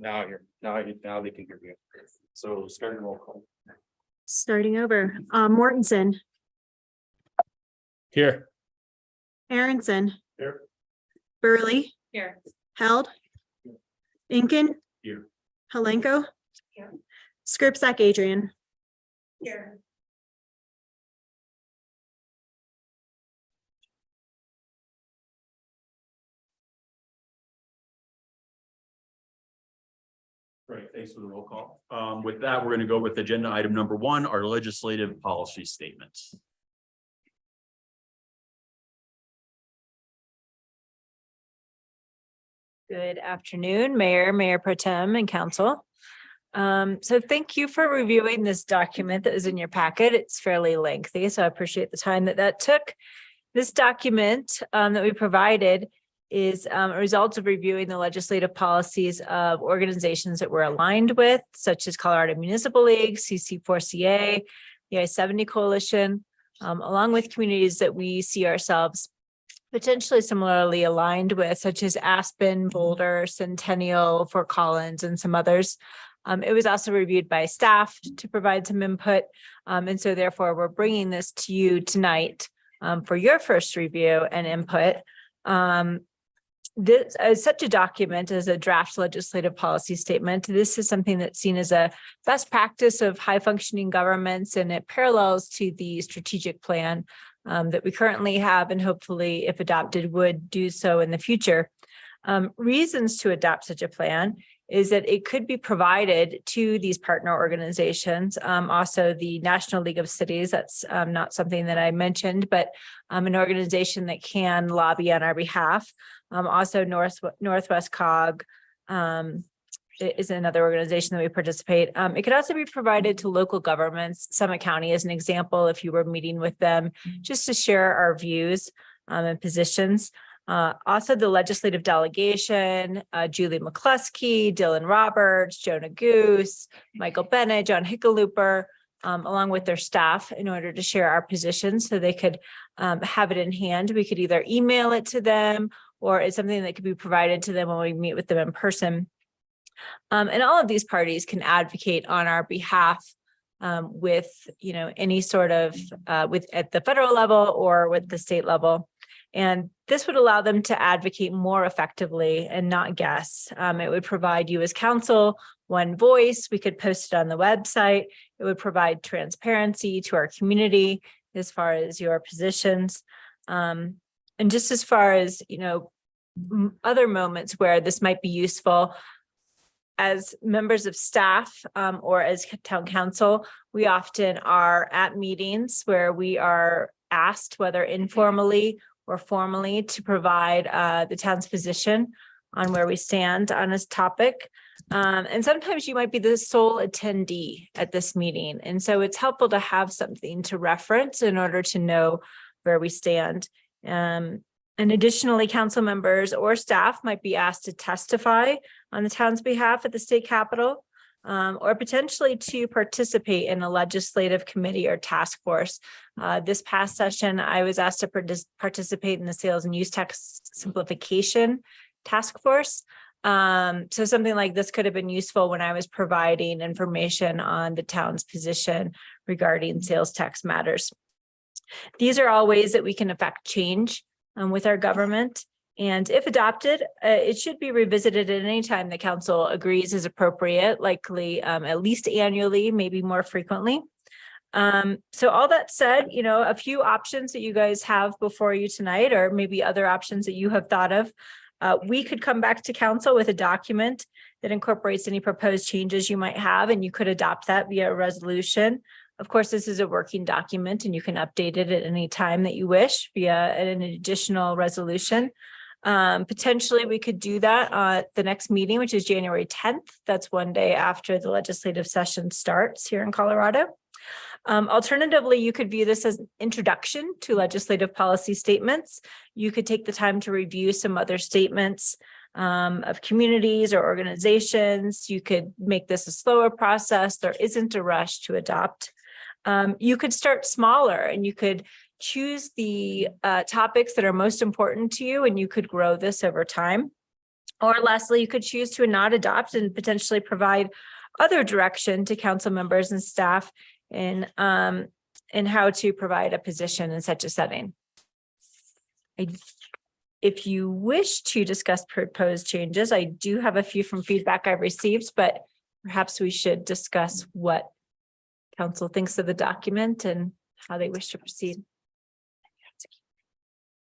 Now they can hear you. So starting roll call. Starting over, Mortensen, Here. Aronson, Here. Burley, Here. Held, Incan, Here. Helenko, Here. Scripsack Adrian. Here. Right, thanks for the roll call. With that, we're going to go with agenda item number 1, our legislative policy statements. Good afternoon, Mayor Pro Tem and Council. So thank you for reviewing this document that was in your packet. It's fairly lengthy, so I appreciate the time that took. This document that we provided is a result of reviewing the legislative policies of organizations that we're aligned with, such as Colorado Municipal League, CC4CA, the I-70 Coalition, along with communities that we see ourselves potentially similarly aligned with, such as Aspen, Boulder, Centennial, Fort Collins, and some others. It was also reviewed by staff to provide some input. And so therefore, we're bringing this to you tonight for your first review and input. This such a document as a draft legislative policy statement. This is something that's seen as a best practice of high functioning governments, and it parallels to the strategic plan that we currently have, and hopefully, if adopted, would do so in the future. Reasons to adopt such a plan is that it could be provided to these partner organizations. Also, the National League of Cities, that's not something that I mentioned, but an organization that can lobby on our behalf. Also, Northwest COG is another organization that we participate. It could also be provided to local governments. Summit County is an example, if you were meeting with them, just to share our views and positions. Also, the legislative delegation, Julie McCluskey, Dylan Roberts, Jonah Goose, Michael Bennett, John Hickenlooper, along with their staff, in order to share our positions so they could have it in hand. We could either email it to them, or it's something that could be provided to them when we meet with them in person. And all of these parties can advocate on our behalf with, any sort of at the federal level or with the state level. And this would allow them to advocate more effectively and not guess. It would provide you as council one voice. We could post it on the website. It would provide transparency to our community as far as your positions. And just as far as, other moments where this might be useful, as members of staff or as town council, we often are at meetings where we are asked, whether informally or formally, to provide the town's position on where we stand on this topic. And sometimes you might be the sole attendee at this meeting. And so it's helpful to have something to reference in order to know where we stand. And additionally, council members or staff might be asked to testify on the town's behalf at the state capitol, or potentially to participate in a legislative committee or task force. This past session, I was asked to participate in the sales and use tax simplification task force. So something like this could have been useful when I was providing information on the town's position regarding sales tax matters. These are all ways that we can affect change with our government. And if adopted, it should be revisited at any time the council agrees is appropriate, likely at least annually, maybe more frequently. So all that said, a few options that you guys have before you tonight, or maybe other options that you have thought of. We could come back to council with a document that incorporates any proposed changes you might have, and you could adopt that via a resolution. Of course, this is a working document and you can update it at any time that you wish via an additional resolution. Potentially, we could do that at the next meeting, which is January 10th. That's one day after the legislative session starts here in Colorado. Alternatively, you could view this as an introduction to legislative policy statements. You could take the time to review some other statements of communities or organizations. You could make this a slower process. There isn't a rush to adopt. You could start smaller and you could choose the topics that are most important to you, and you could grow this over time. Or lastly, you could choose to not adopt and potentially provide other direction to council members and staff in how to provide a position in such a setting. If you wish to discuss proposed changes, I do have a few from feedback I've received, but perhaps we should discuss what council thinks of the document and how they wish to proceed.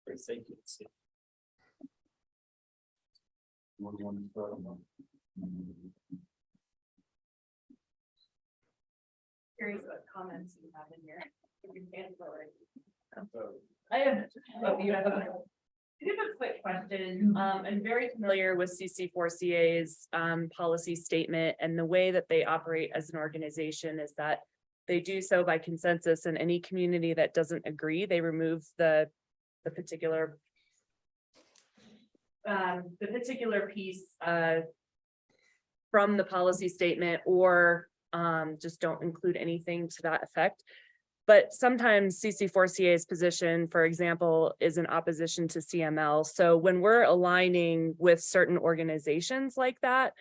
Great, thank you. Curious what comments you have in here. I have, oh, you have a. I have a quick question. I'm very familiar with CC4CA's policy statement, and the way that they operate as an organization is that they do so by consensus, and any community that doesn't agree, they remove the particular piece from the policy statement, or just don't include anything to that effect. But sometimes CC4CA's position, for example, is in opposition to CML. So when we're aligning with certain organizations like that,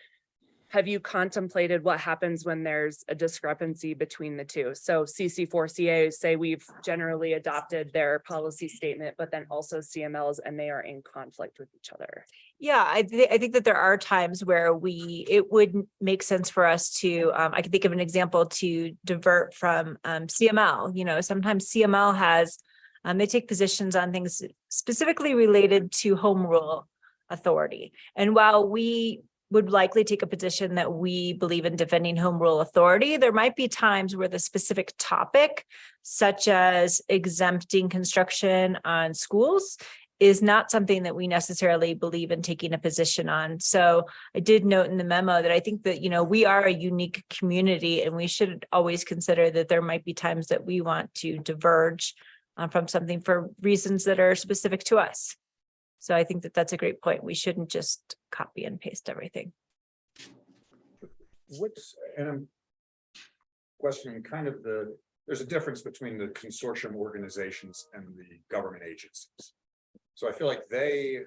have you contemplated what happens when there's a discrepancy between the two? So CC4CA say we've generally adopted their policy statement, but then also CMLs, and they are in conflict with each other. Yeah, I think that there are times where it would make sense for us to, I can think of an example to divert from CML. You know, sometimes CML has, they take positions on things specifically related to home rule authority. And while we would likely take a position that we believe in defending home rule authority, there might be times where the specific topic, such as exempting construction on schools, is not something that we necessarily believe in taking a position on. So I did note in the memo that I think that, you know, we are a unique community, and we should always consider that there might be times that we want to diverge from something for reasons that are specific to us. So I think that that's a great point. We shouldn't just copy and paste everything. And I'm questioning kind of there's a difference between the consortium organizations and the government agencies. So I feel like the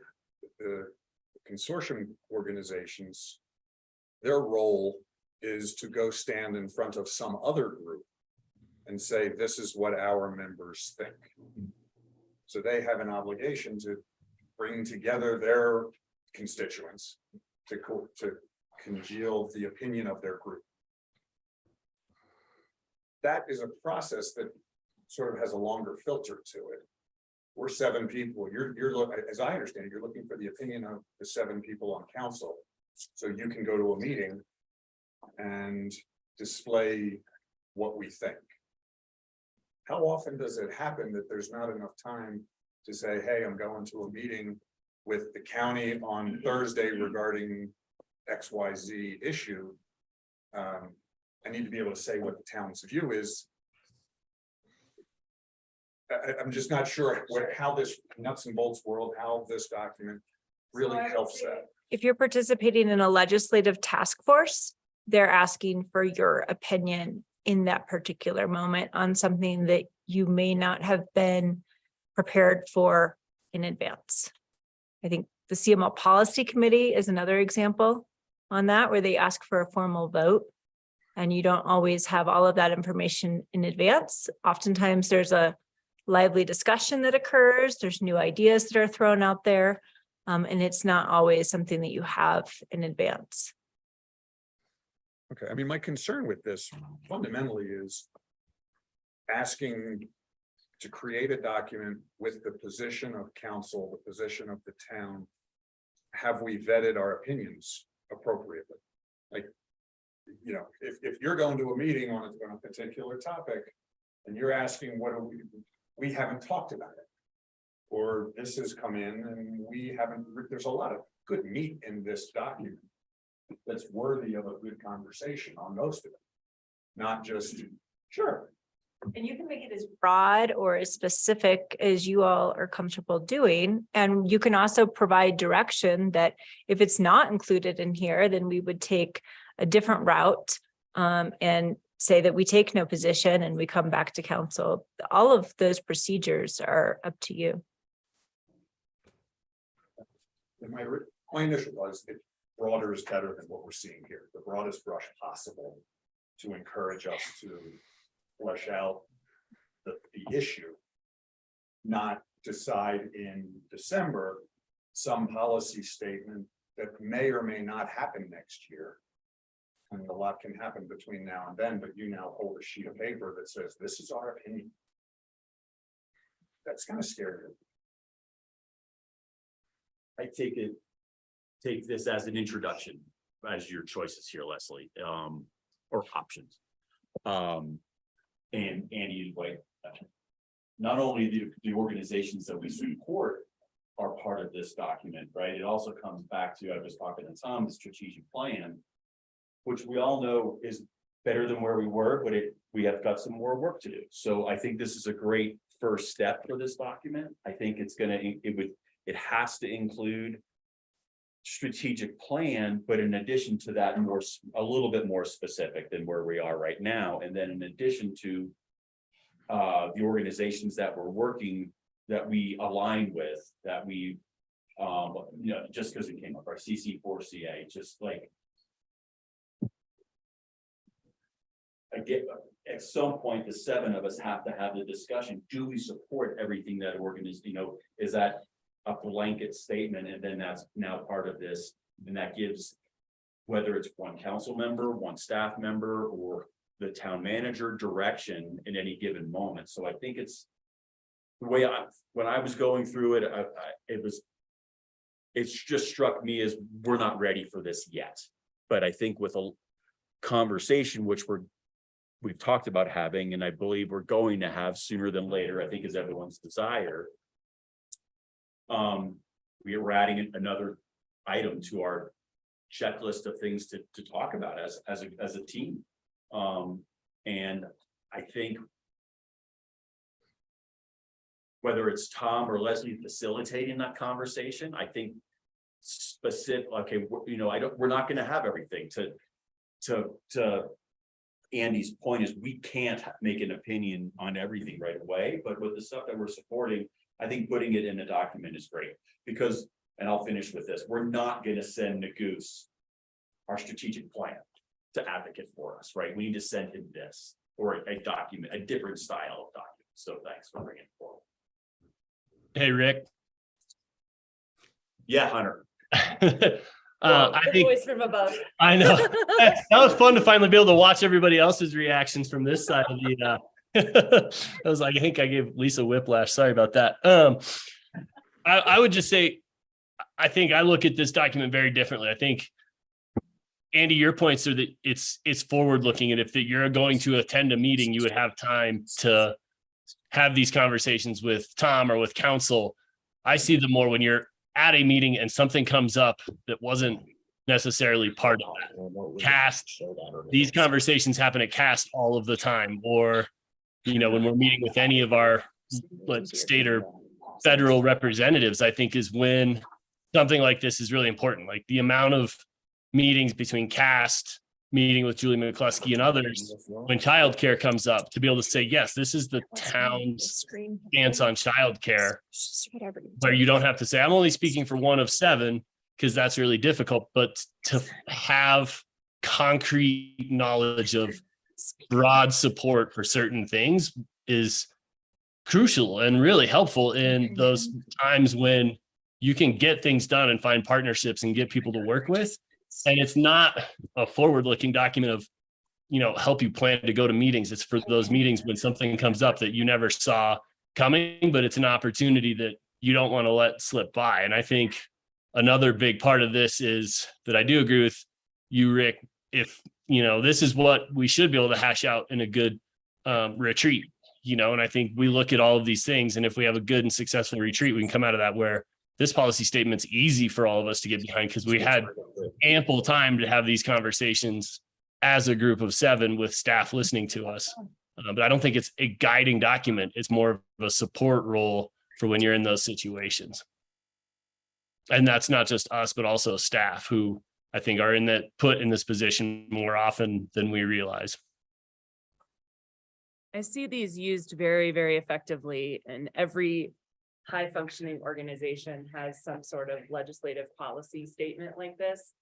consortium organizations, their role is to go stand in front of some other group and say, this is what our members think. So they have an obligation to bring together their constituents to congeal the opinion of their group. That is a process that sort of has a longer filter to it. We're 7 people. You're looking, as I understand, you're looking for the opinion of the 7 people on council, so you can go to a meeting and display what we think. How often does it happen that there's not enough time to say, hey, I'm going to a meeting with the county on Thursday regarding XYZ issue? I need to be able to say what the town's view is. I'm just not sure how this nuts and bolts world, how this document really helps that. If you're participating in a legislative task force, they're asking for your opinion in that particular moment on something that you may not have been prepared for in advance. I think the CML Policy Committee is another example on that, where they ask for a formal vote, and you don't always have all of that information in advance. Oftentimes there's a lively discussion that occurs, there's new ideas that are thrown out there, and it's not always something that you have in advance. Okay, I mean, my concern with this fundamentally is asking to create a document with the position of council, the position of the town. Have we vetted our opinions appropriately? Like, you know, if you're going to a meeting on a particular topic and you're asking, what are we haven't talked about it, or this has come in and we haven't, there's a lot of good meat in this document that's worthy of a good conversation on most of it, not just sure. And you can make it as broad or as specific as you all are comfortable doing. And you can also provide direction that if it's not included in here, then we would take a different route and say that we take no position and we come back to council. All of those procedures are up to you. my initial was it broader is better than what we're seeing here, the broadest brush possible to encourage us to flesh out the issue. Not decide in December, some policy statement that may or may not happen next year. And a lot can happen between now and then, but you now hold a sheet of paper that says, this is our opinion. That's kind of scary. I take this as an introduction, as your choices here, Leslie, or options. And Andy, like, not only the organizations that we support are part of this document, right? It also comes back to, I was talking to Tom, the strategic plan, which we all know is better than where we were, but we have got some more work to do. So I think this is a great first step for this document. I think it has to include strategic plan, but in addition to that, a little bit more specific than where we are right now. And then in addition to the organizations that we're working, that we align with, that we, just because it came up, our CC4CA, just like, I get, at some point, the 7 of us have to have the discussion. Do we support everything that is that a blanket statement? And then that's now part of this. And that gives, whether it's one council member, one staff member, or the town manager, direction in any given moment. So I think it's the way when I was going through it, it's just struck me as we're not ready for this yet. But I think with a conversation, which we've talked about having, and I believe we're going to have sooner than later, I think is everyone's desire. We are adding another item to our checklist of things to talk about as a team. And I think whether it's Tom or Leslie facilitating that conversation, I think specific, okay, we're not going to have everything to Andy's point is we can't make an opinion on everything right away, but with the stuff that we're supporting, I think putting it in a document is great because, and I'll finish with this, we're not going to send Nagoose our strategic plan to advocate for us, right? We need to send him this or a document, a different style of document. So thanks for bringing it forward. Hey, Rick. Yeah, Hunter. I think Voice from above. I know that was fun to finally be able to watch everybody else's reactions from this side of the. I was like, I think I gave Lisa whiplash. Sorry about that. I would just say, I think I look at this document very differently. I think, Andy, your points are that it's forward looking, and if you're going to attend a meeting, you would have time to have these conversations with Tom or with council. I see them more when you're at a meeting and something comes up that wasn't necessarily part of that. CAST, these conversations happen at CAST all of the time, or, when we're meeting with any of our state or federal representatives, I think is when something like this is really important. Like the amount of meetings between CAST, meeting with Julie McCluskey and others, when childcare comes up, to be able to say, yes, this is the town's stance on childcare, where you don't have to say, I'm only speaking for one of 7, because that's really difficult, but to have concrete knowledge of broad support for certain things is crucial and really helpful in those times when you can get things done and find partnerships and get people to work with. And it's not a forward-looking document of, help you plan to go to meetings. It's for those meetings when something comes up that you never saw coming, but it's an opportunity that you don't want to let slip by. And I think another big part of this is that I do agree with you, Rick. If, this is what we should be able to hash out in a good retreat, and I think we look at all of these things, and if we have a good and successful retreat, we can come out of that where this policy statement's easy for all of us to get behind, because we had ample time to have these conversations as a group of 7 with staff listening to us. But I don't think it's a guiding document. It's more of a support role for when you're in those situations. And that's not just us, but also staff who I think are put in this position more often than we realize. I see these used very, very effectively in every high functioning organization has some sort of legislative policy statement like this,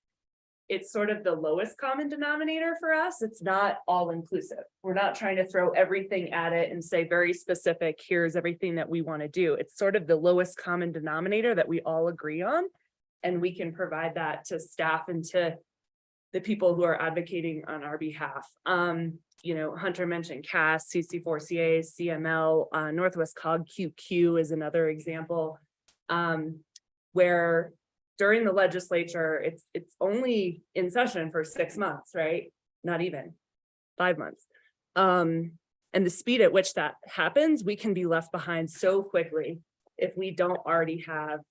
it's sort of the lowest common denominator for us. It's not all inclusive. We're not trying to throw everything at it and say very specific, here's everything that we want to do. It's sort of the lowest common denominator that we all agree on. And we can provide that to staff and to the people who are advocating on our behalf. You know, Hunter mentioned CAS, CC4CA, CML, Northwest Cog QQ is another example. Where during the legislature, it's only in session for 6 months, right? Not even 5 months. And the speed at which that happens, we can be left behind so quickly if we don't already have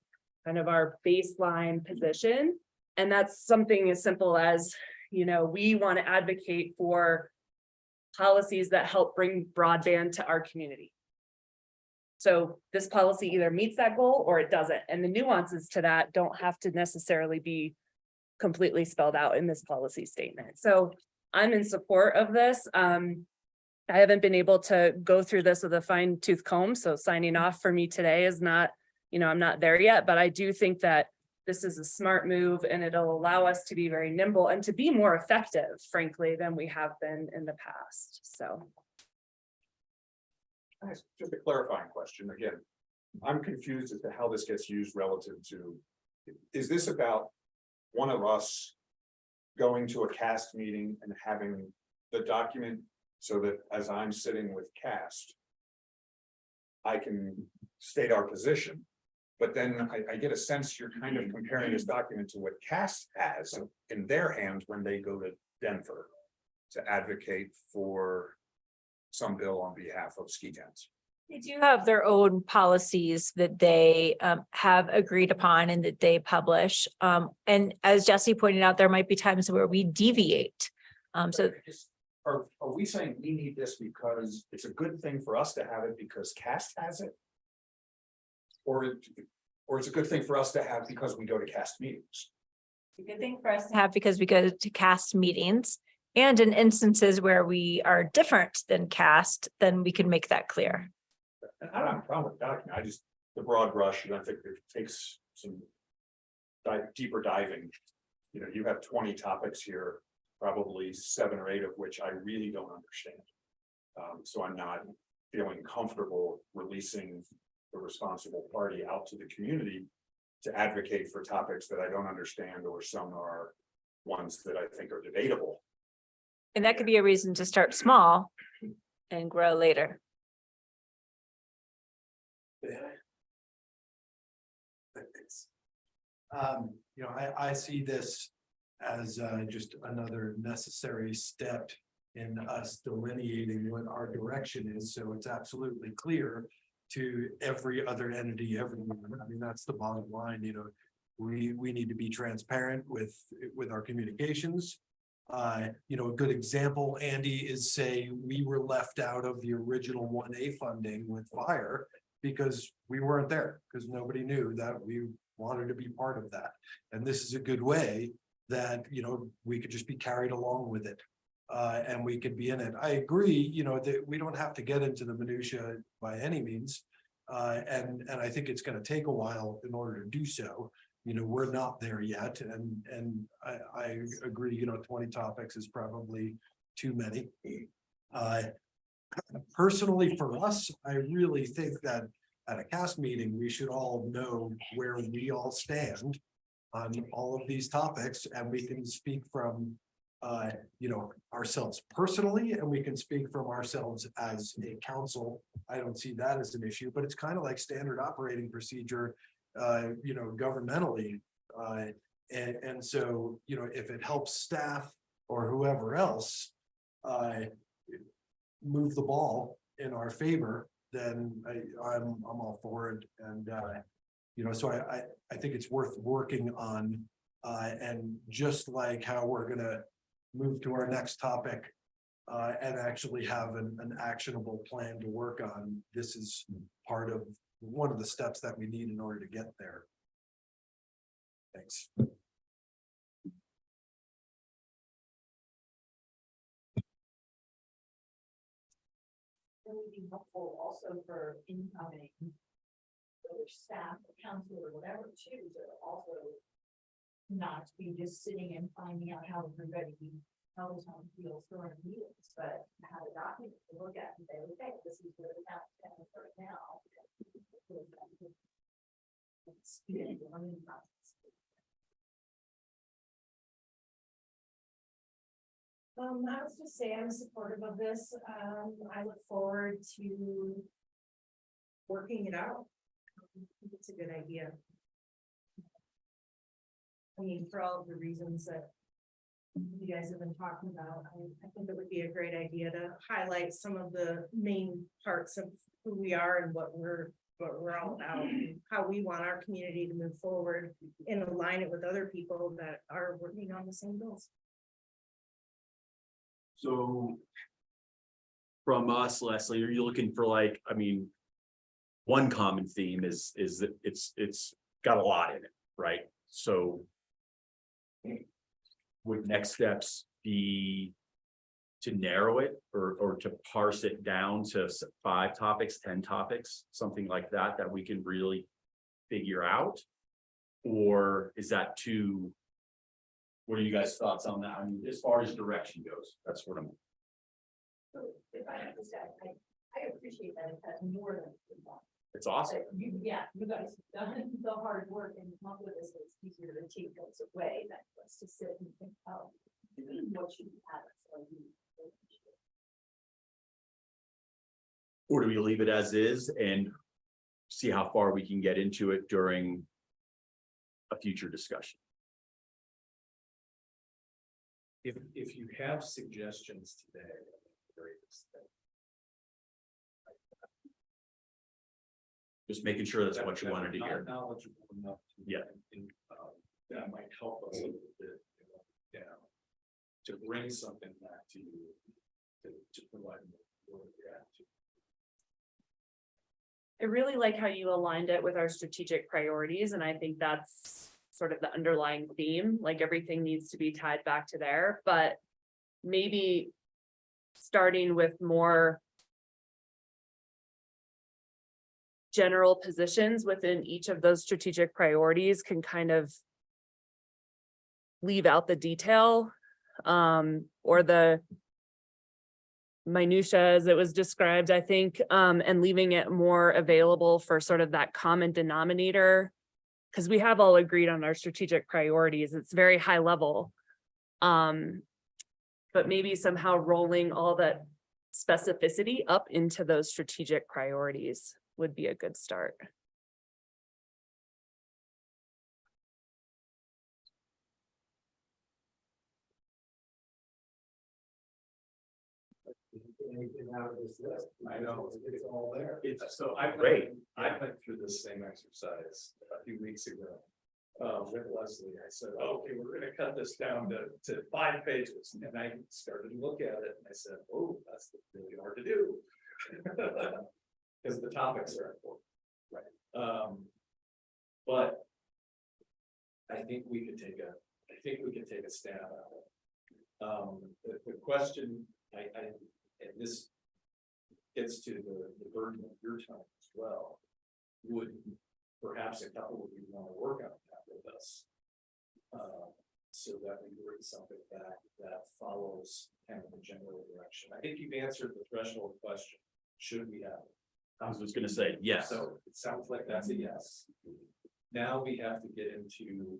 kind of our baseline position. And that's something as simple as, you know, we want to advocate for policies that help bring broadband to our community. So this policy either meets that goal or it doesn't. And the nuances to that don't have to necessarily be completely spelled out in this policy statement. So I'm in support of this. I haven't been able to go through this with a fine tooth comb. So signing off for me today is not, you know, I'm not there yet, but I do think that this is a smart move and it'll allow us to be very nimble and to be more effective, frankly, than we have been in the past. So. Just a clarifying question again. I'm confused as to how this gets used relative to, is this about one of us going to a CAST meeting and having the document so that as I'm sitting with CAST, I can state our position? But then I get a sense you're kind of comparing this document to what CAST has in their hands when they go to Denver to advocate for some bill on behalf of ski tents. They do have their own policies that they have agreed upon and that they publish. And as Jesse pointed out, there might be times where we deviate. So Are we saying we need this because it's a good thing for us to have it because CAST has it? Or it's a good thing for us to have because we go to CAST meetings? it's a good thing for us to have because we go to CAST meetings. And in instances where we are different than CAST, then we can make that clear. And I don't have a problem with the document, I just, the broad brush, and I think it takes some deeper diving. You know, you have 20 topics here, probably 7 or 8 of which I really don't understand. So I'm not feeling comfortable releasing the responsible party out to the community to advocate for topics that I don't understand, or some are ones that I think are debatable. And that could be a reason to start small and grow later. You know, I see this as just another necessary step in us delineating what our direction is, so it's absolutely clear to every other entity everywhere. I mean, that's the bottom line. You know, we need to be transparent with our communications. You know, a good example, Andy, is say we were left out of the original 1A funding with fire because we weren't there, because nobody knew that we wanted to be part of that. And this is a good way that, you know, we could just be carried along with it. And we could be in it. I agree, you know, that we don't have to get into the minutia by any means. And I think it's going to take a while in order to do so. You know, we're not there yet. And I agree, you know, 20 topics is probably too many. Personally, for us, I really think that at a CAST meeting, we should all know where we all stand on all of these topics, and we can speak from you know, ourselves personally, and we can speak from ourselves as a council. I don't see that as an issue, but it's kind of like standard operating procedure, you know, governmentally. And so, you know, if it helps staff or whoever else move the ball in our favor, then I'm all for it. And you know, so I think it's worth working on. And just like how we're gonna move to our next topic and actually have an actionable plan to work on, this is part of one of the steps that we need in order to get there. Thanks. It would be helpful also for incoming Whether staff or council or whatever too, to also not be just sitting and finding out how everybody, how the town feels during meetings, but have a document to look at and say, okay, this is where the town stands right now. It's been a learning process. I was just say I'm supportive of this. I look forward to working it out. I think it's a good idea. I mean, for all of the reasons that you guys have been talking about, I think it would be a great idea to highlight some of the main parts of who we are and what we're all about, and how we want our community to move forward and align it with other people that are working on the same goals. So. From us, Leslie, are you looking for like, I mean. One common theme is that it's got a lot in it, right? So. Would next steps be? To narrow it or to parse it down to 5 topics, 10 topics, something like that, that we can really figure out? Or is that too? What are you guys' thoughts on that? I mean, as far as direction goes, that's what I'm. If I understand, I appreciate that it has more than. It's awesome. You guys have done the hard work and come up with this, it's easier to take those away than just to sit and think, oh, what should we have? Or do we leave it as is and see how far we can get into it during a future discussion? If you have suggestions today. Just making sure that's what you wanted to hear. Knowledgeable enough. Yeah. That might help us a little bit, down. To bring something back to you, to provide more gratitude. I really like how you aligned it with our strategic priorities, and I think that's sort of the underlying theme, like everything needs to be tied back to there, but maybe starting with more general positions within each of those strategic priorities can kind of leave out the detail, or the minutia as it was described, I think, and leaving it more available for sort of that common denominator. Because we have all agreed on our strategic priorities. It's very high level. But maybe somehow rolling all that specificity up into those strategic priorities would be a good start. Anything out of this list? I know, it's all there. It's so great. I went through the same exercise a few weeks ago. With Leslie, I said, okay, we're gonna cut this down to 5 pages, and I started to look at it, and I said, oh, that's really hard to do. Because the topics are important, right? But I think we could take a stab at it. The question, and this gets to the burden of your time as well. Would perhaps a couple of you want to work on that with us? So that we bring something back that follows kind of the general direction. I think you've answered the threshold question. Should we have it? I was just gonna say, yes. So it sounds like that's a yes. Now we have to get into,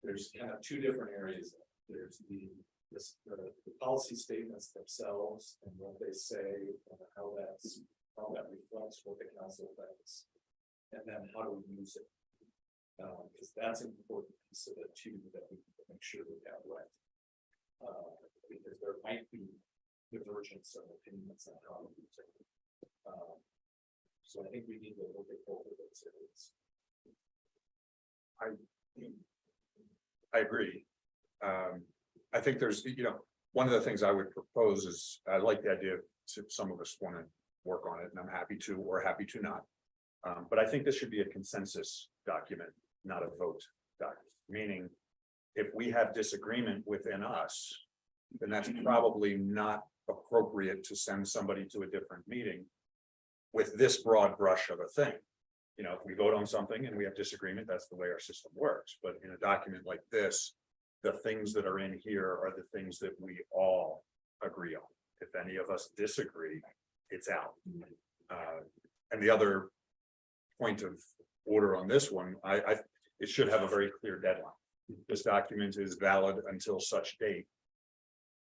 there's kind of 2 different areas. There's the policy statements themselves and what they say, and how that reflects what the council thinks. And then how do we use it? Because that's an important piece of it too, that we make sure we have right. Because there might be divergence of opinions on how to use it. So I think we need to look at both of those areas. I agree. I think there's, one of the things I would propose is, I like the idea of some of us want to work on it, and I'm happy to, or happy to not. But I think this should be a consensus document, not a vote document, meaning if we have disagreement within us, then that's probably not appropriate to send somebody to a different meeting with this broad brush of a thing. You know, if we vote on something and we have disagreement, that's the way our system works. But in a document like this, the things that are in here are the things that we all agree on. If any of us disagree, it's out. And the other point of order on this one, it should have a very clear deadline. This document is valid until such date.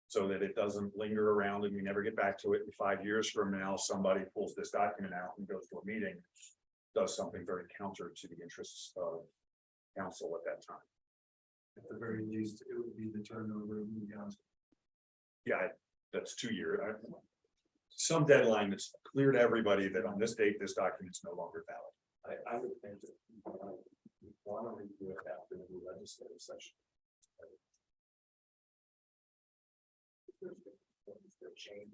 So that it doesn't linger around and we never get back to it. In 5 years from now, somebody pulls this document out and goes to a meeting, does something very counter to the interests of council at that time. At the very least, it would be the turnover of the council. Yeah, that's 2 years. Some deadline that's clear to everybody that on this date, this document's no longer valid. I would think that we want to review it after the legislative session. Change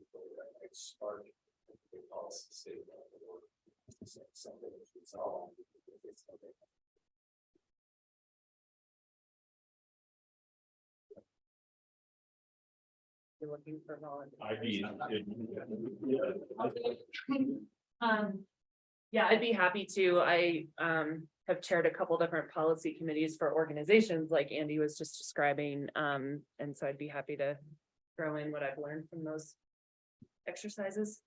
it's spark the policy statement or something that's all. You're looking for volunteers. I'd be. Yeah, I'd be happy to. I have chaired a couple different policy committees for organizations like Andy was just describing. And so I'd be happy to throw in what I've learned from those exercises.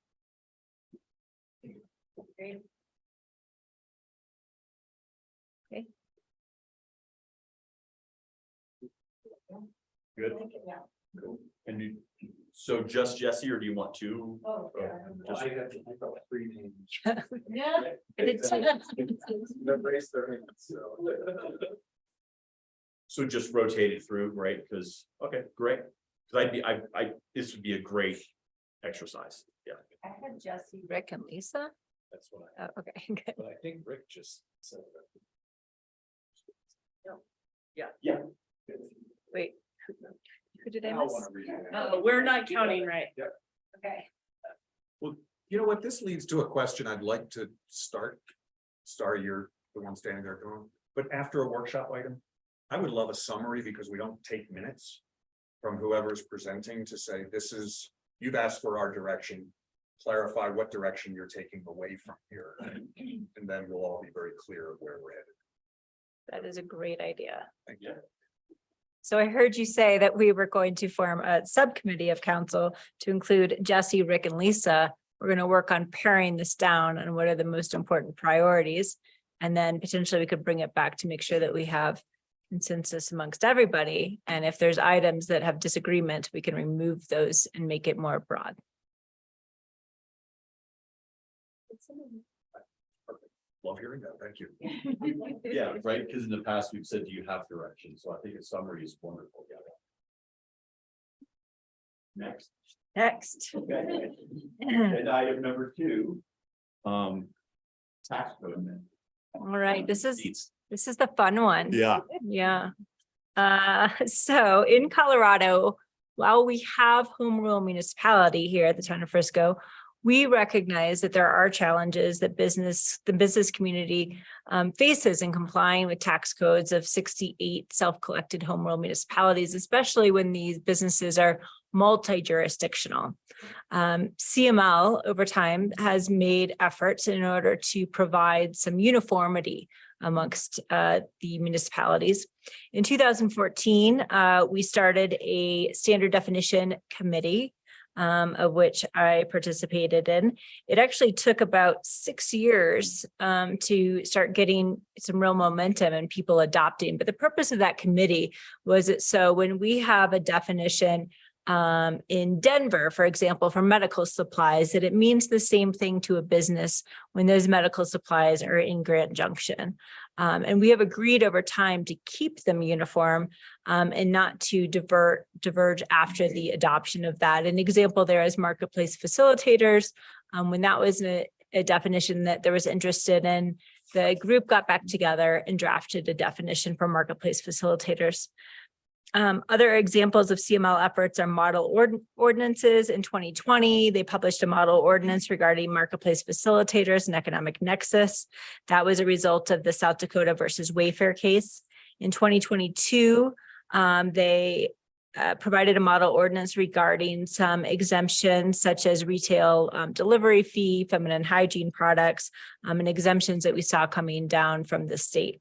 Great. Okay. Good. And so just Jesse, or do you want to? Oh, Just- I got 3 names. Yeah. They're raised their hands, so. So just rotate it through, right? Because, okay, great. Because this would be a great exercise. Yeah. I had Jesse, Rick, and Lisa. That's what Oh, okay, good. but I think Rick just said Yeah. Wait. Who did I I miss? want to read it. Oh, we're not counting, right? Okay. You know what, this leads to a question I'd like to start. Star, you're the one standing there going, but after a workshop item, I would love a summary because we don't take minutes from whoever's presenting to say, this is, you've asked for our direction. Clarify what direction you're taking away from here. And then we'll all be very clear of where we're headed. That is a great idea. Thank you. So I heard you say that we were going to form a subcommittee of council to include Jesse, Rick, and Lisa. We're going to work on paring this down and what are the most important priorities. And then potentially we could bring it back to make sure that we have consensus amongst everybody. And if there's items that have disagreement, we can remove those and make it more broad. Love hearing that. Thank you. Yeah, right, because in the past, we've said, do you have direction? So I think a summary is wonderful. Yeah. Next. Next. Okay. And item number 2. Tax code amendment. All right, this is the fun one. Yeah. Yeah. So in Colorado, while we have home rule municipality here at the town of Frisco, we recognize that there are challenges that the business community faces in complying with tax codes of 68 self-collected home rule municipalities, especially when these businesses are multi-jurisdictional. CML over time has made efforts in order to provide some uniformity amongst the municipalities. In 2014, we started a standard definition committee, of which I participated in. It actually took about 6 years to start getting some real momentum and people adopting. But the purpose of that committee was that so when we have a definition in Denver, for example, for medical supplies, that it means the same thing to a business when those medical supplies are in Grand Junction. And we have agreed over time to keep them uniform and not to diverge after the adoption of that. An example there is marketplace facilitators. When that was a definition that there was interested in, the group got back together and drafted a definition for marketplace facilitators. Other examples of CML efforts are model ordinances. In 2020, they published a model ordinance regarding marketplace facilitators and economic nexus. That was a result of the South Dakota versus Wayfair case. In 2022, they provided a model ordinance regarding some exemptions such as retail delivery fee, feminine hygiene products, and exemptions that we saw coming down from the state.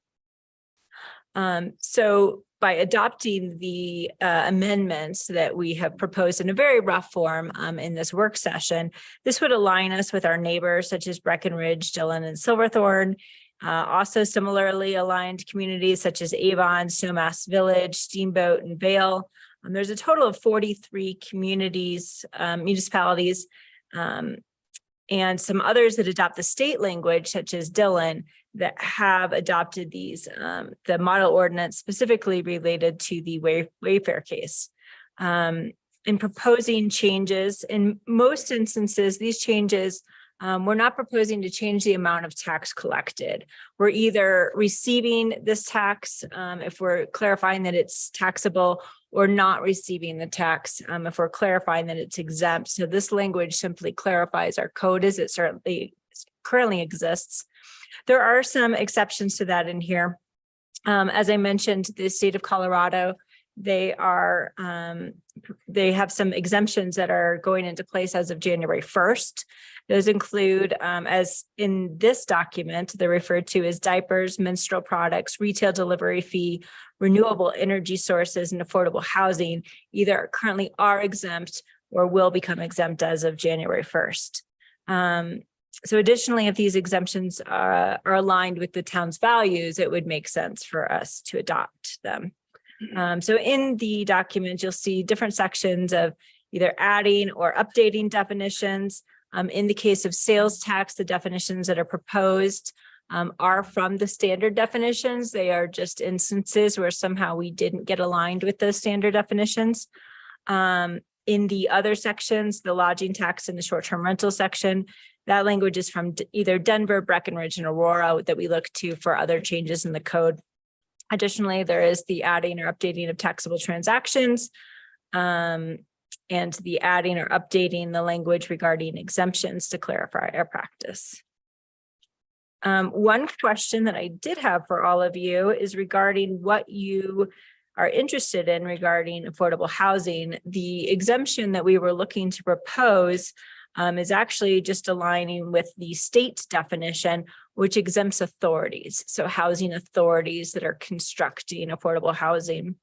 So by adopting the amendments that we have proposed in a very rough form in this work session, this would align us with our neighbors such as Breckenridge, Dillon, and Silverthorne. Also similarly aligned communities such as Avon, Snowmass Village, Steamboat, and Vale. There's a total of 43 communities, municipalities, and some others that adopt the state language, such as Dillon, that have adopted these, the model ordinance specifically related to the Wayfair case. In proposing changes, in most instances, these changes, we're not proposing to change the amount of tax collected. We're either receiving this tax, if we're clarifying that it's taxable, or not receiving the tax, if we're clarifying that it's exempt. So this language simply clarifies our code as it certainly currently exists. There are some exceptions to that in here. As I mentioned, the state of Colorado, they have some exemptions that are going into place as of January 1st. Those include, as in this document, they're referred to as diapers, menstrual products, retail delivery fee, renewable energy sources, and affordable housing, either currently are exempt or will become exempt as of January 1st. So additionally, if these exemptions are aligned with the town's values, it would make sense for us to adopt them. So in the document, you'll see different sections of either adding or updating definitions. In the case of sales tax, the definitions that are proposed are from the standard definitions. They are just instances where somehow we didn't get aligned with those standard definitions. In the other sections, the lodging tax and the short-term rental section, that language is from either Denver, Breckenridge, and Aurora that we look to for other changes in the code. Additionally, there is the adding or updating of taxable transactions, and the adding or updating the language regarding exemptions to clarify our practice. One question that I did have for all of you is regarding what you are interested in regarding affordable housing. The exemption that we were looking to propose is actually just aligning with the state definition, which exempts authorities. So housing authorities that are constructing affordable housing.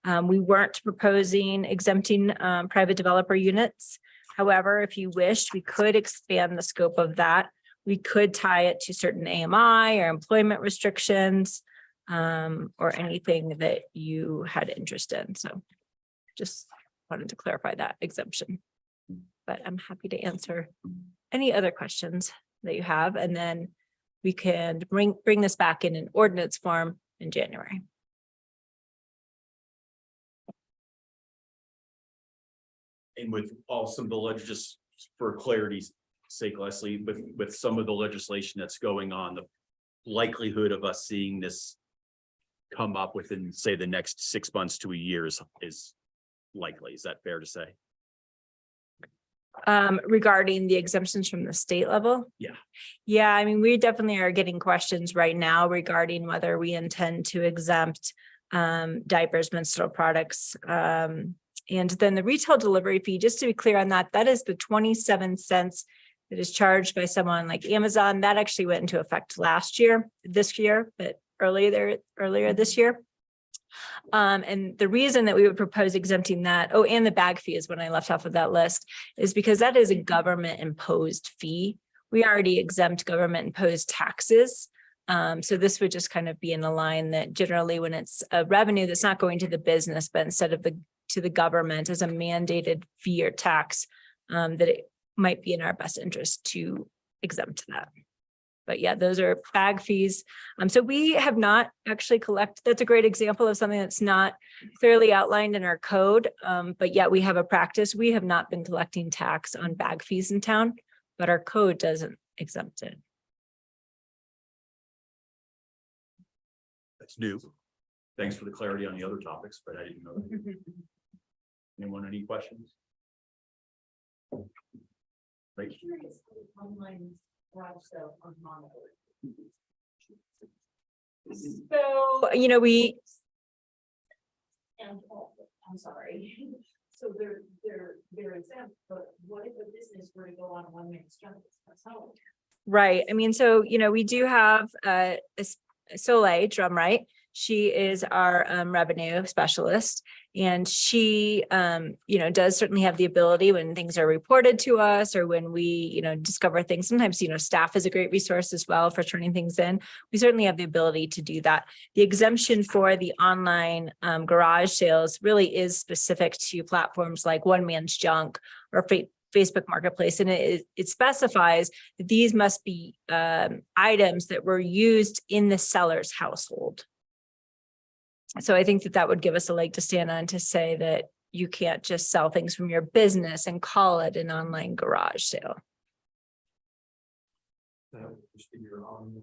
We weren't proposing exempting private developer units. However, if you wished, we could expand the scope of that. We could tie it to certain AMI or employment restrictions, or anything that you had interest in. So just wanted to clarify that exemption. But I'm happy to answer any other questions that you have, and then we can bring this back in an ordinance form in January. And with all some of the just for clarity's sake, Leslie, with some of the legislation that's going on, the likelihood of us seeing this come up within, say, the next 6 months to a year is likely. Is that fair to say? Regarding the exemptions from the state level? Yeah, I mean, we definitely are getting questions right now regarding whether we intend to exempt diapers, menstrual products, and then the retail delivery fee, just to be clear on that, that is the 27 cents that is charged by someone like Amazon. That actually went into effect this year, but earlier this year. And the reason that we would propose exempting that, and the bag fee is when I left off of that list, is because that is a government imposed fee. We already exempt government imposed taxes. So this would just kind of be in a line that generally when it's a revenue that's not going to the business, but instead of to the government as a mandated fee or tax, that it might be in our best interest to exempt that. But yeah, those are bag fees. So we have not actually collected. That's a great example of something that's not clearly outlined in our code. But yet we have a practice. We have not been collecting tax on bag fees in town, but our code doesn't exempt it. That's new. Thanks for the clarity on the other topics, but I didn't know that. Anyone, any questions? Right. So, we I'm sorry. So they're exempt, but what if a business were to go on one man strike? That's how. Right. I mean, so, we do have Soleil Drumright. She is our revenue specialist. And she, does certainly have the ability when things are reported to us or when we, discover things. Sometimes, staff is a great resource as well for turning things in. We certainly have the ability to do that. The exemption for the online garage sales really is specific to platforms like One Man's Junk or Facebook Marketplace, and it specifies that these must be items that were used in the seller's household. So I think that would give us a leg to stand on to say that you can't just sell things from your business and call it an online garage sale. That would just be your own.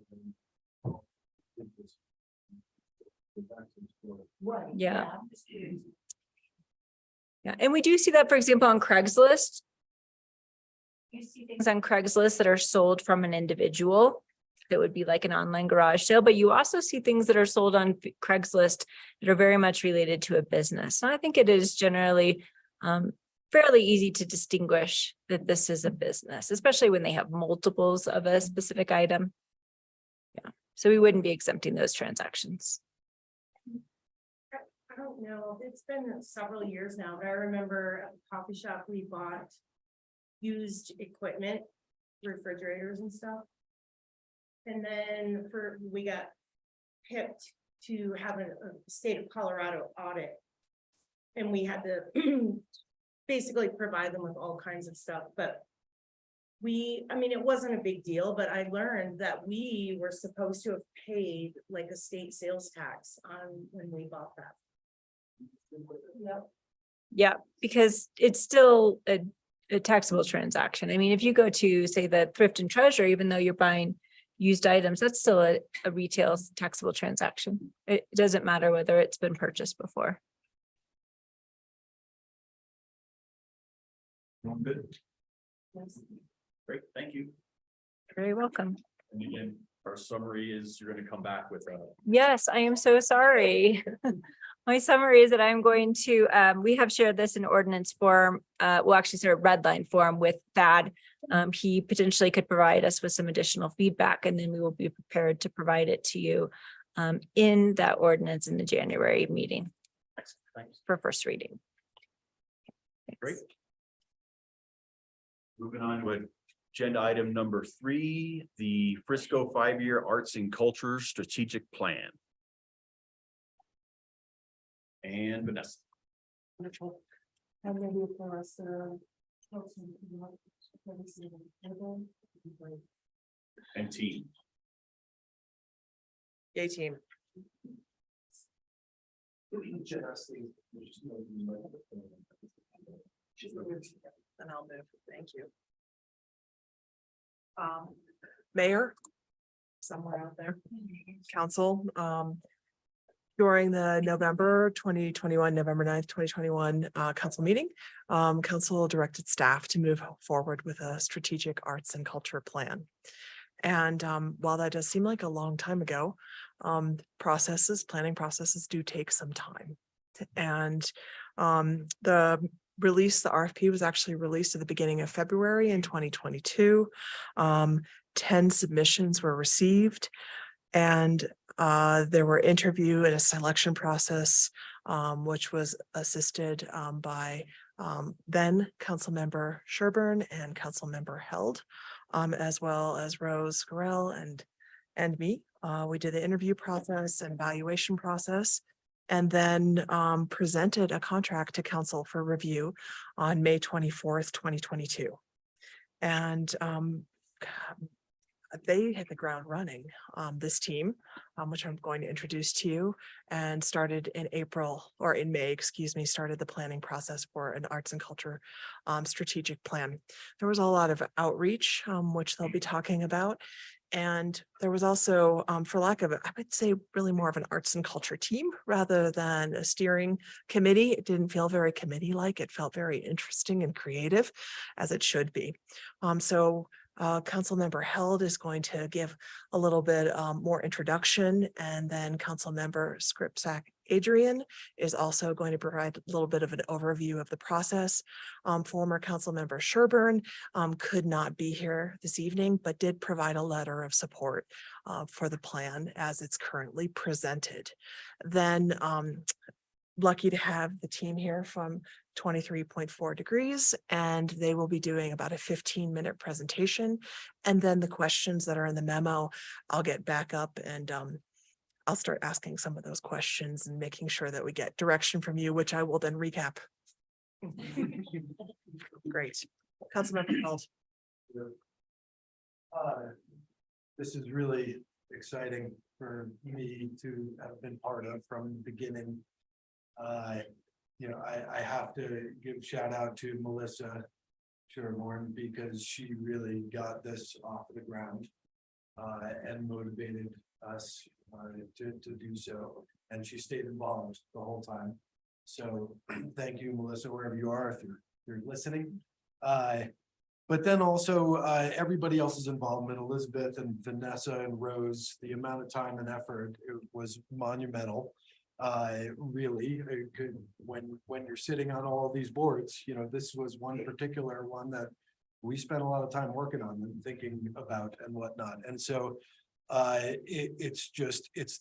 Right. Yeah. Yeah, and we do see that, for example, on Craigslist. You see things on Craigslist that are sold from an individual. That would be like an online garage sale, but you also see things that are sold on Craigslist that are very much related to a business. And I think it is generally fairly easy to distinguish that this is a business, especially when they have multiples of a specific item. Yeah, so we wouldn't be exempting those transactions. I don't know, it's been several years now, but I remember at the coffee shop, we bought used equipment, refrigerators and stuff. And then we got picked to have a state of Colorado audit. And we had to basically provide them with all kinds of stuff, but it wasn't a big deal, but I learned that we were supposed to have paid like a state sales tax on when we bought that. Yep. Yeah, because it's still a taxable transaction. I mean, if you go to, say, the Thrift and Treasure, even though you're buying used items, that's still a retail taxable transaction. It doesn't matter whether it's been purchased before. Good. Great, thank you. Very welcome. And again, our summary is you're going to come back with Yes, I am so sorry. My summary is that I'm going to, we have shared this in ordinance form, well, actually sort of red line form with Thad. He potentially could provide us with some additional feedback, and then we will be prepared to provide it to you in that ordinance in the January meeting Thanks. for first reading. Great. Moving on to agenda item number 3, the Frisco 5-year Arts and Culture Strategic Plan. And Vanessa. Wonderful. I'm ready for us. And team. Yay, team. And I'll move. Thank you. Mayor, somewhere out there, council, during the November 9th, 2021, council meeting, council directed staff to move forward with a strategic arts and culture plan. And while that does seem like a long time ago, planning processes do take some time. And the RFP was actually released at the beginning of February in 2022. 10 submissions were received, and there were interview and a selection process, which was assisted by then Councilmember Sherburne and Councilmember Held, as well as Rose Gorell and me. We did the interview process and evaluation process, and then presented a contract to council for review on May 24th, 2022. And they hit the ground running, this team, which I'm going to introduce to you, and started in May, started the planning process for an arts and culture strategic plan. There was a lot of outreach, which they'll be talking about. And there was also, for lack of it, I would say really more of an arts and culture team rather than a steering committee. It didn't feel very committee-like. It felt very interesting and creative, as it should be. Councilmember Held is going to give a little bit more introduction, and then Councilmember Skripczak Adrian is also going to provide a little bit of an overview of the process. Former council member Sherburne could not be here this evening, but did provide a letter of support for the plan as it's currently presented. Then lucky to have the team here from 23.4 degrees, and they will be doing about a 15-minute presentation. And then the questions that are in the memo, I'll get back up and I'll start asking some of those questions and making sure that we get direction from you, which I will then recap. Great. Councilmember Held. This is really exciting for me to have been part of from the beginning. I have to give shout out to Melissa Sherborne because she really got this off the ground and motivated us to do so. And she stayed involved the whole time. So thank you, Melissa, wherever you are, if you're listening. But then also everybody else's involvement, Elizabeth and Vanessa and Rose, the amount of time and effort, it was monumental. Really, when you're sitting on all of these boards, this was one particular one that we spent a lot of time working on and thinking about and whatnot. And so it's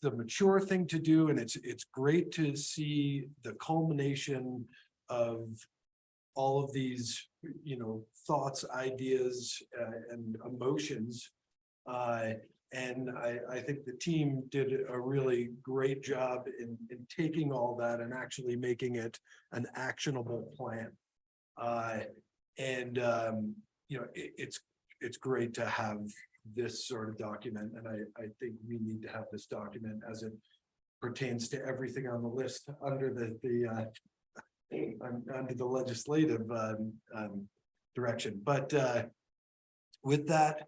the mature thing to do, and it's great to see the culmination of all of these, thoughts, ideas, and emotions. And I think the team did a really great job in taking all that and actually making it an actionable plan. It's great to have this sort of document, and I think we need to have this document as it pertains to everything on the list under under the legislative direction. But with that,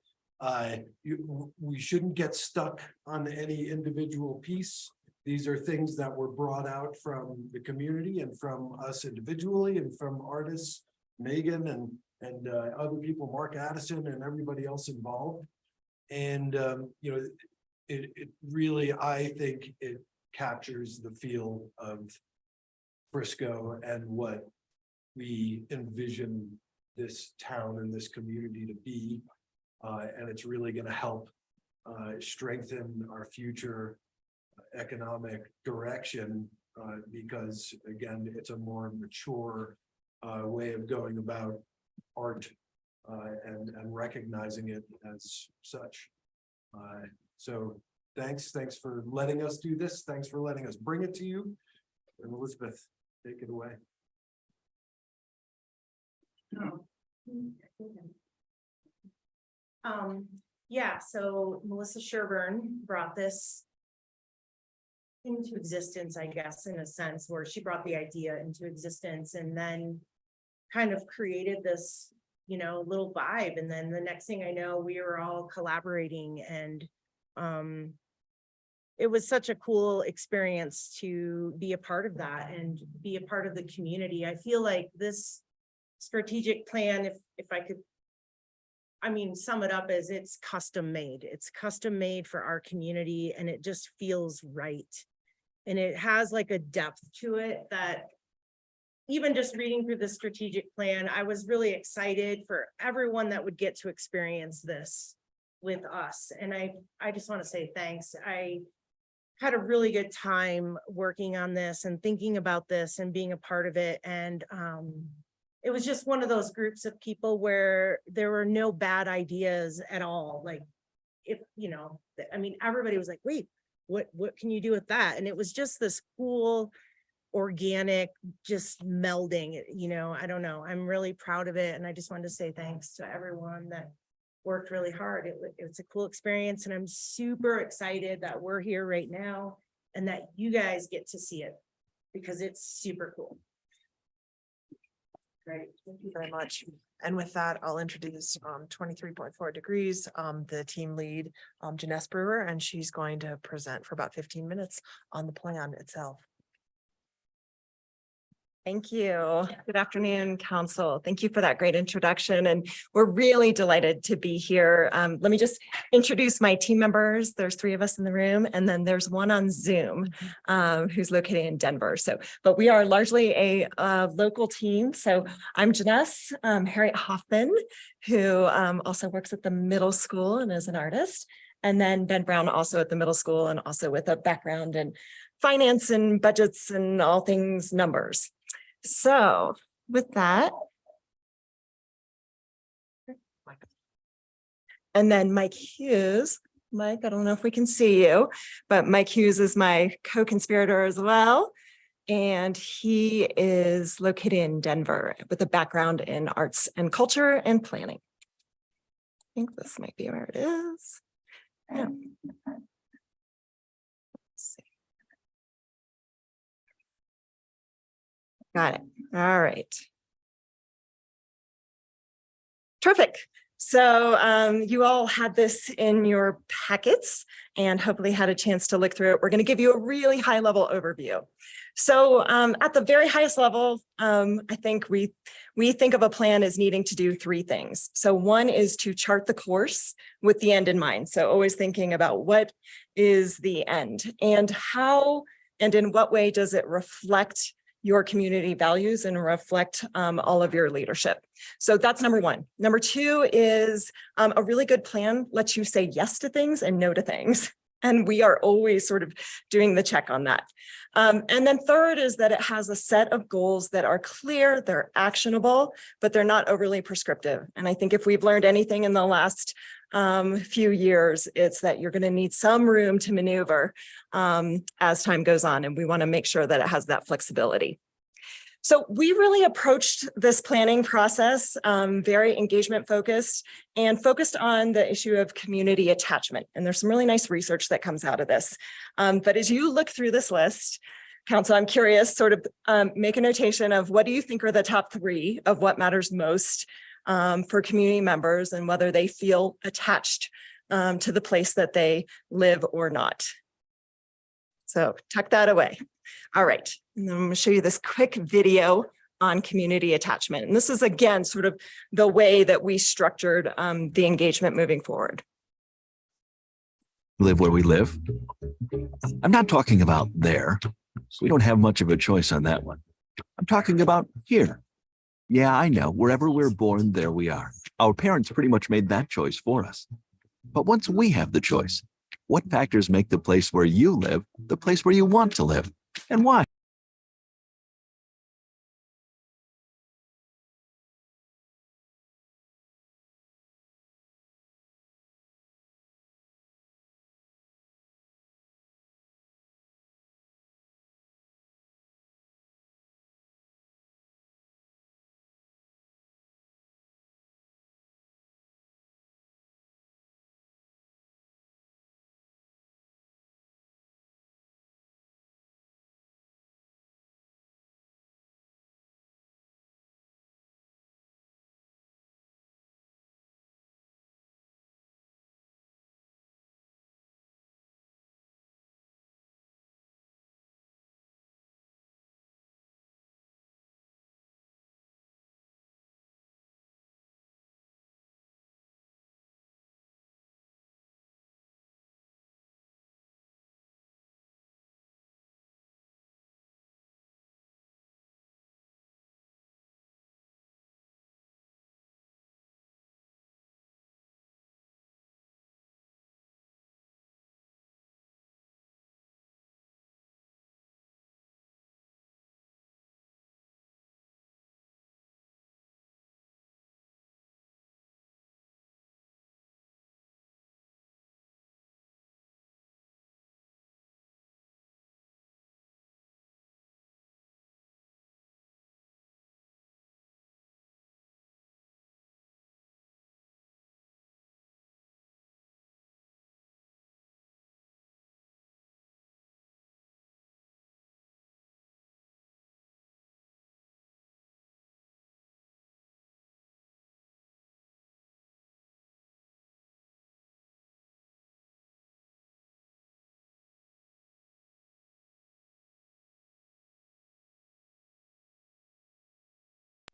we shouldn't get stuck on any individual piece. These are things that were brought out from the community and from us individually and from artists, Megan and other people, Mark Addison and everybody else involved. And it really, I think it captures the feel of Frisco and what we envision this town and this community to be. And it's really going to help strengthen our future economic direction because, again, it's a more mature way of going about art and recognizing it as such. So thanks for letting us do this. Thanks for letting us bring it to you. And Elizabeth, take it away. Yeah, so Melissa Sherburne brought this into existence, I guess, in a sense, where she brought the idea into existence and then kind of created this, little vibe. And then the next thing I know, we were all collaborating, and it was such a cool experience to be a part of that and be a part of the community. I feel like this strategic plan, if I could, sum it up as it's custom made. It's custom made for our community, and it just feels right. And it has like a depth to it that even just reading through the strategic plan, I was really excited for everyone that would get to experience this with us. And I just want to say thanks. I had a really good time working on this and thinking about this and being a part of it. And it was just one of those groups of people where there were no bad ideas at all. Like, everybody was like, wait, what can you do with that? And it was just this cool, organic, just melding, I don't know. I'm really proud of it. And I just wanted to say thanks to everyone that worked really hard. It's a cool experience, and I'm super excited that we're here right now and that you guys get to see it because it's super cool. Great, thank you very much. And with that, I'll introduce 23.4 degrees, the team lead, Janesse Brewer, and she's going to present for about 15 minutes on the plan itself. Thank you. Good afternoon, Council. Thank you for that great introduction, and we're really delighted to be here. Let me just introduce my team members. There's 3 of us in the room, and then there's one on Zoom who's located in Denver. But we are largely a local team. So I'm Janess Harriet Hoffman, who also works at the middle school and is an artist. And then Ben Brown, also at the middle school, and also with a background in finance and budgets and all things numbers. So with that. And then Mike Hughes. Mike, I don't know if we can see you, but Mike Hughes is my co-conspirator as well. And he is located in Denver with a background in arts and culture and planning. I think this might be where it is. Yeah. Let's see. Got it. All right. Terrific. So you all had this in your packets and hopefully had a chance to look through it. We're going to give you a really high level overview. So at the very highest level, I think we think of a plan as needing to do 3 things. So one is to chart the course with the end in mind. So always thinking about what is the end and how and in what way does it reflect your community values and reflect all of your leadership. So that's number 1. Number 2 is a really good plan lets you say yes to things and no to things. And we are always sort of doing the check on that. And then third is that it has a set of goals that are clear, they're actionable, but they're not overly prescriptive. And I think if we've learned anything in the last few years, it's that you're going to need some room to maneuver as time goes on. And we want to make sure that it has that flexibility. So we really approached this planning process very engagement focused and focused on the issue of community attachment. And there's some really nice research that comes out of this. But as you look through this list, Council, I'm curious, sort of make a notation of what do you think are the top 3 of what matters most for community members and whether they feel attached to the place that they live or not. So tuck that away. All right, and then I'm going to show you this quick video on community attachment. And this is, again, sort of the way that we structured the engagement moving forward. Live where we live. I'm not talking about there. We don't have much of a choice on that one. I'm talking about here. Yeah, I know. Wherever we're born, there we are. Our parents pretty much made that choice for us. But once we have the choice, what factors make the place where you live the place where you want to live, and why?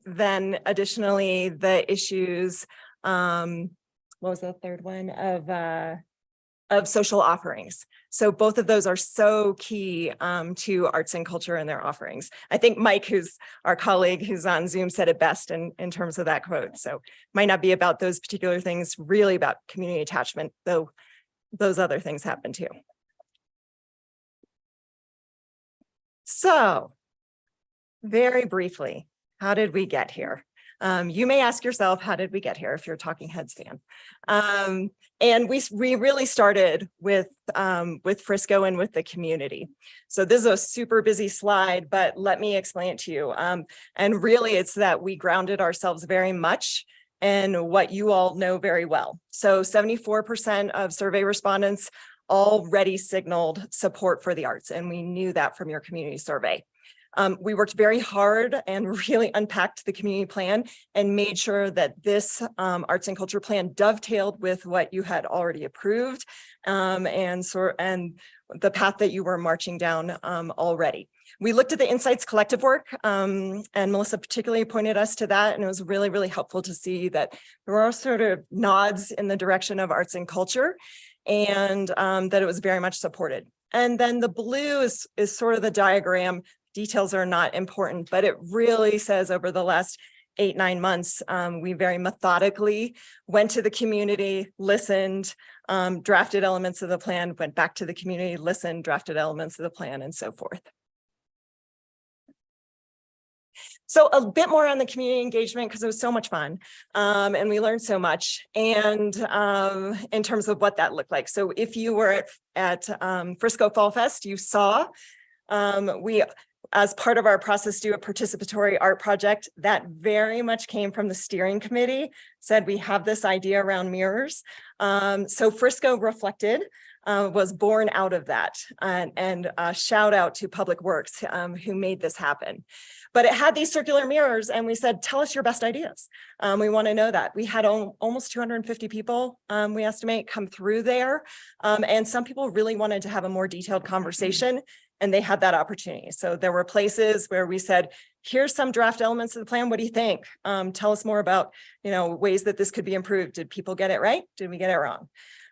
then additionally, the issues, what was the third one of social offerings. So both of those are so key to arts and culture and their offerings. I think Mike, who's our colleague who's on Zoom, said it best in terms of that quote. So might not be about those particular things, really about community attachment, though those other things happen too. So very briefly, how did we get here? You may ask yourself, how did we get here if you're a Talking Heads fan? And we really started with Frisco and with the community. So this is a super busy slide, but let me explain it to you. And really it's that we grounded ourselves very much in what you all know very well. So 74% of survey respondents already signaled support for the arts, and we knew that from your community survey. We worked very hard and really unpacked the community plan and made sure that this arts and culture plan dovetailed with what you had already approved and the path that you were marching down already. We looked at the Insights Collective work, and Melissa particularly pointed us to that, and it was really, really helpful to see that there are sort of nods in the direction of arts and culture, and that it was very much supported. And then the blue is sort of the diagram. Details are not important, but it really says over the last 8-9 months, we very methodically went to the community, listened, drafted elements of the plan, went back to the community, listened, drafted elements of the plan, and so forth. So a bit more on the community engagement, because it was so much fun, and we learned so much, and in terms of what that looked like. So if you were at Frisco Fall Fest, you saw we, as part of our process, do a participatory art project that very much came from the steering committee, said we have this idea around mirrors. So Frisco Reflected was born out of that, and shout out to Public Works who made this happen. But it had these circular mirrors, and we said, tell us your best ideas. We want to know that. We had almost 250 people, we estimate, come through there. And some people really wanted to have a more detailed conversation, and they had that opportunity. So there were places where we said, here's some draft elements of the plan. What do you think? Tell us more about, ways that this could be improved. Did people get it right? Did we get it wrong?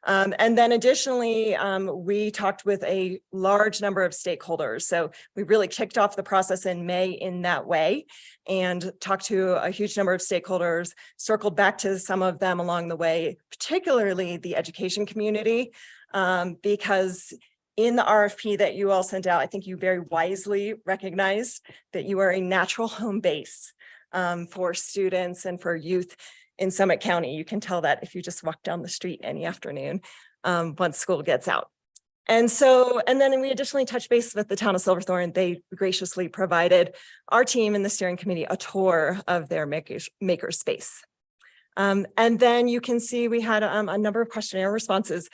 And then additionally, we talked with a large number of stakeholders. So we really kicked off the process in May in that way and talked to a huge number of stakeholders, circled back to some of them along the way, particularly the education community, because in the RFP that you all sent out, I think you very wisely recognized that you are a natural home base for students and for youth in Summit County. You can tell that if you just walk down the street any afternoon once school gets out. And then we additionally touched base with the town of Silverthorne. They graciously provided our team in the steering committee a tour of their maker space. And then you can see we had a number of questionnaire responses.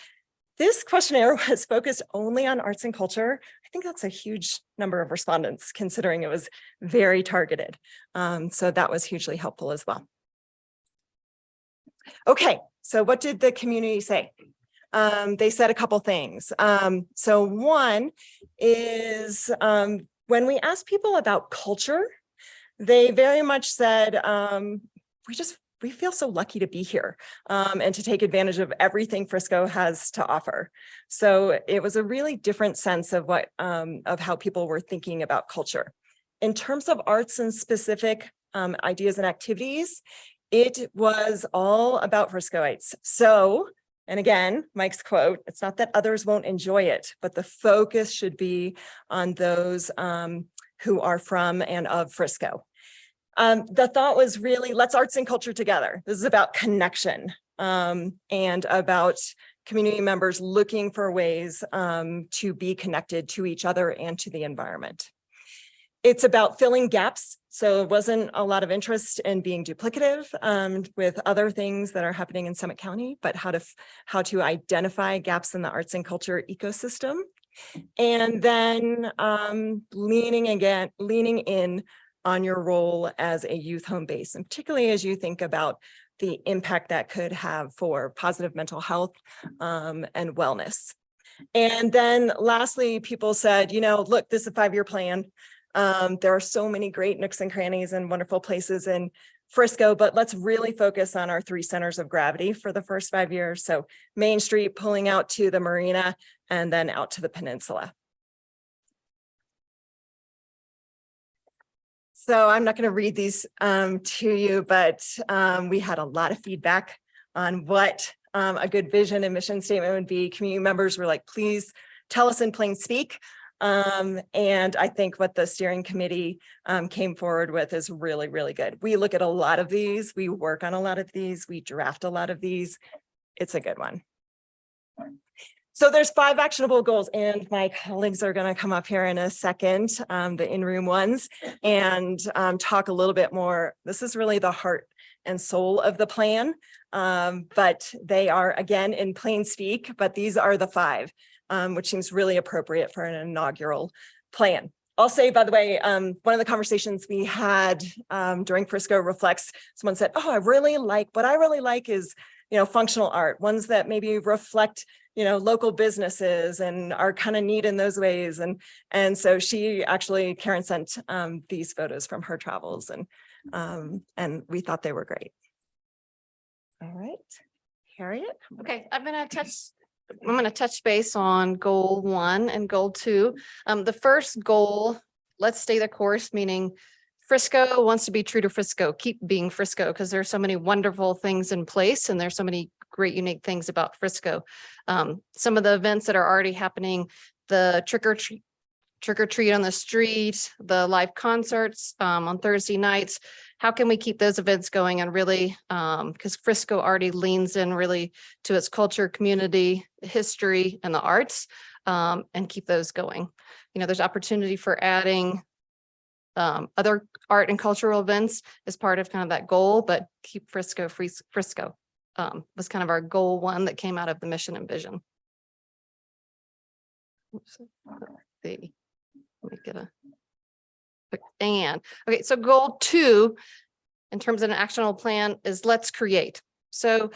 This questionnaire was focused only on arts and culture. I think that's a huge number of respondents considering it was very targeted. So that was hugely helpful as well. Okay, so what did the community say? They said a couple things. So one is when we asked people about culture, they very much said, we feel so lucky to be here and to take advantage of everything Frisco has to offer. So it was a really different sense of of how people were thinking about culture. In terms of arts and specific ideas and activities, it was all about Friscoites. So, and again, Mike's quote, it's not that others won't enjoy it, but the focus should be on those who are from and of Frisco. The thought was really, let's arts and culture together. This is about connection and about community members looking for ways to be connected to each other and to the environment. It's about filling gaps. So it wasn't a lot of interest in being duplicative with other things that are happening in Summit County, but how to identify gaps in the arts and culture ecosystem. And then leaning in on your role as a youth home base, and particularly as you think about the impact that could have for positive mental health and wellness. And then lastly, people said, look, this is a 5-year plan. There are so many great nooks and crannies and wonderful places in Frisco, but let's really focus on our 3 centers of gravity for the first 5 years. So Main Street pulling out to the marina and then out to the peninsula. So I'm not going to read these to you, but we had a lot of feedback on what a good vision and mission statement would be. Community members were like, please tell us in plain speak. And I think what the steering committee came forward with is really, really good. We look at a lot of these, we work on a lot of these, we draft a lot of these. It's a good one. So there's 5 actionable goals, and my colleagues are going to come up here in a second, the in-room ones, and talk a little bit more. This is really the heart and soul of the plan, but they are, again, in plain speak, but these are the 5. Which seems really appropriate for an inaugural plan. I'll say, by the way, one of the conversations we had during Frisco Reflects, someone said, oh, what I really like is, functional art, ones that maybe reflect, local businesses and are kind of neat in those ways. And so Karen sent these photos from her travels, and we thought they were great. All right, Harriet. Okay, I'm going to touch base on goal 1 and goal 2. The first goal, let's stay the course, meaning Frisco wants to be true to Frisco, keep being Frisco, because there's so many wonderful things in place and there's so many great, unique things about Frisco. Some of the events that are already happening, the trick or treat on the street, the live concerts on Thursday nights. How can we keep those events going and really, because Frisco already leans in really to its culture, community, history, and the arts, and keep those going. There's opportunity for adding other art and cultural events as part of kind of that goal, but keep Frisco Frisco was kind of our goal 1 that came out of the mission and vision. Oops. Let me get a quick and okay, so goal 2 in terms of an actionable plan is let's create. So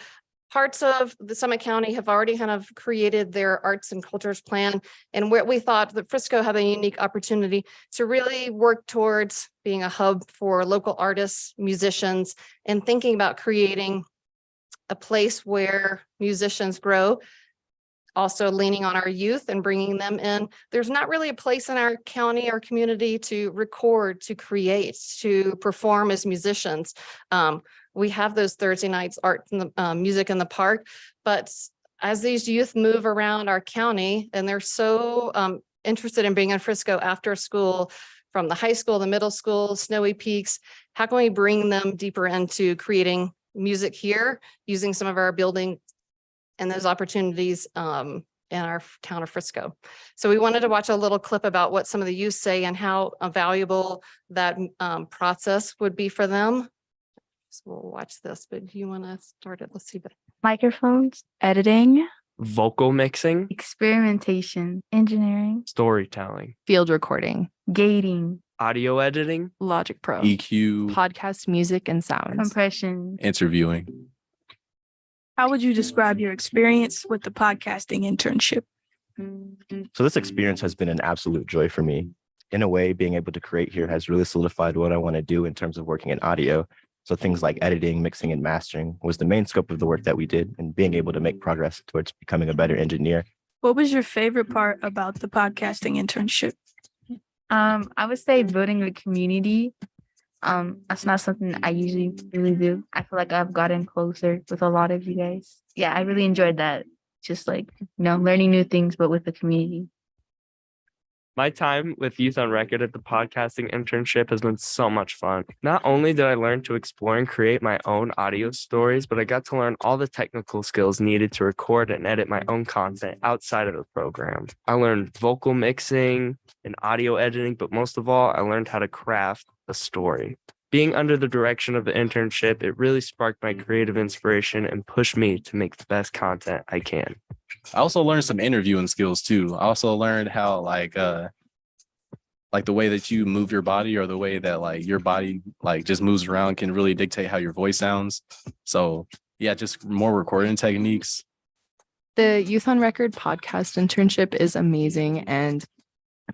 parts of the Summit County have already kind of created their arts and cultures plan, and where we thought that Frisco had a unique opportunity to really work towards being a hub for local artists, musicians, and thinking about creating a place where musicians grow. Also leaning on our youth and bringing them in. There's not really a place in our county or community to record, to create, to perform as musicians. We have those Thursday nights art and the music in the park, but as these youth move around our county and they're so interested in being in Frisco after school, from the high school, the middle school, Snowy Peaks, how can we bring them deeper into creating music here using some of our building and those opportunities in our town of Frisco. So we wanted to watch a little clip about what some of the youth say and how valuable that process would be for them. So we'll watch this, but do you want to start it? Let's see. Microphones, editing, vocal mixing, experimentation, engineering, storytelling, Field recording, gating, audio editing, Logic Pro, EQ, podcast, music, and sounds, compression, interviewing. How would you describe your experience with the podcasting internship? So this experience has been an absolute joy for me. In a way, being able to create here has really solidified what I want to do in terms of working in audio. So things like editing, mixing, and mastering was the main scope of the work that we did, and being able to make progress towards becoming a better engineer. What was your favorite part about the podcasting internship? I would say building a community. That's not something I usually really do. I feel like I've gotten closer with a lot of you guys. Yeah, I really enjoyed that. Just like, learning new things, but with the community. My time with Youth on Record at the podcasting internship has been so much fun. Not only did I learn to explore and create my own audio stories, but I got to learn all the technical skills needed to record and edit my own content outside of the program. I learned vocal mixing and audio editing, but most of all, I learned how to craft a story. Being under the direction of the internship, it really sparked my creative inspiration and pushed me to make the best content I can. I also learned some interviewing skills too. I also learned how like the way that you move your body, or the way that like your body like just moves around, can really dictate how your voice sounds. So yeah, just more recording techniques. The Youth on Record podcast internship is amazing, and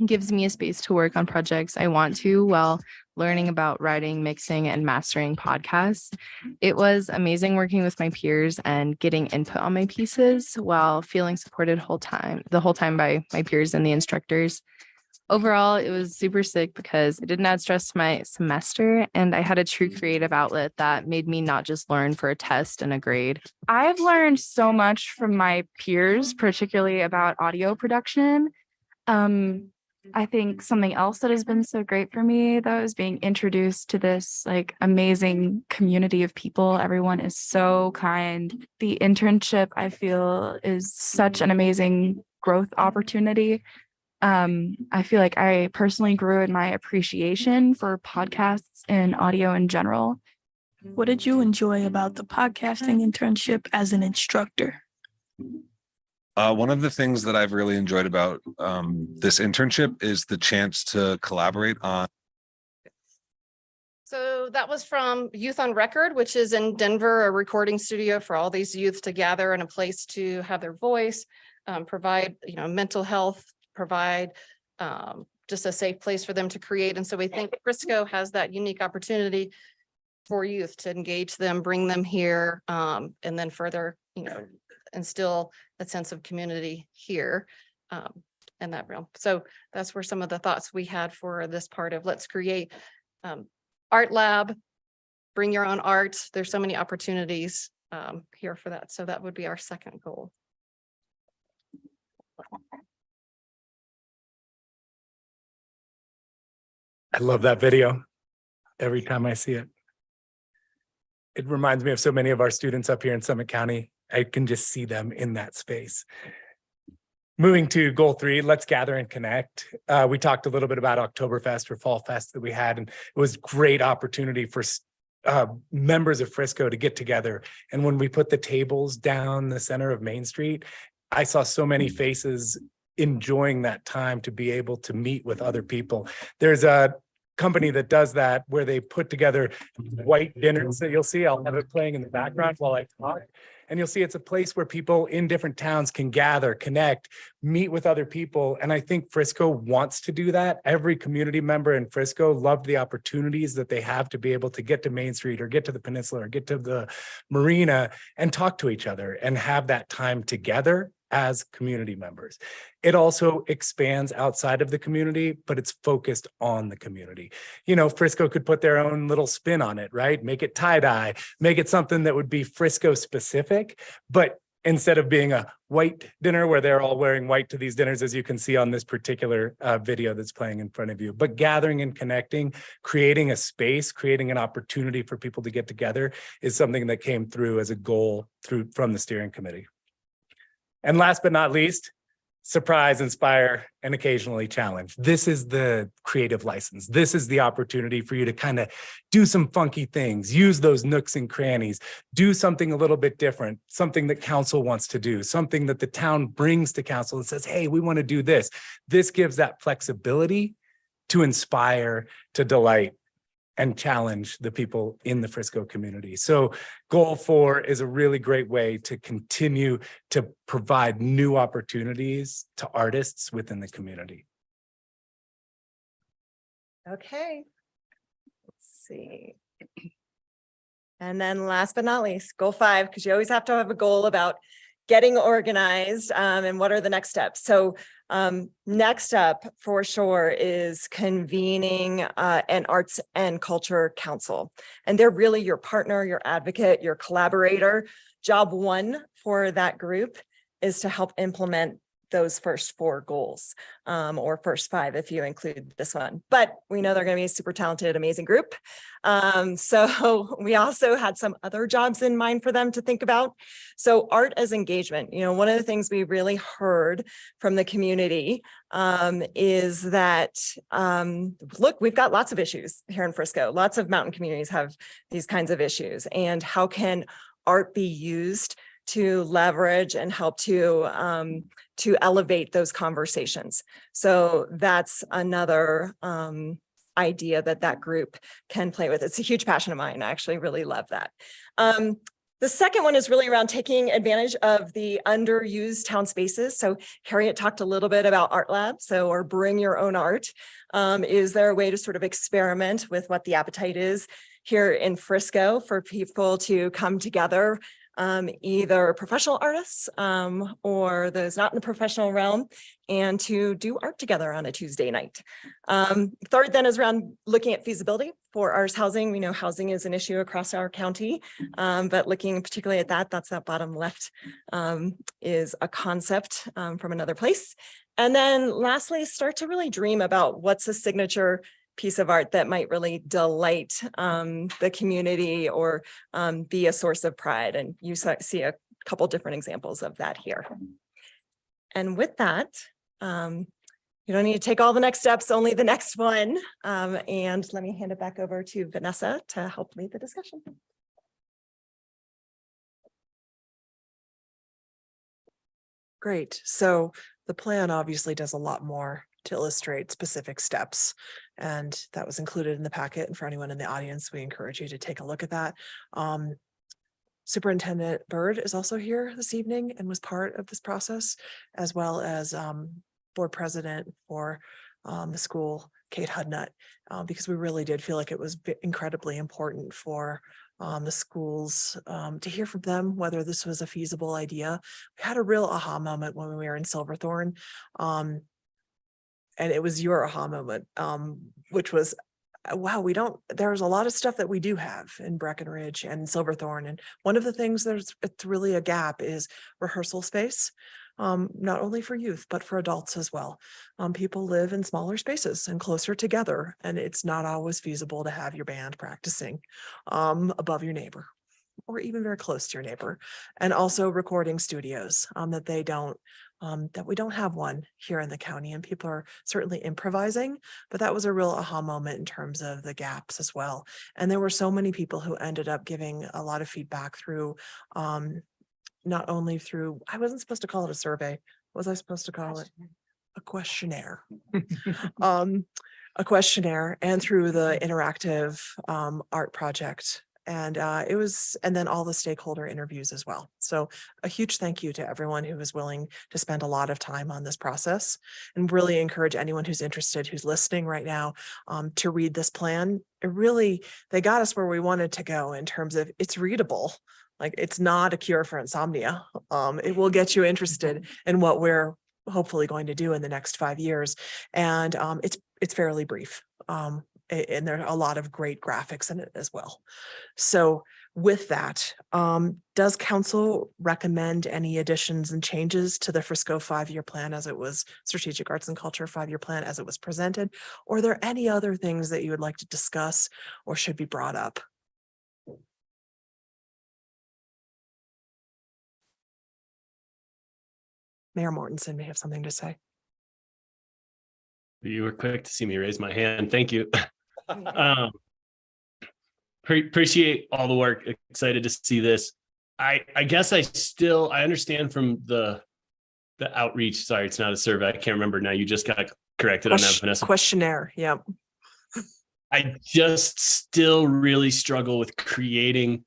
gives me a space to work on projects I want to while learning about writing, mixing, and mastering podcasts. It was amazing working with my peers and getting input on my pieces while feeling supported the whole time by my peers and the instructors. Overall, it was super sick because it didn't add stress to my semester, and I had a true creative outlet that made me not just learn for a test and a grade. I've learned so much from my peers, particularly about audio production. I think something else that has been so great for me, though, is being introduced to this like amazing community of people. Everyone is so kind. The internship, I feel, is such an amazing growth opportunity. I feel like I personally grew in my appreciation for podcasts and audio in general. What did you enjoy about the podcasting internship as an instructor? One of the things that I've really enjoyed about this internship is the chance to collaborate on. So that was from Youth on Record, which is in Denver, a recording studio for all these youth to gather and a place to have their voice, provide, mental health, provide just a safe place for them to create. And so we think Frisco has that unique opportunity for youth to engage them, bring them here, and then further, instill a sense of community here in that realm. So that's where some of the thoughts we had for this part of Let's Create. Art lab, bring your own art. There's so many opportunities here for that. So that would be our second goal. I love that video every time I see it. It reminds me of so many of our students up here in Summit County. I can just see them in that space. Moving to goal 3, let's gather and connect. We talked a little bit about Oktoberfest or Fall Fest that we had, and it was a great opportunity for members of Frisco to get together. And when we put the tables down the center of Main Street, I saw so many faces enjoying that time to be able to meet with other people. There's a company that does that where they put together white dinners that you'll see. I'll have it playing in the background while I talk. And you'll see it's a place where people in different towns can gather, connect, meet with other people. And I think Frisco wants to do that. Every community member in Frisco loved the opportunities that they have to be able to get to Main Street or get to the Peninsula or get to the marina and talk to each other and have that time together as community members. It also expands outside of the community, but it's focused on the community. Frisco could put their own little spin on it, right? Make it tie-dye, make it something that would be Frisco specific, but instead of being a white dinner where they're all wearing white to these dinners, as you can see on this particular video that's playing in front of you, but gathering and connecting, creating a space, creating an opportunity for people to get together is something that came through as a goal from the steering committee. And last but not least, surprise, inspire, and occasionally challenge. This is the creative license. This is the opportunity for you to kind of do some funky things, use those nooks and crannies, do something a little bit different, something that council wants to do, something that the town brings to council and says, hey, we want to do this. This gives that flexibility to inspire, to delight, and challenge the people in the Frisco community. So goal 4 is a really great way to continue to provide new opportunities to artists within the community. Okay. Let's see. And then last but not least, goal 5, because you always have to have a goal about getting organized and what are the next steps. So next up for sure is convening an arts and culture council. And they're really your partner, your advocate, your collaborator. Job 1 for that group is to help implement those first 4 goals, or first 5 if you include this one. But we know they're going to be a super talented, amazing group. So we also had some other jobs in mind for them to think about. So art as engagement, one of the things we really heard from the community is that, look, we've got lots of issues here in Frisco. Lots of mountain communities have these kinds of issues. And how can art be used to leverage and help to elevate those conversations? So that's another idea that group can play with. It's a huge passion of mine. I actually really love that. The second one is really around taking advantage of the underused town spaces. So Harriet talked a little bit about Art Lab, or bring your own art. Is there a way to sort of experiment with what the appetite is here in Frisco for people to come together, either professional artists or those not in the professional realm, and to do art together on a Tuesday night. Third then is around looking at feasibility for ours housing. We know housing is an issue across our county, but looking particularly at that's that bottom left is a concept from another place. And then lastly, start to really dream about what's a signature piece of art that might really delight the community or be a source of pride. And you see a couple different examples of that here. And with that, you don't need to take all the next steps, only the next one. And let me hand it back over to Vanessa to help lead the discussion. Great. So the plan obviously does a lot more to illustrate specific steps. And that was included in the packet. And for anyone in the audience, we encourage you to take a look at that. Superintendent Byrd is also here this evening and was part of this process, as well as board president for the school, Kate Hudnut, because we really did feel like it was incredibly important for the schools to hear from them whether this was a feasible idea. We had a real aha moment when we were in Silverthorne. And it was your aha moment, which was, wow, there's a lot of stuff that we do have in Breckenridge and Silverthorne. And one of the things it's really a gap is rehearsal space, not only for youth, but for adults as well. People live in smaller spaces and closer together, and it's not always feasible to have your band practicing above your neighbor or even very close to your neighbor. And also recording studios that we don't have one here in the county, and people are certainly improvising, but that was a real aha moment in terms of the gaps as well. And there were so many people who ended up giving a lot of feedback through, not only through, I wasn't supposed to call it a survey. What was I supposed to call it? A questionnaire. A questionnaire, and through the interactive art project. And and then all the stakeholder interviews as well. So a huge thank you to everyone who was willing to spend a lot of time on this process, and really encourage anyone who's interested, who's listening right now, to read this plan. They got us where we wanted to go in terms of it's readable. Like, it's not a cure for insomnia. It will get you interested in what we're hopefully going to do in the next 5 years. And it's fairly brief. And there are a lot of great graphics in it as well. So with that, does council recommend any additions and changes to the Frisco 5-year plan as it was, Strategic Arts and Culture 5-year plan as it was presented? Or are there any other things that you would like to discuss or should be brought up? Mayor Mortensen may have something to say. You were quick to see me raise my hand. Thank you. Appreciate all the work. Excited to see this. I guess I understand from the outreach. Sorry, it's not a survey. I can't remember now. You just got corrected on that, Vanessa. Questionnaire. Yeah. I just still really struggle with creating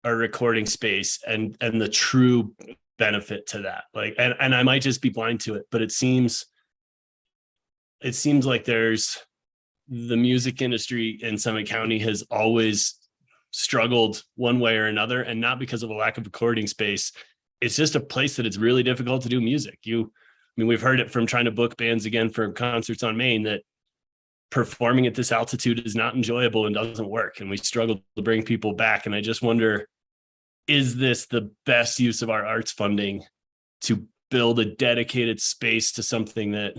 a recording space and the true benefit to that. Like, and I might just be blind to it, but it seems like the music industry in Summit County has always struggled one way or another, and not because of a lack of recording space. It's just a place that it's really difficult to do music. We've heard it from trying to book bands again for concerts on Main, that performing at this altitude is not enjoyable and doesn't work. And we struggle to bring people back. And I just wonder, is this the best use of our arts funding to build a dedicated space to something that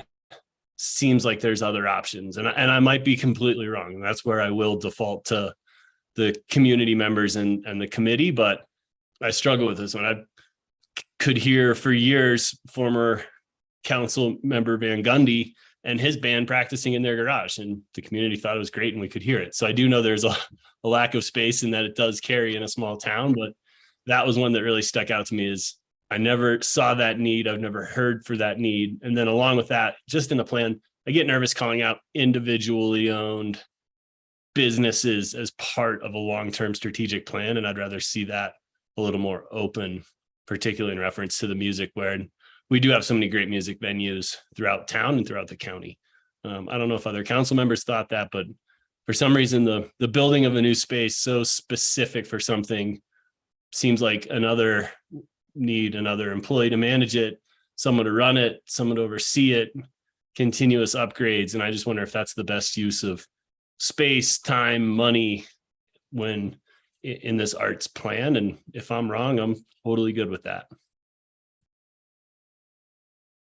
seems like there's other options? And I might be completely wrong. And that's where I will default to the community members and the committee, but I struggle with this one. I could hear for years former council member Van Gundy and his band practicing in their garage, and the community thought it was great and we could hear it. So I do know there's a lack of space and that it does carry in a small town, but that was one that really stuck out to me. Is I never saw that need. I've never heard for that need. And then along with that, just in the plan, I get nervous calling out individually owned businesses as part of a long-term strategic plan. And I'd rather see that a little more open, particularly in reference to the music, where we do have so many great music venues throughout town and throughout the county. I don't know if other council members thought that, but for some reason, the building of a new space so specific for something seems like another employee to manage it, someone to run it, someone to oversee it, continuous upgrades. And I just wonder if that's the best use of space, time, money when in this arts plan. And if I'm wrong, I'm totally good with that.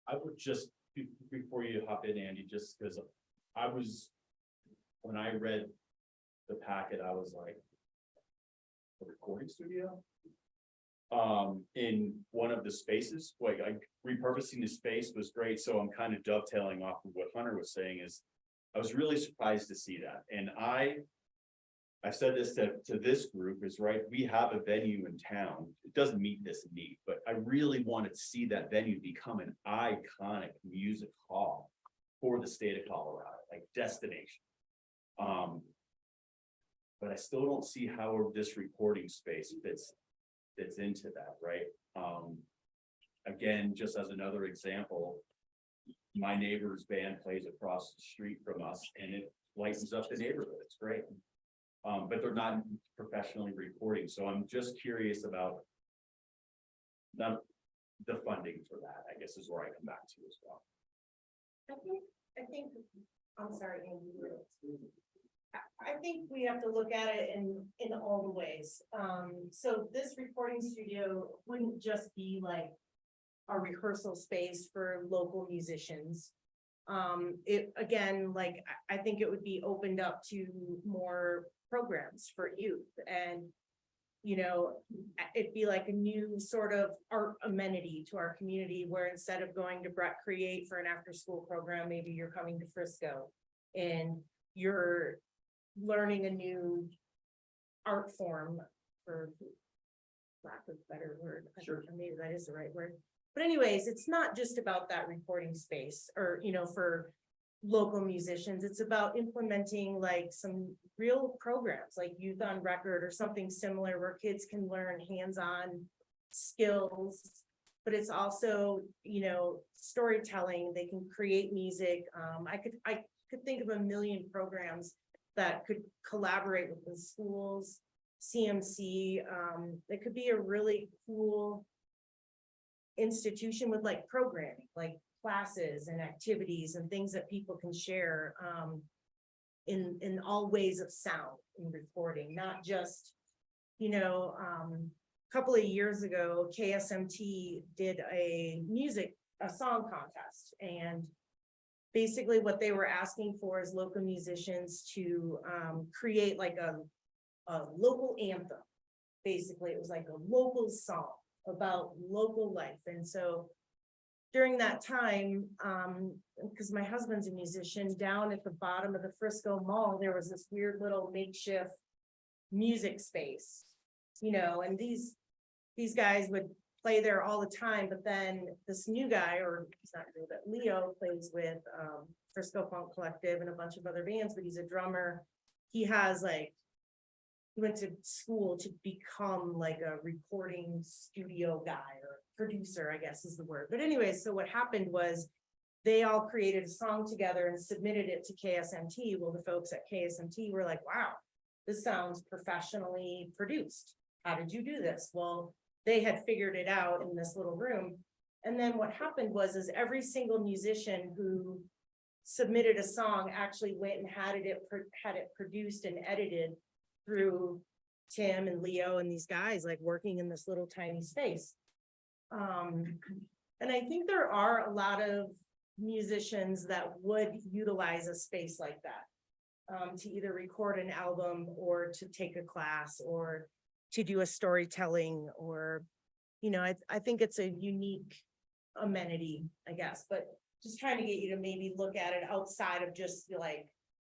I would just, before you hop in, Andy, just because when I read the packet, I was like, a recording studio? In one of the spaces, like repurposing the space was great. So I'm kind of dovetailing off of what Hunter was saying is, I was really surprised to see that. And I've said this to this group is right. We have a venue in town. It doesn't meet this need, but I really wanted to see that venue become an iconic music hall for the state of Colorado, like destination. But I still don't see how this recording space fits into that, right? Again, just as another example, my neighbor's band plays across the street from us and it lightens up the neighborhood. It's great. But they're not professionally recording. So I'm just curious about the funding for that, I guess is where I come back to as well. I think, I'm sorry, Andy. I think we have to look at it in all the ways. So this recording studio wouldn't just be like a rehearsal space for local musicians. It again, like I think it would be opened up to more programs for youth, and it'd be like a new sort of art amenity to our community, where instead of going to Brett Create for an after-school program, maybe you're coming to Frisco and you're learning a new art form, for lack of a better word. Sure. Maybe that is the right word. But anyways, it's not just about that recording space or, for local musicians. It's about implementing like some real programs like Youth on Record or something similar where kids can learn hands-on skills, but it's also, storytelling. They can create music. I could think of a million programs that could collaborate with the schools, CMC. It could be a really cool institution with like programming, like classes and activities and things that people can share in all ways of sound and recording, not just, a couple of years ago, KSMT did a song contest, and basically what they were asking for is local musicians to create like a local anthem. Basically, it was like a local song about local life. And so during that time, because my husband's a musician, down at the bottom of the Frisco Mall, there was this weird little makeshift music space, and these guys would play there all the time. But then this new guy, or he's not new, but Leo plays with Frisco Funk Collective and a bunch of other bands, but he's a drummer. He went to school to become like a recording studio guy or producer, I guess is the word. But anyway, so what happened was they all created a song together and submitted it to KSMT. Well, the folks at KSMT were like, wow, this sounds professionally produced. How did you do this? Well, they had figured it out in this little room. And then what happened was every single musician who submitted a song actually went and had it produced and edited through Tim and Leo and these guys, like working in this little tiny space. And I think there are a lot of musicians that would utilize a space like that to either record an album or to take a class or to do a storytelling, or, I think it's a unique amenity, I guess, but just trying to get you to maybe look at it outside of just like,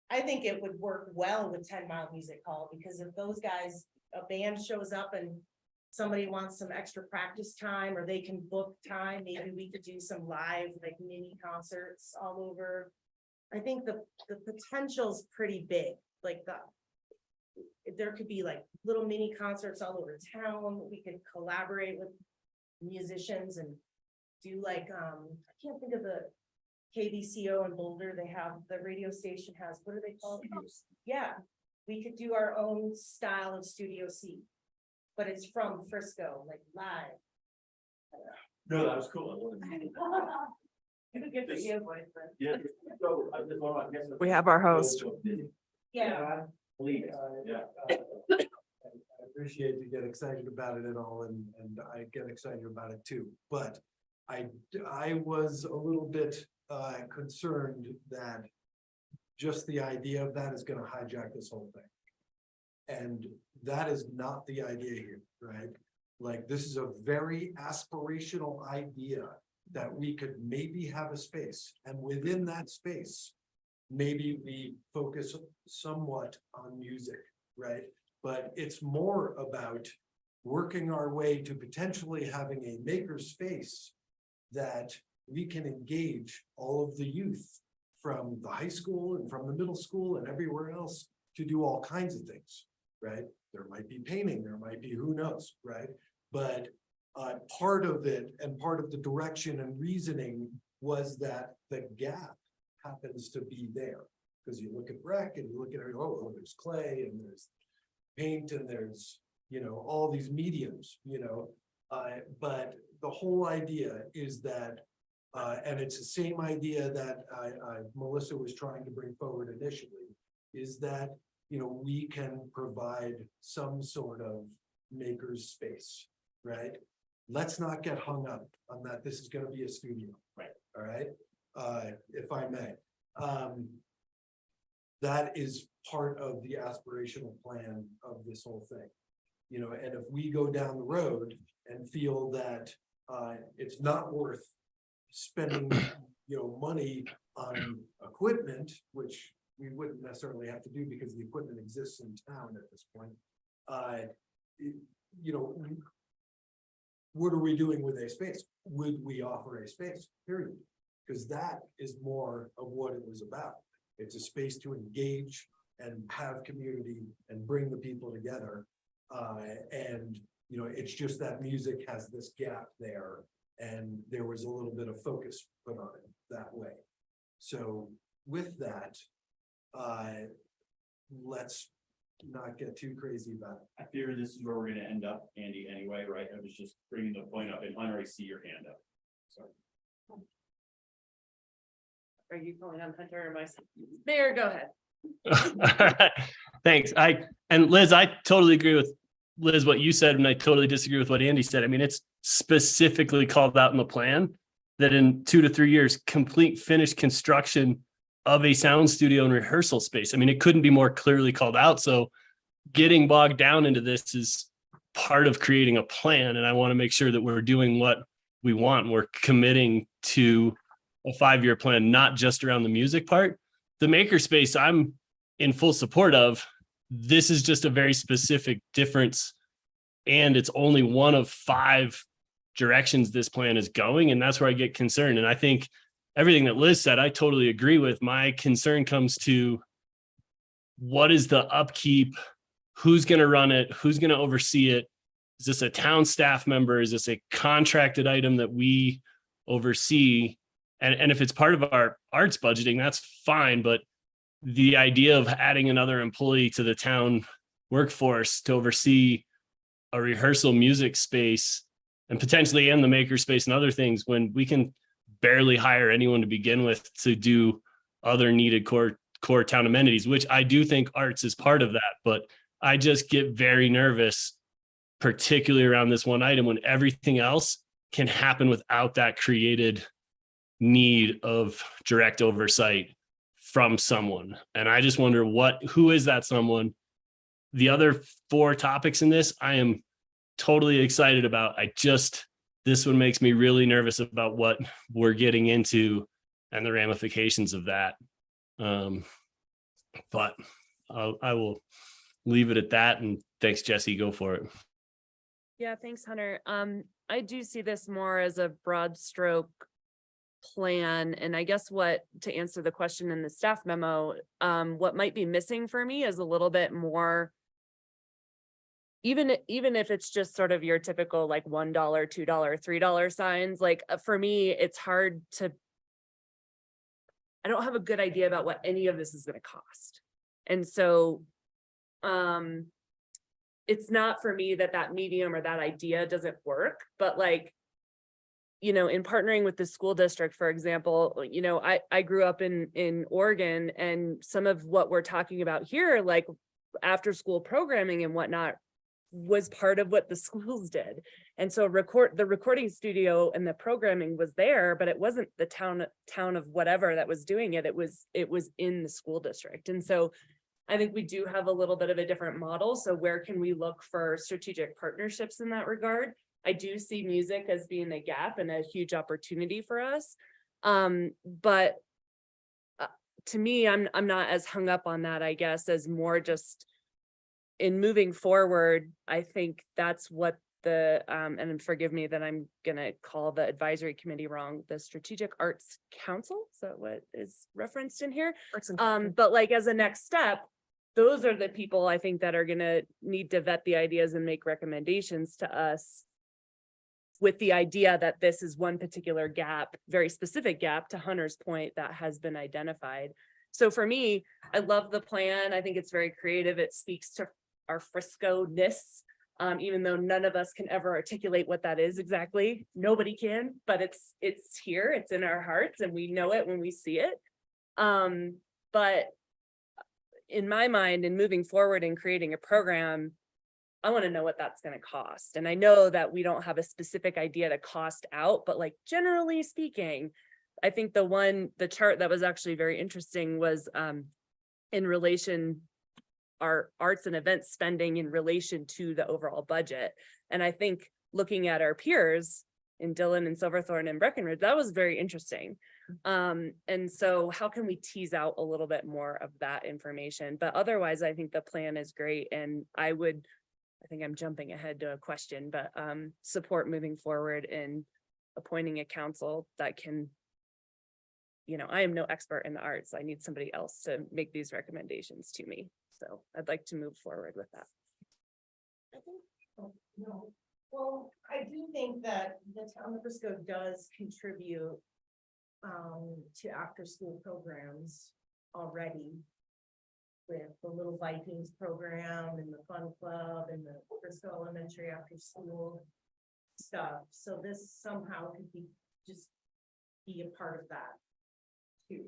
I think it would work well with 10 Mile Music Hall, because if those guys, a band shows up and somebody wants some extra practice time, or they can book time, maybe we could do some live like mini concerts all over. I think the potential's pretty big, like there could be like little mini concerts all over town. We could collaborate with musicians and do like, I can't think of the KBCO in Boulder. They have, the radio station has, what are they called? Yeah, we could do our own style of Studio C, but it's from Frisco, like live. No, that was cool. Good for you. Yeah. So, I just wanna- I guess- We have our host. Yeah. Please. I appreciate you get excited about it and all, and I get excited about it too, but I was a little bit concerned that just the idea of that is gonna hijack this whole thing. And that is not the idea here, right? Like, this is a very aspirational idea that we could maybe have a space, and within that space, maybe we focus somewhat on music, right? But it's more about working our way to potentially having a maker space that we can engage all of the youth from the high school and from the middle school and everywhere else to do all kinds of things, right? There might be painting, there might be who knows, right? But part of it and part of the direction and reasoning was that the gap happens to be there. Because you look at rec and you look at, oh, there's clay and there's paint and there's, you know, all these mediums, you know. But the whole idea is that, and it's the same idea that Melissa was trying to bring forward initially, is that, you know, we can provide some sort of maker's space, right? Let's not get hung up on that. This is going to be a studio. Right. All right. If I may. That is part of the aspirational plan of this whole thing. You know, and if we go down the road and feel that it's not worth spending, you know, money on equipment, which we wouldn't necessarily have to do because the equipment exists in town at this point. You know, what are we doing with a space? Would we offer a space, period? Because that is more of what it was about. It's a space to engage and have community and bring the people together. And, you know, it's just that music has this gap there. And there was a little bit of focus put on it that way. So with that, let's not get too crazy about it. I fear this is where we're gonna end up, Andy, anyway, right? I was just bringing the point up, and Hunter, I see your hand up. Sorry. Are you calling on Hunter or myself? Mayor, go ahead. Thanks. And Liz, I totally agree with Liz, what you said, and I totally disagree with what Andy said. I mean, it's specifically called out in the plan that in 2 to 3 years, complete finished construction of a sound studio and rehearsal space. I mean, it couldn't be more clearly called out. So getting bogged down into this is part of creating a plan. And I want to make sure that we're doing what we want. We're committing to a 5-year plan, not just around the music part. The makerspace, I'm in full support of. This is just a very specific difference. And it's only one of 5 directions this plan is going. And that's where I get concerned. And I think everything that Liz said, I totally agree with. My concern comes to what is the upkeep? Who's going to run it? Who's going to oversee it? Is this a town staff member? Is this a contracted item that we oversee? And if it's part of our arts budgeting, that's fine. But the idea of adding another employee to the town workforce to oversee a rehearsal music space and potentially in the maker space and other things, when we can barely hire anyone to begin with to do other needed core town amenities, which I do think arts is part of that. But I just get very nervous, particularly around this one item, when everything else can happen without that created need of direct oversight from someone. And I just wonder who is that someone? The other 4 topics in this, I am totally excited about. This one makes me really nervous about what we're getting into and the ramifications of that. But I will leave it at that. And thanks, Jesse. Go for it. Yeah, thanks, Hunter. I do see this more as a broad stroke plan. And I guess to answer the question in the staff memo, what might be missing for me is a little bit more even if it's just sort of your typical like $1, $2, $3 signs, like for me, it's hard to. I don't have a good idea about what any of this is going to cost. And so it's not for me that medium or that idea doesn't work, but like, you know, in partnering with the school district, for example, you know, I grew up in Oregon, and some of what we're talking about here, like after school programming and whatnot, was part of what the schools did. And so the recording studio and the programming was there, but it wasn't the town of whatever that was doing it. It was in the school district. And so I think we do have a little bit of a different model. So where can we look for strategic partnerships in that regard? I do see music as being a gap and a huge opportunity for us. But to me, I'm not as hung up on that, I guess, as more just in moving forward. I think that's what the, and forgive me that I'm gonna call the advisory committee wrong, the Strategic Arts Council. So what is referenced in here? But like as a next step, those are the people I think that are gonna need to vet the ideas and make recommendations to us with the idea that this is one particular gap, very specific gap, to Hunter's point, that has been identified. So for me, I love the plan. I think it's very creative. It speaks to our Frisco-ness, even though none of us can ever articulate what that is exactly. Nobody can, but it's here, it's in our hearts, and we know it when we see it. But in my mind, in moving forward and creating a program, I want to know what that's going to cost. And I know that we don't have a specific idea to cost out, but like generally speaking, I think the chart that was actually very interesting was in relation, our arts and events spending in relation to the overall budget. And I think looking at our peers in Dillon and Silverthorne and Breckenridge, that was very interesting. And so how can we tease out a little bit more of that information? But otherwise, I think the plan is great. And I think I'm jumping ahead to a question, but support moving forward in appointing a council that can, you know, I am no expert in the arts. I need somebody else to make these recommendations to me. So I'd like to move forward with that. I think, no, well, I do think that the town of Frisco does contribute to after-school programs already, with the Little Vikings program and the Fun Club and the Frisco Elementary after school stuff. So this somehow could be a part of that too.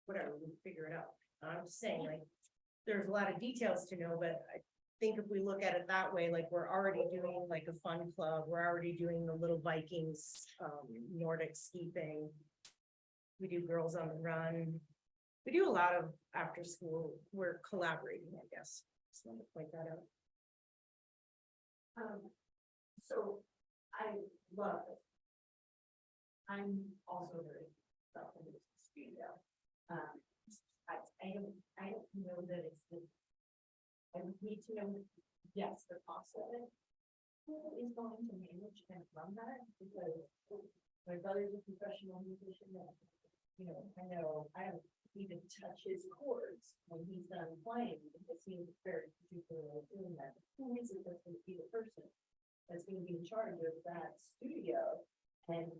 Whatever, we figure it out. I'm just saying, like, there's a lot of details to know, but I think if we look at it that way, like we're already doing like a fun club, we're already doing the Little Vikings Nordic ski thing. We do Girls on the Run. We do a lot of after school, we're collaborating, I guess. Just want to point that out. So I love it. I'm also very self-interested studio. I don't know that it's the, I need to know, yes, the cost of it. Who is going to manage and run that? Because my brother's a professional musician, you know, I don't even touch his chords when he's done playing, because he's very particular at doing that. Who is it that's going to be the person that's going to be in charge of that studio and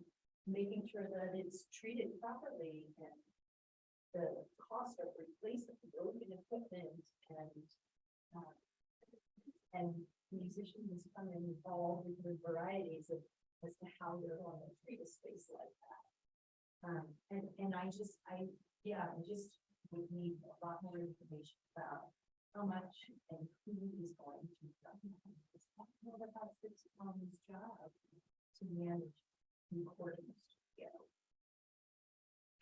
making sure that it's treated properly, and the cost of replacing broken equipment and musicians come in all different varieties of as to how they're going to treat a space like that. And I just would need a lot more information about how much and who is going to run that. It's not more about this job to manage recording studio.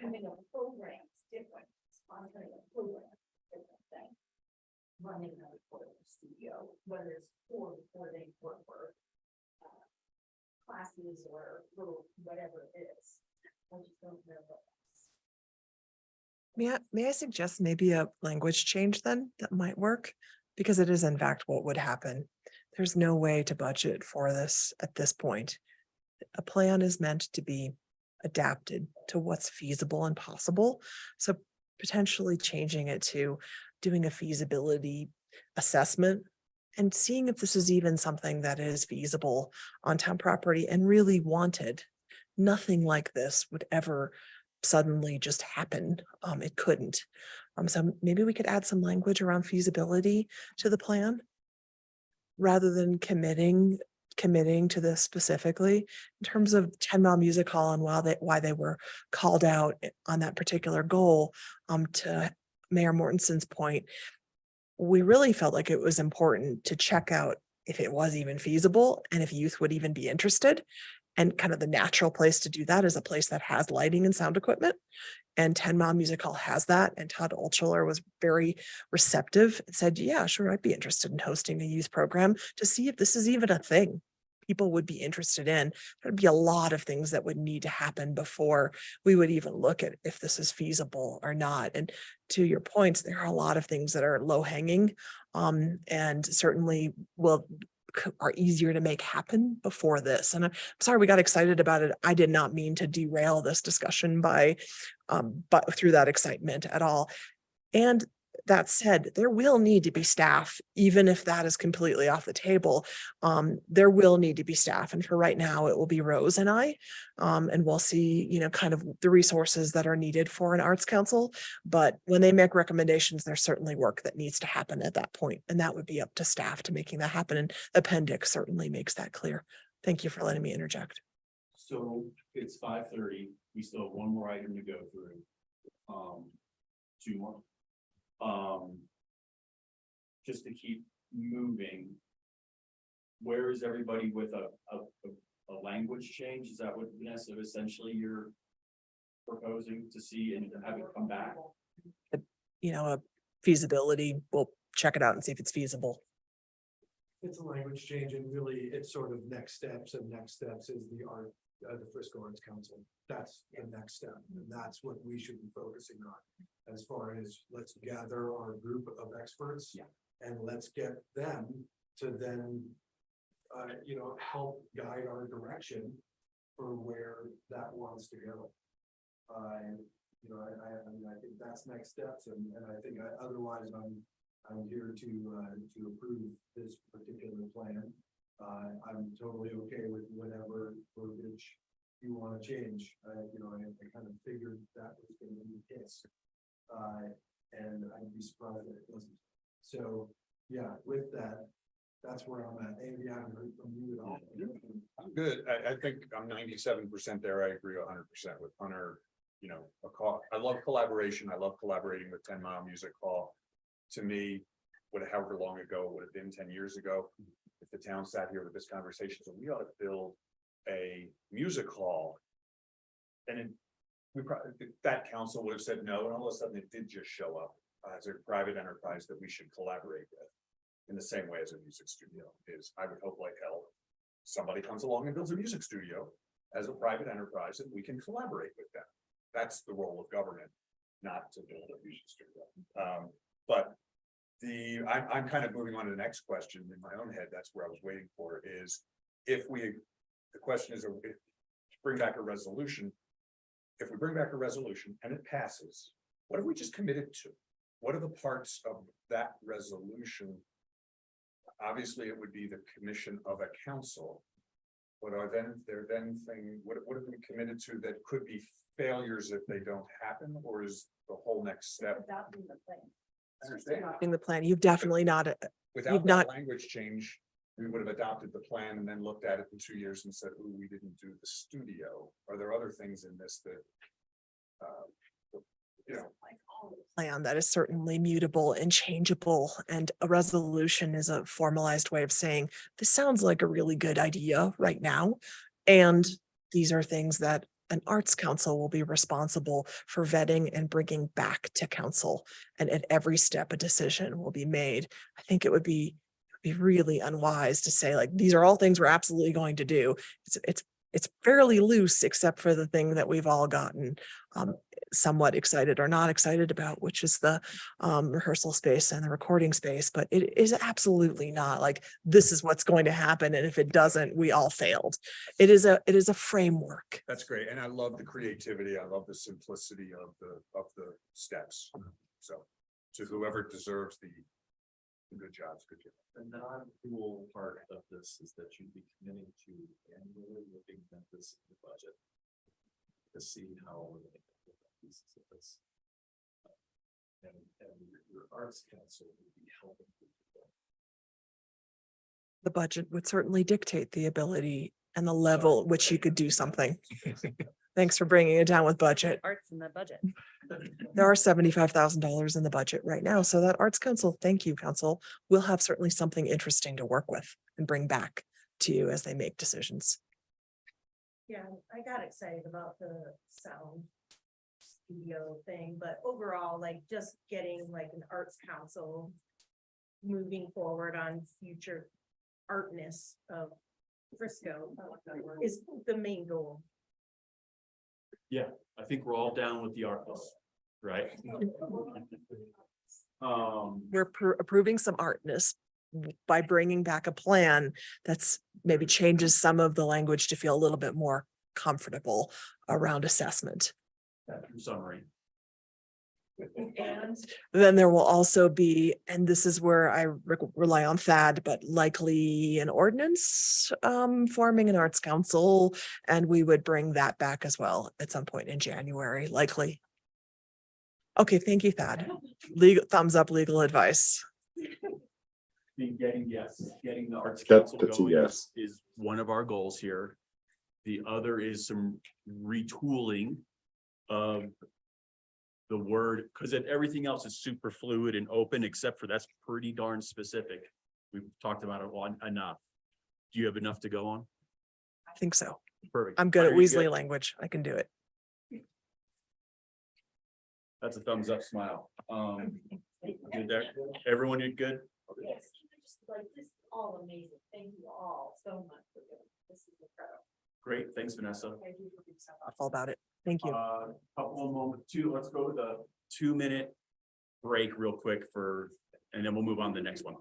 I mean, a program's different. Sponsoring a program is a different thing. Running a recording studio, whether it's for recording or for classes or little whatever it is. I just don't know what May I suggest maybe a language change then that might work? Because it is in fact what would happen. There's no way to budget for this at this point. A plan is meant to be adapted to what's feasible and possible. So potentially changing it to doing a feasibility assessment and seeing if this is even something that is feasible on town property and really wanted. Nothing like this would ever suddenly just happen. It couldn't. So maybe we could add some language around feasibility to the plan rather than committing to this specifically in terms of 10 Mile Music Hall and why they were called out on that particular goal. To Mayor Mortensen's point, we really felt like it was important to check out if it was even feasible and if youth would even be interested. And kind of the natural place to do that is a place that has lighting and sound equipment. And 10 Mile Music Hall has that. And Todd Altschuler was very receptive and said, yeah, sure, I'd be interested in hosting a youth program to see if this is even a thing people would be interested in. There'd be a lot of things that would need to happen before we would even look at if this is feasible or not. And to your points, there are a lot of things that are low hanging and certainly are easier to make happen before this. And I'm sorry we got excited about it. I did not mean to derail this discussion but through that excitement at all. And that said, there will need to be staff, even if that is completely off the table. There will need to be staff. And for right now, it will be Rose and I. And we'll see, kind of the resources that are needed for an arts council. But when they make recommendations, there's certainly work that needs to happen at that point. And that would be up to staff to making that happen. And appendix certainly makes that clear. Thank you for letting me interject. So it's 5:30. We still have one more item to go through. Two more. Just to keep moving. Where is everybody with a language change? Is that what Vanessa essentially you're proposing to see and have it come back? A feasibility, we'll check it out and see if it's feasible. It's a language change and really it's sort of next steps, and next steps is the Frisco Arts Council. That's the next step. And that's what we should be focusing on as far as let's gather our group of experts and let's get them to then, help guide our direction for where that wants to go. I think that's next steps, and I think otherwise I'm here to approve this particular plan. I'm totally okay with whatever verbiage you want to change. I kind of figured that was going to be the case. And I'd be surprised if it wasn't. So yeah, with that, that's where I'm at. Andy, I haven't heard from you at all. I'm good. I think I'm 97% there. I agree 100% with Hunter. I love collaboration. I love collaborating with 10 Mile Music Hall. To me, however long ago it would have been 10 years ago, if the town sat here with this conversation, so we ought to build a music hall. And that council would have said no, and all of a sudden it did just show up as a private enterprise that we should collaborate with. In the same way as a music studio is, I would hope like hell, somebody comes along and builds a music studio as a private enterprise and we can collaborate with them. That's the role of government, not to build a music studio. But I'm kind of moving on to the next question in my own head. That's where I was waiting for is the question is, if bring back a resolution. If we bring back a resolution and it passes, what have we just committed to? What are the parts of that resolution? Obviously, it would be the commission of a council. What have we committed to that could be failures if they don't happen, or is the whole next step? Adopting the plan. I understand. In the plan, you've definitely not, Without that language change, we would have adopted the plan and then looked at it in 2 years and said, "Ooh, we didn't do the studio." Are there other things in this that, plan that is certainly mutable and changeable, and a resolution is a formalized way of saying this sounds like a really good idea right now, and these are things that an arts council will be responsible for vetting and bringing back to council, and at every step a decision will be made. I think it would be really unwise to say like these are all things we're absolutely going to do. It's fairly loose, except for the thing that we've all gotten somewhat excited or not excited about, which is the rehearsal space and the recording space. But it is absolutely not like this is what's going to happen, and if it doesn't, we all failed. It is a framework. That's great, and I love the creativity. I love the simplicity of the steps. So, to whoever deserves the Good jobs, good job. The non-cool part of this is that you'd be committing to annually looking at this in the budget. To see how we're gonna get the pieces of this. And your arts council would be helping. you do that. The budget would certainly dictate the ability and the level at which you could do something. Thanks for bringing it down with budget. Arts in the budget. There are $75,000 in the budget right now. So that Arts Council, thank you, Council, will have certainly something interesting to work with and bring back to you as they make decisions. Yeah, I got excited about the sound studio thing, but overall, like just getting like an arts council moving forward on future artness of Frisco is the main goal. Yeah, I think we're all down with the artists, right? We're approving some artness by bringing back a plan that's maybe changes some of the language to feel a little bit more comfortable around assessment. Summary. And Then there will also be, and this is where I rely on Thad, but likely an ordinance forming an arts council, and we would bring that back as well at some point in January, likely. Okay, thank you, Thad. Legal, thumbs up, legal advice. Getting the arts That's council a going yes. is one of our goals here. The other is some retooling of the word, because everything else is super fluid and open, except for that's pretty darn specific. We've talked about it enough. Do you have enough to go on? I think so. Perfect. I'm good at Are you Weasley language. I can do it. That's a thumbs up smile. Good there. Everyone, you good? yes, like this is all amazing. Thank you all so much for doing this. This is incredible. Great. Thanks, Vanessa. Thank you for being so All about it. Thank you. Couple of moments, let's go with a 2-minute break real quick and then we'll move on to the next one.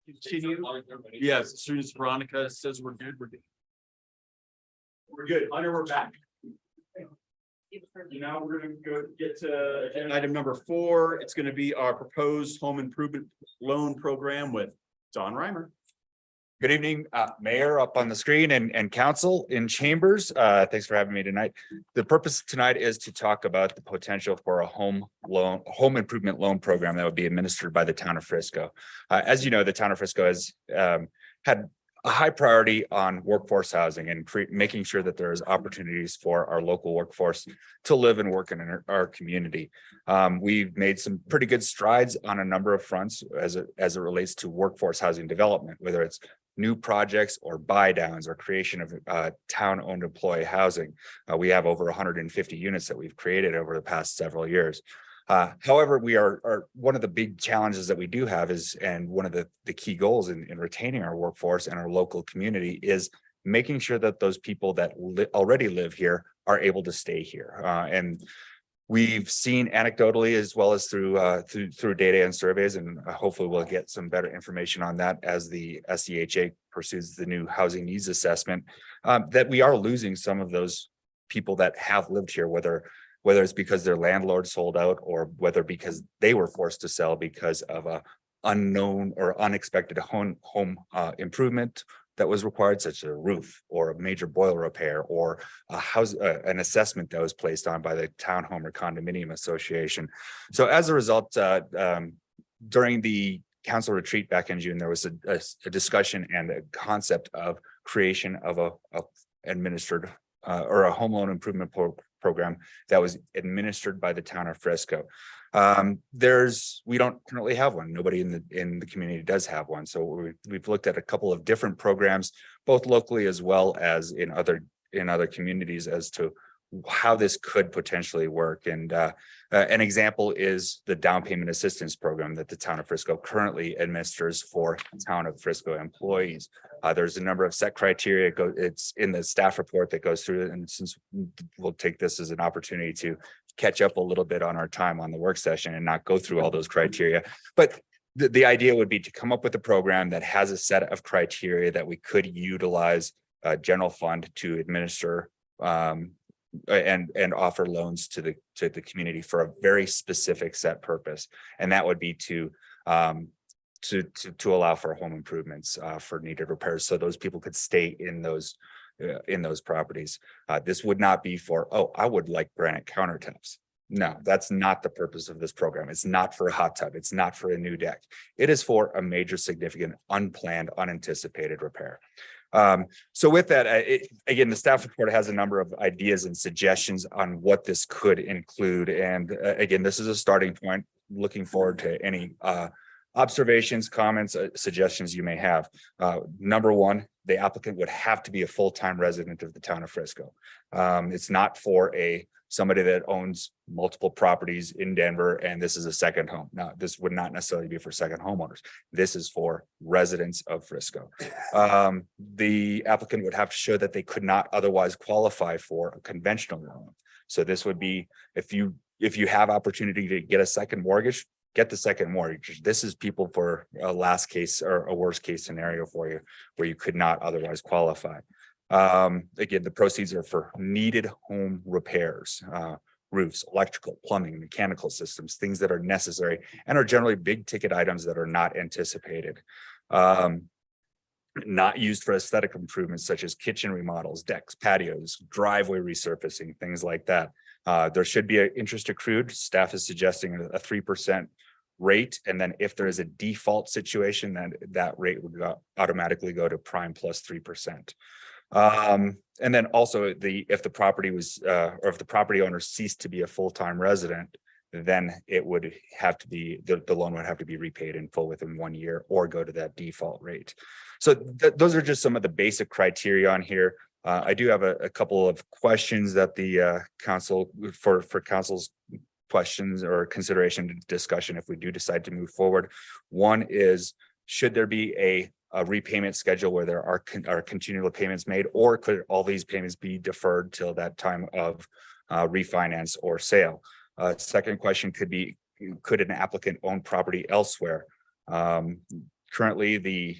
Continue. Yes, as soon as Veronica says we're good, we're good. We're good. Hunter, we're back. Now we're gonna go get to agenda item number 4. It's gonna be our proposed home improvement loan program with Don Reimer. Good evening, Mayor up on the screen and council in chambers. Thanks for having me tonight. The purpose tonight is to talk about the potential for a home improvement loan program that would be administered by the town of Frisco. As you know, the town of Frisco has had a high priority on workforce housing and making sure that there's opportunities for our local workforce to live and work in our community. We've made some pretty good strides on a number of fronts as it relates to workforce housing development, whether it's new projects or buy downs or creation of town-owned employee housing. We have over 150 units that we've created over the past several years. However, we are one of the big challenges that we do have is, and one of the key goals in retaining our workforce and our local community is making sure that those people that already live here are able to stay here. And we've seen anecdotally as well as through data and surveys, and hopefully we'll get some better information on that as the SEHA pursues the new housing needs assessment, that we are losing some of those people that have lived here, whether it's because their landlord sold out or whether because they were forced to sell because of a unknown or unexpected home improvement that was required, such as a roof or a major boiler repair or an assessment that was placed on by the townhome or condominium association. So as a result, during the council retreat back in June, there was a discussion and a concept of creation of a administered or a home loan improvement program that was administered by the town of Frisco. We don't currently have one. Nobody in the community does have one. So we've looked at a couple of different programs, both locally as well as in other communities, as to how this could potentially work. And an example is the down payment assistance program that the town of Frisco currently administers for town of Frisco employees. There's a number of set criteria. It's in the staff report that goes through it. And since we'll take this as an opportunity to catch up a little bit on our time on the work session and not go through all those criteria, but the idea would be to come up with a program that has a set of criteria that we could utilize general fund to administer and offer loans to the community for a very specific set purpose, and that would be to allow for home improvements for needed repairs, so those people could stay in those properties. This would not be for, oh, I would like granite countertops. No, that's not the purpose of this program. It's not for a hot tub. It's not for a new deck. It is for a major, significant, unplanned, unanticipated repair. So with that, again, the staff report has a number of ideas and suggestions on what this could include. And again, this is a starting point. Looking forward to any observations, comments, suggestions you may have. Number one, the applicant would have to be a full-time resident of the town of Frisco. It's not for somebody that owns multiple properties in Denver and this is a second home. Now, this would not necessarily be for second homeowners. This is for residents of Frisco. The applicant would have to show that they could not otherwise qualify for a conventional loan. So this would be, if you have opportunity to get a second mortgage, get the second mortgage. This is people for a last case or a worst case scenario for you where you could not otherwise qualify. Again, the proceeds are for needed home repairs, roofs, electrical, plumbing, mechanical systems, things that are necessary and are generally big ticket items that are not anticipated. Not used for aesthetic improvements such as kitchen remodels, decks, patios, driveway resurfacing, things like that. There should be an interest accrued. Staff is suggesting a 3% rate. And then if there is a default situation, then that rate would automatically go to prime plus 3%. And then also if the property was, or if the property owner ceased to be a full-time resident, then it would have to be, the loan would have to be repaid in full within 1 year or go to that default rate. So those are just some of the basic criteria on here. I do have a couple of questions that the council for council's questions or consideration and discussion if we do decide to move forward. One is, should there be a repayment schedule where there are continual payments made, or could all these payments be deferred till that time of refinance or sale? Second question could be, could an applicant own property elsewhere? currently the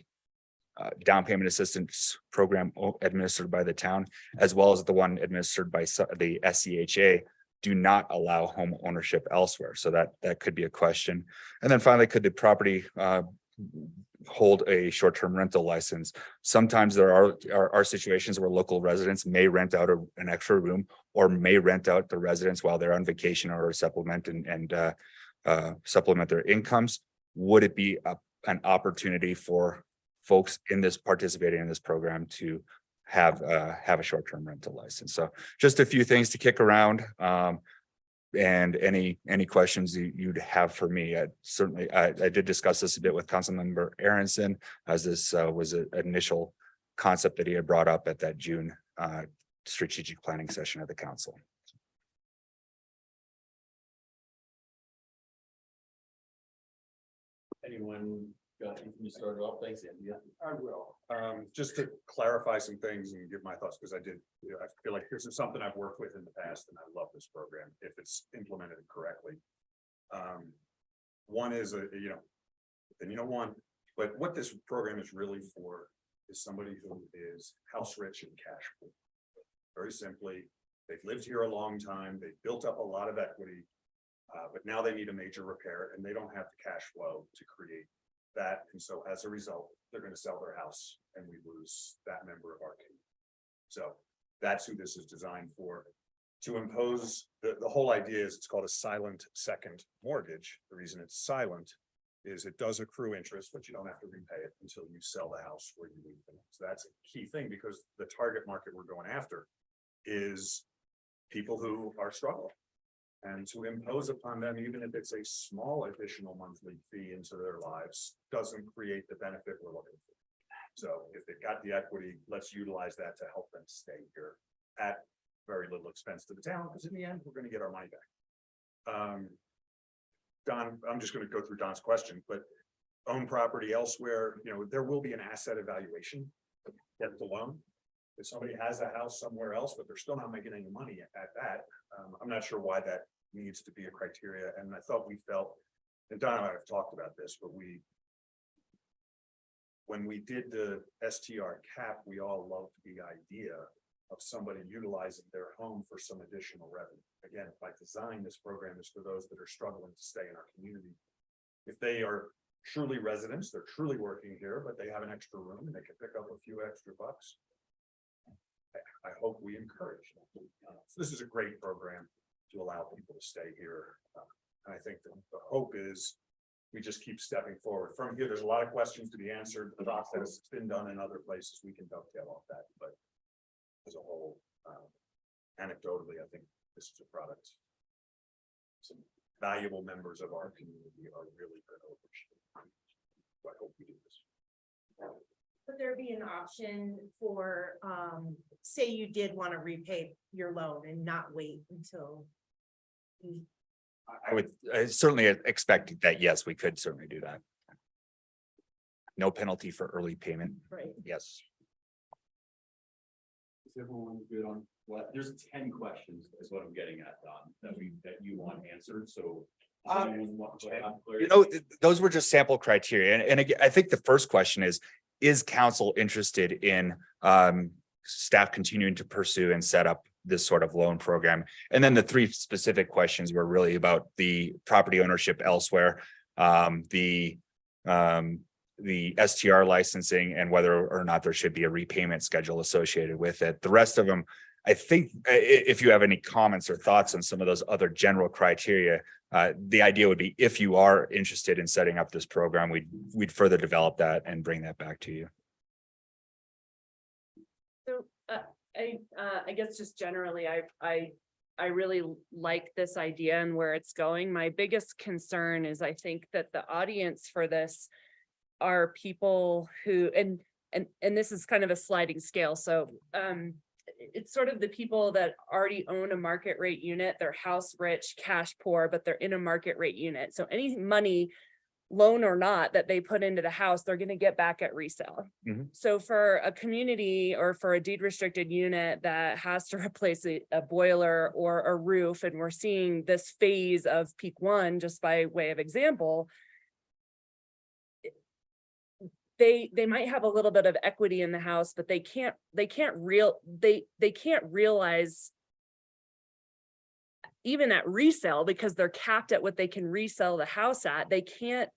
down payment assistance program administered by the town, as well as the one administered by the SCHA, do not allow home ownership elsewhere. So that could be a question. And then finally, could the property hold a short-term rental license? Sometimes there are situations where local residents may rent out an extra room, or may rent out the residents while they're on vacation, or supplement and supplement their incomes. Would it be an opportunity for folks participating in this program to have a short-term rental license? So just a few things to kick around. And any questions you'd have for me, I did discuss this a bit with Councilmember Aronson, as this was an initial concept that he had brought up at that June strategic planning session of the council. Anyone got anything to start off? Thanks, Andy. I will, just to clarify some things and give my thoughts, because I feel like this is something I've worked with in the past, and I love this program if it's implemented correctly. One is but what this program is really for is somebody who is house rich and cash poor. Very simply, they've lived here a long time, they've built up a lot of equity, but now they need a major repair, and they don't have the cash flow to create that. And so as a result, they're going to sell their house, and we lose that member of our community. So that's who this is designed for. To impose, the whole idea is it's called a silent second mortgage. The reason it's silent is it does accrue interest, but you don't have to repay it until you sell the house where you leave it. So that's a key thing, because the target market we're going after is people who are struggling. And to impose upon them, even if it's a small additional monthly fee into their lives, doesn't create the benefit we're looking for. So if they've got the equity, let's utilize that to help them stay here at very little expense to the town, because in the end, we're going to get our money back. Don, I'm just going to go through Don's question, but own property elsewhere, there will be an asset evaluation to get the loan. If somebody has a house somewhere else, but they're still not making any money at that, I'm not sure why that needs to be a criteria. And I thought we felt, and Don and I have talked about this, but when we did the STR cap, we all loved the idea of somebody utilizing their home for some additional revenue. Again, by design, this program is for those that are struggling to stay in our community. If they are truly residents, they're truly working here, but they have an extra room and they can pick up a few extra bucks, I hope we encourage that. So this is a great program to allow people to stay here. And I think the hope is we just keep stepping forward. From here, there's a lot of questions to be answered. The process has been done in other places. We can dovetail off that, but as a whole, anecdotally, I think this is a product some valuable members of our community are really going to appreciate. So I hope we do this. Would there be an option for, say you did want to repay your loan and not wait until? I would certainly expect that, yes, we could certainly do that. No penalty for early payment. Right. Yes. Is everyone good on what? There's 10 questions is what I'm getting at, Don, that you want answered. So those were just sample criteria. And again, I think the first question is council interested in staff continuing to pursue and set up this sort of loan program? And then the three specific questions were really about the property ownership elsewhere, the STR licensing, and whether or not there should be a repayment schedule associated with it. The rest of them, I think, if you have any comments or thoughts on some of those other general criteria, the idea would be, if you are interested in setting up this program, we'd further develop that and bring that back to you. So I guess just generally, I really like this idea and where it's going. My biggest concern is I think that the audience for this are people who, and this is kind of a sliding scale. So it's sort of the people that already own a market rate unit, they're house rich, cash poor, but they're in a market rate unit. So any money, loan or not, that they put into the house, they're going to get back at resale. Mm-hmm. So for a community or for a deed restricted unit that has to replace a boiler or a roof, and we're seeing this phase of peak one, just by way of example, they might have a little bit of equity in the house, but they can't realize even at resale, because they're capped at what they can resell the house at, they can't,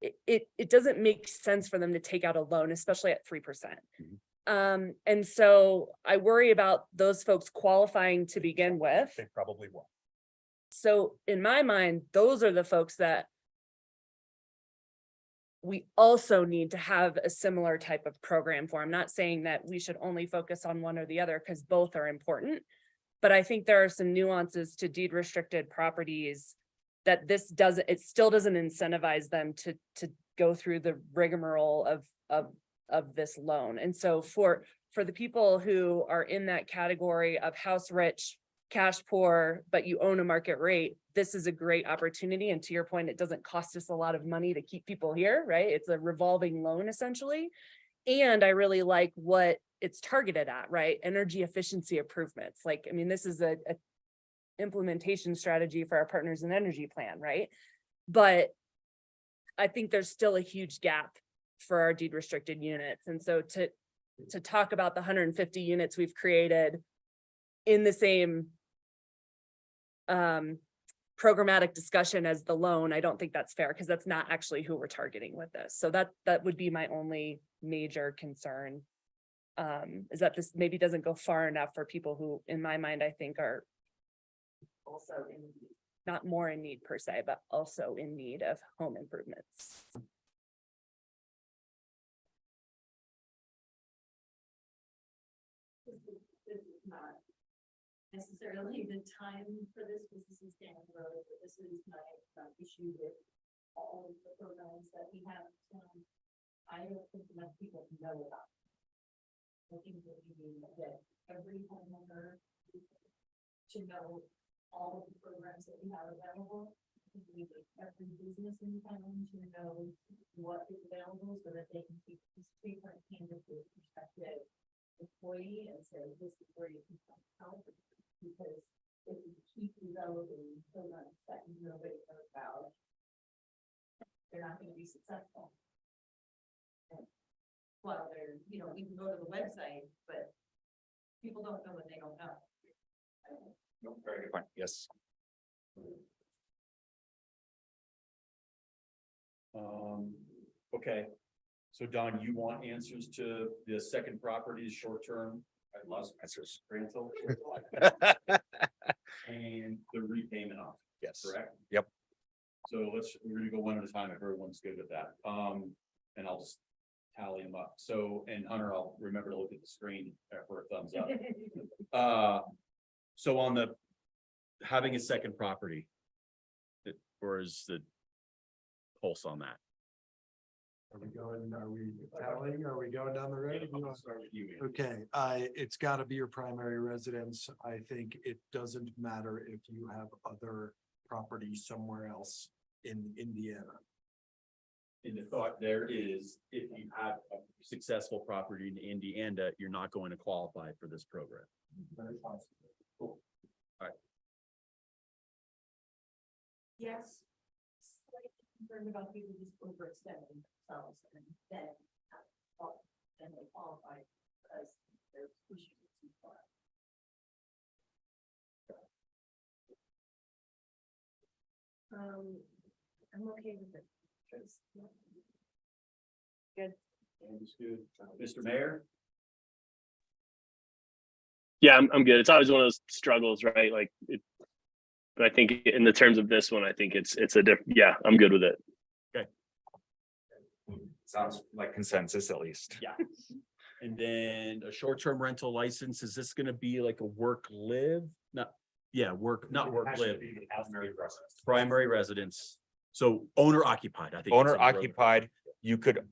it doesn't make sense for them to take out a loan, especially at 3%. And so I worry about those folks qualifying to begin with. They probably won't. So in my mind, those are the folks that we also need to have a similar type of program for. I'm not saying that we should only focus on one or the other, because both are important. But I think there are some nuances to deed restricted properties that it still doesn't incentivize them to go through the rigmarole of this loan. And so for the people who are in that category of house rich, cash poor, but you own a market rate, this is a great opportunity. And to your point, it doesn't cost us a lot of money to keep people here, right? It's a revolving loan essentially. And I really like what it's targeted at, right? Energy efficiency improvements. Like, I mean, this is a implementation strategy for our Partners in Energy plan, right? But I think there's still a huge gap for our deed restricted units. And so to talk about the 150 units we've created in the same programmatic discussion as the loan, I don't think that's fair, because that's not actually who we're targeting with this. So that would be my only major concern, is that this maybe doesn't go far enough for people who, in my mind, I think are also not more in need per se, but also in need of home improvements. This is not necessarily the time for this is down the road, but this is my issue with all of the programs that we have. I don't think enough people know about. I think that we need to get every homeowner to know all of the programs that we have available. We need every business in town to know what is available so that they can keep this paper in hand with the prospective employee and say, this is where you can find help. Because if you keep developing programs that nobody knows about, they're not going to be successful. And well, they're, you can go to the website, but people don't know what they don't know. No, very good point. Yes. Okay. So Don, you want answers to the second property's short-term? I lost answers. Rental. And the repayment off. Yes. Correct? Yep. So we're gonna go one at a time if everyone's good with that. And I'll just tally them up. So, and Hunter, I'll remember to look at the screen for a thumbs up. So on the having a second property, or is the pulse on that? Are we tallying? Are we going down the road? I'll start with you, Andy. Okay, it's gotta be your primary residence. I think it doesn't matter if you have other property somewhere else in Indiana. And the thought there is, if you have a successful property in Indiana, you're not going to qualify for this program. Very possible. Cool. All right. Yes. Slightly concerned about people just overextending themselves and then they qualify because they're pushing it too far. I'm okay with it. Good. Andy's good. Mr. Mayor? Yeah, I'm good. It's always one of those struggles, right? Like but I think in the terms of this one, I think it's a different, yeah, I'm good with it. Okay. Sounds like consensus at least. Yeah. And then a short-term rental license, is this gonna be like a work live? Not, yeah, work, not work live. Primary residence. So owner occupied, I think. Owner occupied, you could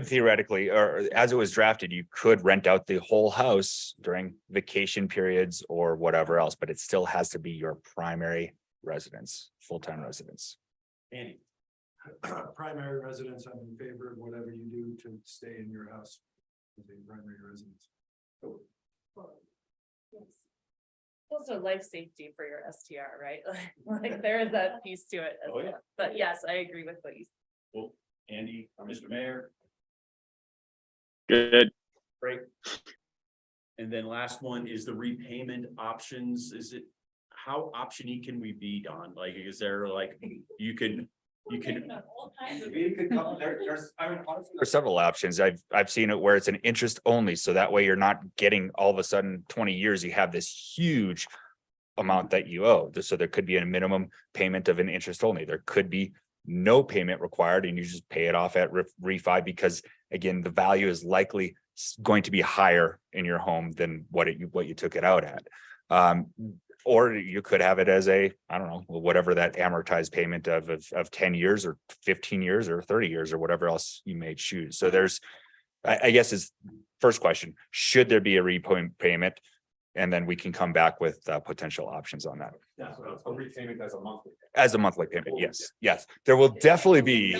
theoretically, or as it was drafted, you could rent out the whole house during vacation periods or whatever else, but it still has to be your primary residence, full-time residence. Andy? Primary residence, I'm in favor of whatever you do to stay in your house. As a primary residence. Also life safety for your STR, right? Like there is that piece to it as Oh, yeah. well. But yes, I agree with what you said. Well, Andy, Mr. Mayor? Good. Great. And then last one is the repayment options. Is it, how option-y can we be, Don? Like, is there like, you can. There's several options. I've seen it where it's an interest only, so that way you're not getting all of a sudden 20 years, you have this huge amount that you owe. So there could be a minimum payment of an interest only. There could be no payment required and you just pay it off at refi because again, the value is likely going to be higher in your home than what you took it out at. Or you could have it as a, I don't know, whatever that amortized payment of 10 years or 15 years or 30 years or whatever else you may choose. So there's, I guess is first question, should there be a repayment? And then we can come back with potential options on that. Yeah, so a repayment as a monthly. As a monthly payment, yes, yes, there will definitely be.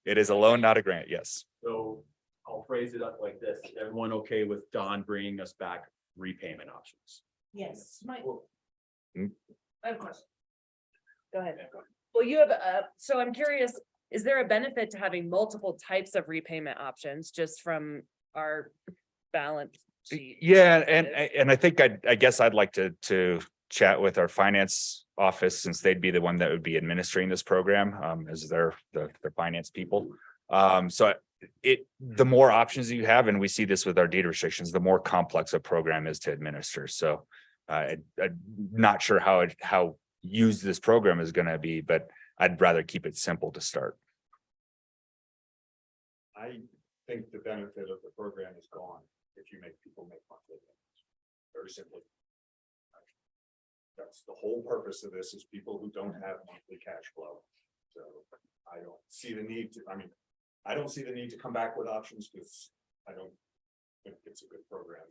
It is a loan, not a grant, yes. So I'll phrase it up like this. Is everyone okay with Don bringing us back repayment options? Yes, my. Hmm. I have a question. Go ahead. Well, you have, so I'm curious, is there a benefit to having multiple types of repayment options just from our balance sheet? Yeah, and I think I guess I'd like to chat with our finance office since they'd be the one that would be administering this program, as their finance people. So the more options you have, and we see this with our deed restrictions, the more complex a program is to administer. So I'm not sure how used this program is going to be, but I'd rather keep it simple to start. I think the benefit of the program is gone if you make people make monthly payments. Very simply. That's the whole purpose of this, is people who don't have monthly cash flow. So I don't see the need to, I don't see the need to come back with options because I don't think it's a good program.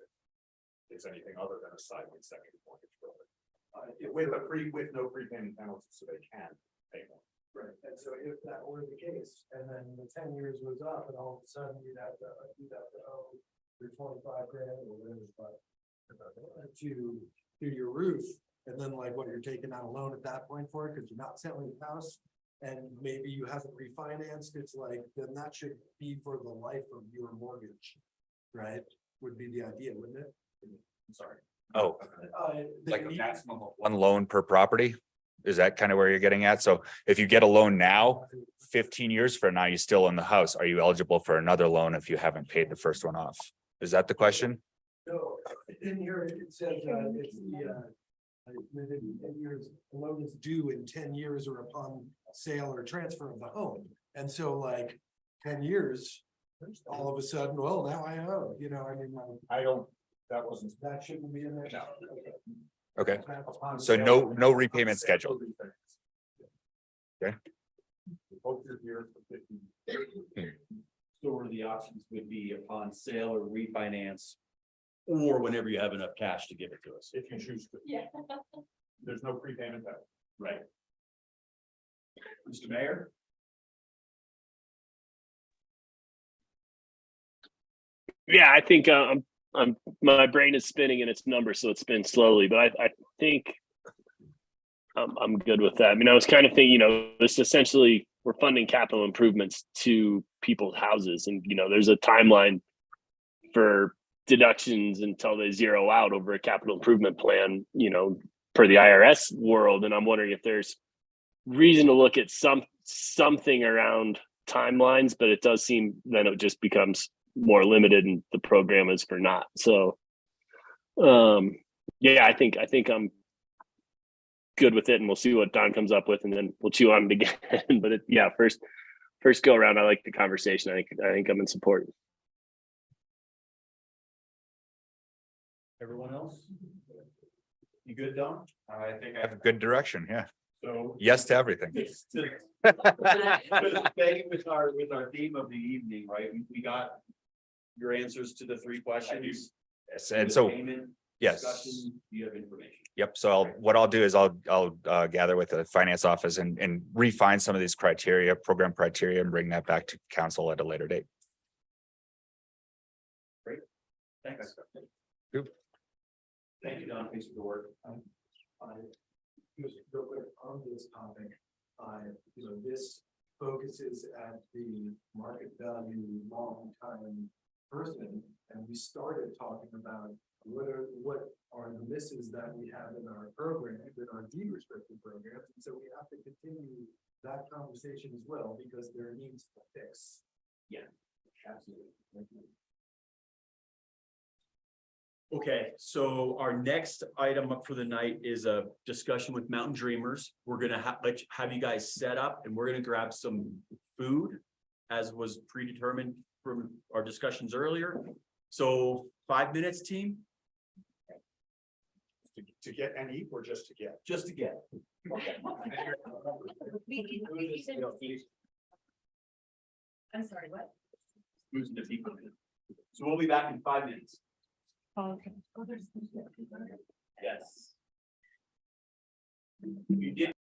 It's anything other than a silent second mortgage program. With no prepayment penalties, so they can pay more. Right, and so if that were the case, and then the 10 years was up, and all of a sudden you'd have to owe your 25 grand or whatever, to your roof, and then like what, you're taking out a loan at that point for it, because you're not selling the house, and maybe you haven't refinanced, it's like, then that should be for the life of your mortgage, right? Would be the idea, wouldn't it? I'm sorry. Oh, The like a need- maximum of one loan per property? Is that kind of where you're getting at? So if you get a loan now, 15 years from now, you still own the house. Are you eligible for another loan if you haven't paid the first one off? Is that the question? No, in here it says, it's within 10 years, the loan is due in 10 years or upon sale or transfer of the home. And so like 10 years, all of a sudden, well, now I owe, that shouldn't be in there. Okay, so no repayment schedule. Okay. So the options would be upon sale or refinance, or whenever you have enough cash to give it to us. If you choose to. Yeah. There's no prepayment penalty. Right. Mr. Mayor? Yeah, I think my brain is spinning in its numbers, so it spins slowly, but I think I'm good with that. I mean, I was kind of thinking, this essentially we're funding capital improvements to people's houses, and there's a timeline for deductions until they zero out over a capital improvement plan, per the IRS world. And I'm wondering if there's reason to look at something around timelines, but it does seem then it just becomes more limited and the program is for not. So yeah, I think I'm good with it, and we'll see what Don comes up with, and then we'll chew on it again. But first go around, I like the conversation. I think I'm in support. Everyone else? You good, Don? I think I have a good direction, yeah. So. Yes to everything. Staying with our theme of the evening, right? We got your answers to the 3 questions. Yes, and so, Payment, yes. discussion, you have information. Yep, so what I'll do is I'll gather with the finance office and refine some of these program criteria, and bring that back to council at a later date. Great, thanks. Good. Thank you, Don, thanks for the work. Just real quick on this topic, this focuses at the market value long time person. And we started talking about what are the misses that we have in our programs, in our deed restricted programs. And so we have to continue that conversation as well, because there needs a fix. Yeah. Absolutely. Thank you. Okay, so our next item up for the night is a discussion with Mountain Dreamers. We're gonna have you guys set up and we're gonna grab some food as was predetermined from our discussions earlier. So 5 minutes, team? To get and eat or just to get? Just to get. I'm sorry, what? Losing the people. So we'll be back in 5 minutes. Okay. Yes. You did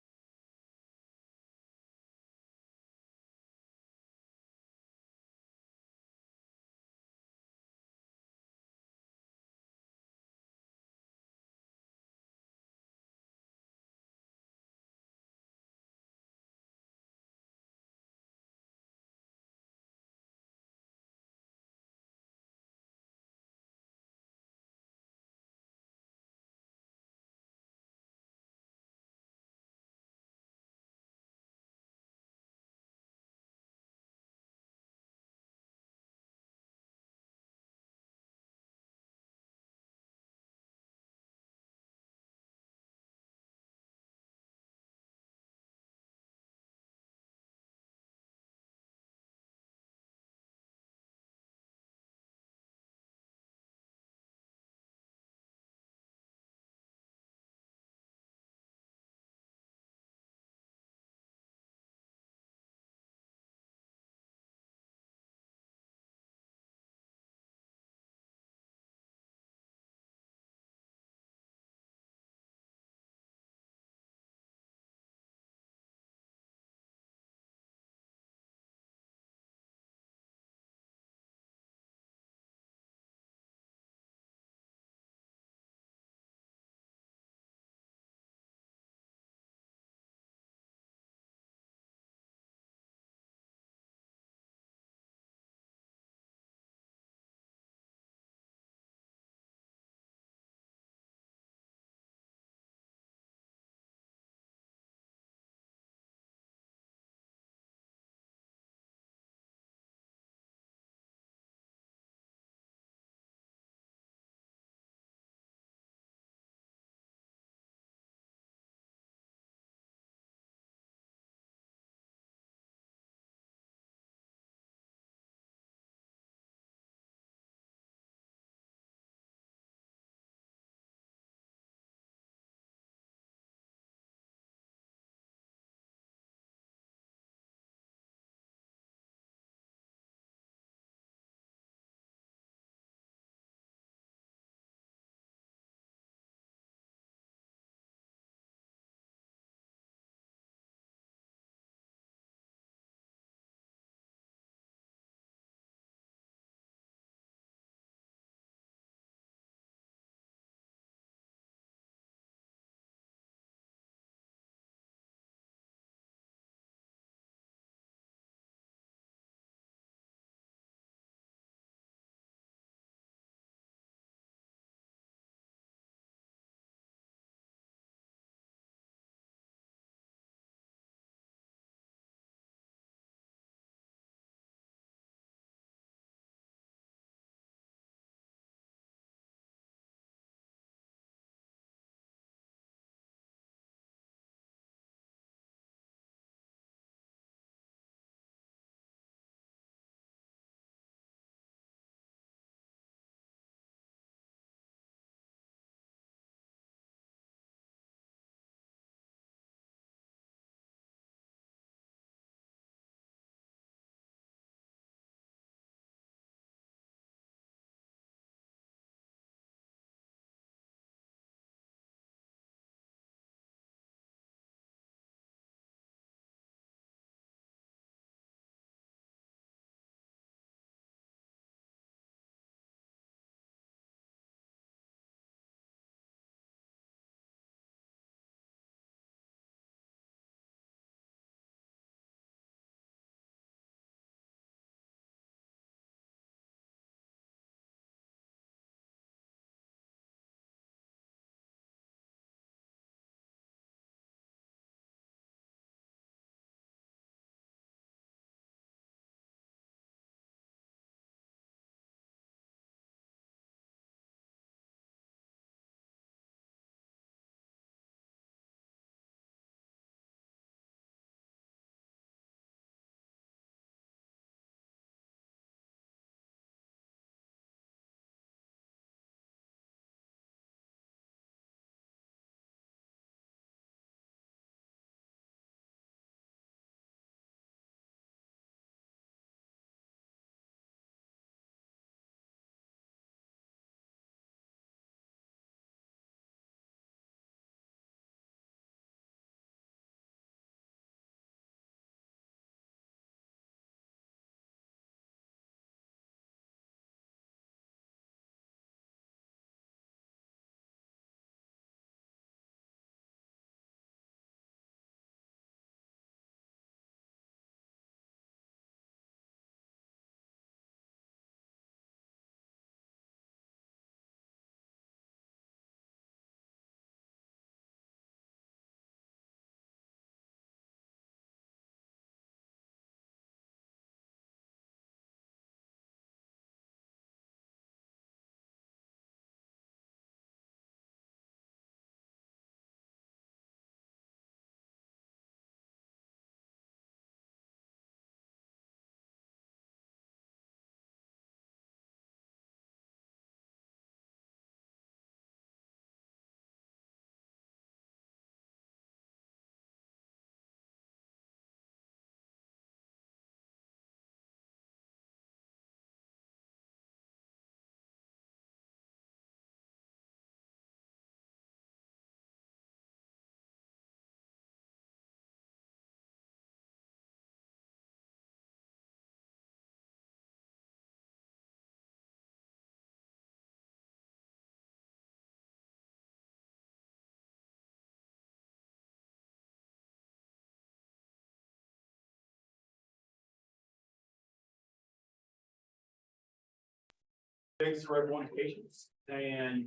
Thanks for everyone's patience. And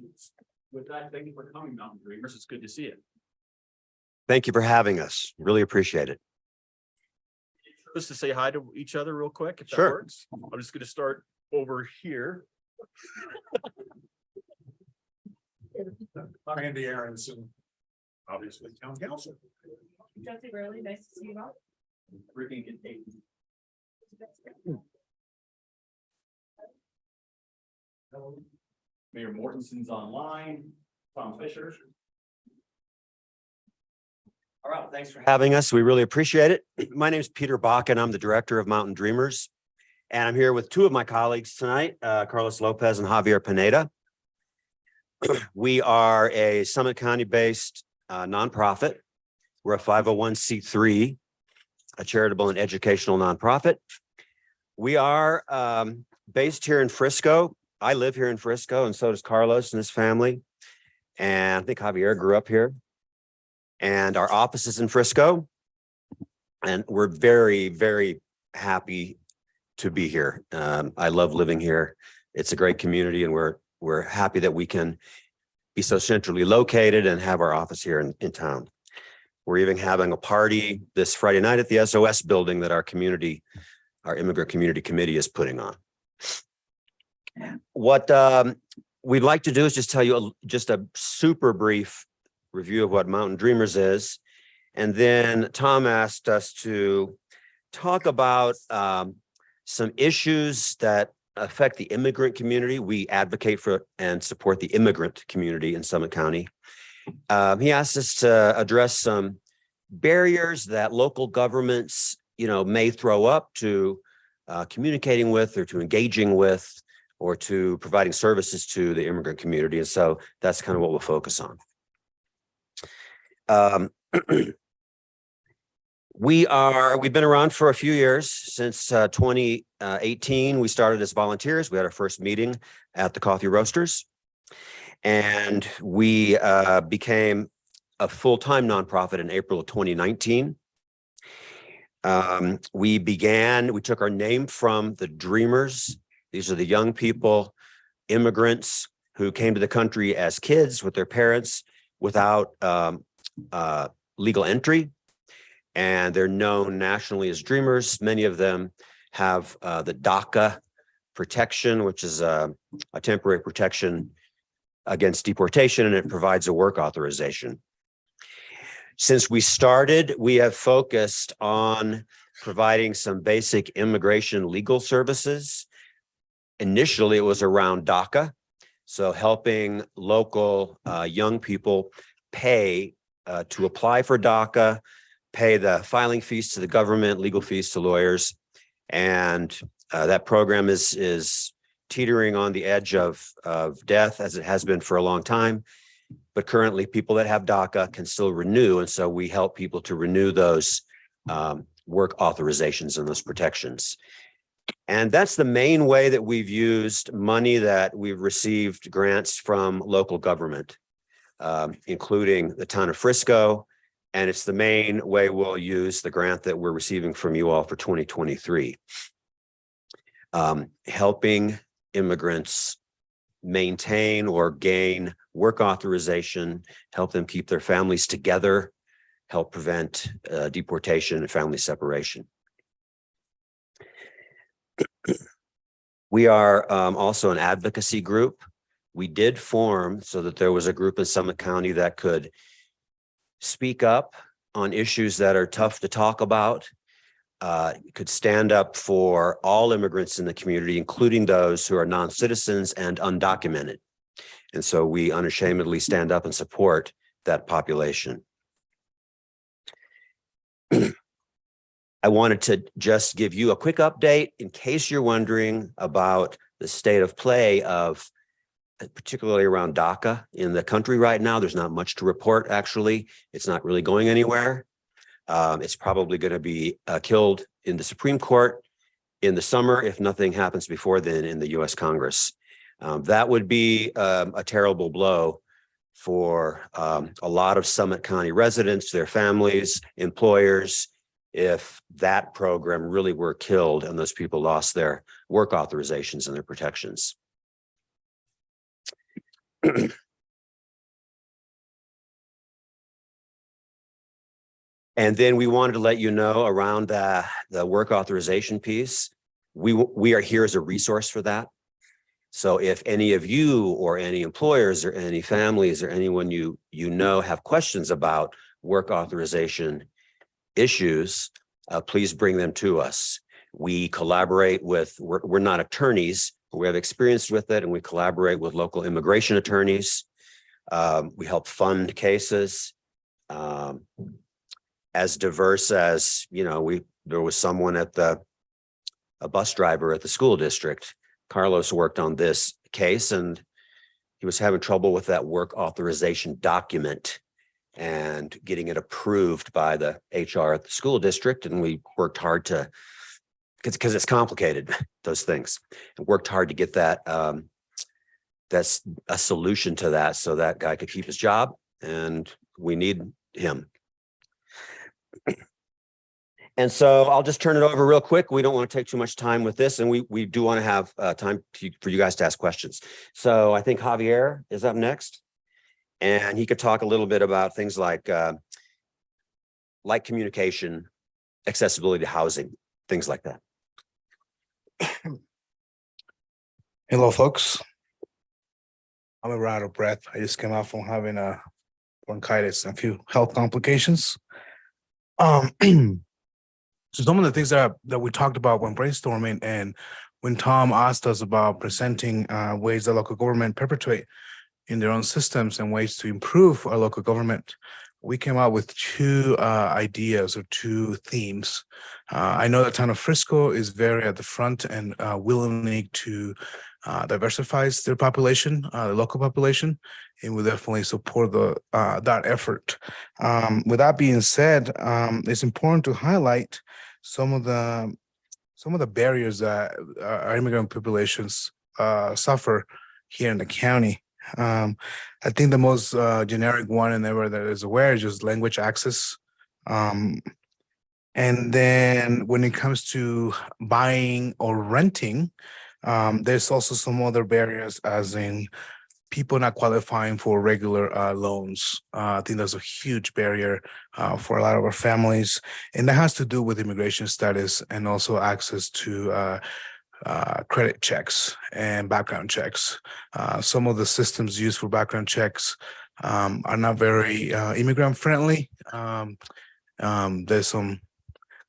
with that, thank you for coming, Mountain Dreamers. It's good to see you. Thank you for having us. Really appreciate it. Just to say hi to each other real quick, if that Sure. works. I'm just gonna start over here. I'm Andy Aronson, obviously town council. Jesse Burley, nice to see you all. We're gonna get eight. Mayor Mortensen's online, Tom Fisher. All right, thanks for having us. We really appreciate it. My name is Peter Bach and I'm the director of Mountain Dreamers. And I'm here with two of my colleagues tonight, Carlos Lopez and Javier Pineda. We are a Summit County-based nonprofit. We're a 501c3, a charitable and educational nonprofit. We are based here in Frisco. I live here in Frisco, and so does Carlos and his family. And I think Javier grew up here. And our office is in Frisco. And we're very, very happy to be here. I love living here. It's a great community, and we're happy that we can be so centrally located and have our office here in town. We're even having a party this Friday night at the SOS building that our Immigrant Community Committee is putting on. What we'd like to do is just tell you just a super brief review of what Mountain Dreamers is. And then Tom asked us to talk about some issues that affect the immigrant community. We advocate for and support the immigrant community in Summit County. He asked us to address some barriers that local governments, may throw up to communicating with or to engaging with or to providing services to the immigrant community. And so that's kind of what we'll focus on. We've been around for a few years. Since 2018, we started as volunteers. We had our first meeting at the Coffee Roasters, and we became a full-time nonprofit in April of 2019. We took our name from the Dreamers. These are the young people, immigrants who came to the country as kids with their parents without legal entry. And they're known nationally as Dreamers. Many of them have the DACA protection, which is a temporary protection against deportation, and it provides a work authorization. Since we started, we have focused on providing some basic immigration legal services. Initially, it was around DACA, so helping local young people pay to apply for DACA, pay the filing fees to the government, legal fees to lawyers. And that program is teetering on the edge of death, as it has been for a long time. But currently, people that have DACA can still renew. And so we help people to renew those work authorizations and those protections. And that's the main way that we've used money that we've received grants from local government, including the town of Frisco. And it's the main way we'll use the grant that we're receiving from you all for 2023. Helping immigrants maintain or gain work authorization, help them keep their families together, help prevent deportation and family separation. We are also an advocacy group. We did form so that there was a group in Summit County that could speak up on issues that are tough to talk about, could stand up for all immigrants in the community, including those who are non-citizens and undocumented. And so we unashamedly stand up and support that population. I wanted to just give you a quick update in case you're wondering about the state of play of, particularly around DACA in the country right now. There's not much to report, actually. It's not really going anywhere. It's probably going to be killed in the Supreme Court in the summer if nothing happens before then in the U.S. Congress. That would be a terrible blow for a lot of Summit County residents, their families, employers, if that program really were killed and those people lost their work authorizations and their protections. And then we wanted to let you know around the work authorization piece, we are here as a resource for that. So if any of you or any employers or any families or anyone you know have questions about work authorization issues, please bring them to us. We collaborate with, we're not attorneys, but we have experience with it, and we collaborate with local immigration attorneys. We help fund cases. As diverse as, there was someone a bus driver at the school district. Carlos worked on this case and he was having trouble with that work authorization document and getting it approved by the HR at the school district. And we worked hard to, because it's complicated, those things, and worked hard to get that, that's a solution to that so that guy could keep his job, and we need him. And so I'll just turn it over real quick. We don't want to take too much time with this, and we do want to have time for you guys to ask questions. So I think Javier is up next, and he could talk a little bit about things like communication, accessibility to housing, things like that. Hello, folks. I'm a out of breath. I just came out from having a bronchitis and a few health complications. So some of the things that we talked about when brainstorming, and when Tom asked us about presenting ways that local government perpetuate in their own systems and ways to improve our local government, we came out with two ideas or two themes. I know the town of Frisco is very at the front and willing to diversifies their population, the local population, and we definitely support that effort. With that being said, it's important to highlight some of the barriers that our immigrant populations suffer here in the county. I think the most generic one, and everyone that is aware, is just language access. And then when it comes to buying or renting, there's also some other barriers, as in people not qualifying for regular loans. I think that's a huge barrier for a lot of our families, and that has to do with immigration status and also access to credit checks and background checks. Some of the systems used for background checks are not very immigrant friendly. There's some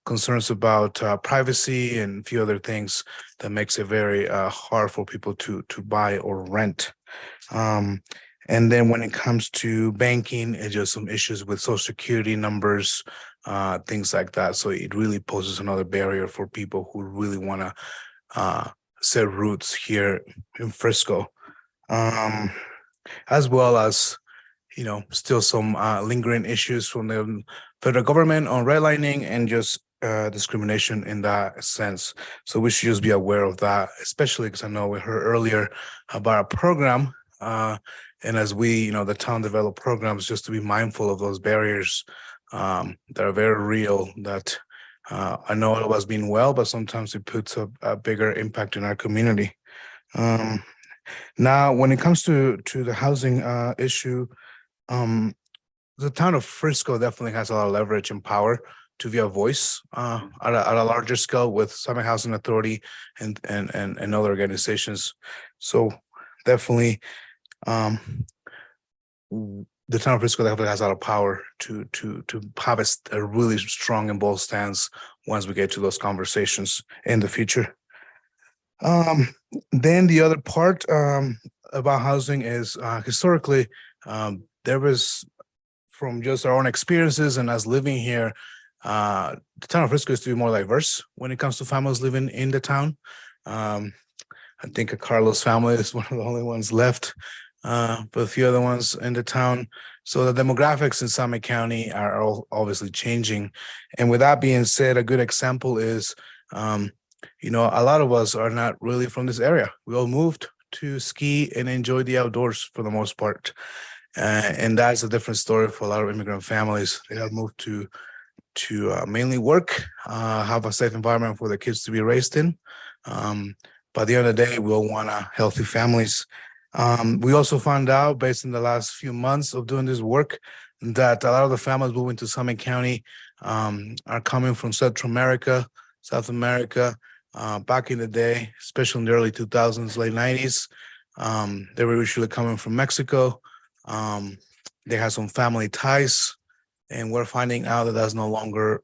concerns about privacy and a few other things that makes it very hard for people to buy or rent. And then when it comes to banking, it's just some issues with social security numbers, things like that. So it really poses another barrier for people who really want to set roots here in Frisco, as well as, still some lingering issues from the federal government on redlining and just discrimination in that sense. So we should just be aware of that, especially because I know we heard earlier about a program, and as we, the town develop programs, just to be mindful of those barriers that are very real, that I know all of us being well, but sometimes it puts a bigger impact in our community. Now, when it comes to the housing issue, the town of Frisco definitely has a lot of leverage and power to be a voice at a larger scale with Summit Housing Authority and other organizations. So definitely, the town of Frisco definitely has a lot of power to have a really strong and bold stance once we get to those conversations in the future. Then the other part about housing is historically, there was, from just our own experiences and us living here, the town of Frisco is to be more diverse when it comes to families living in the town. I think a Carlos family is one of the only ones left, but a few other ones in the town. So the demographics in Summit County are all obviously changing. And with that being said, a good example is, a lot of us are not really from this area. We all moved to ski and enjoy the outdoors for the most part. And that's a different story for a lot of immigrant families. They have moved to mainly work, have a safe environment for the kids to be raised in. By the end of the day, we all want healthy families. We also found out based in the last few months of doing this work that a lot of the families moving to Summit County are coming from Central America, South America. Back in the day, especially in the early 2000s, late 90s, they were usually coming from Mexico. They had some family ties, and we're finding out that that's no longer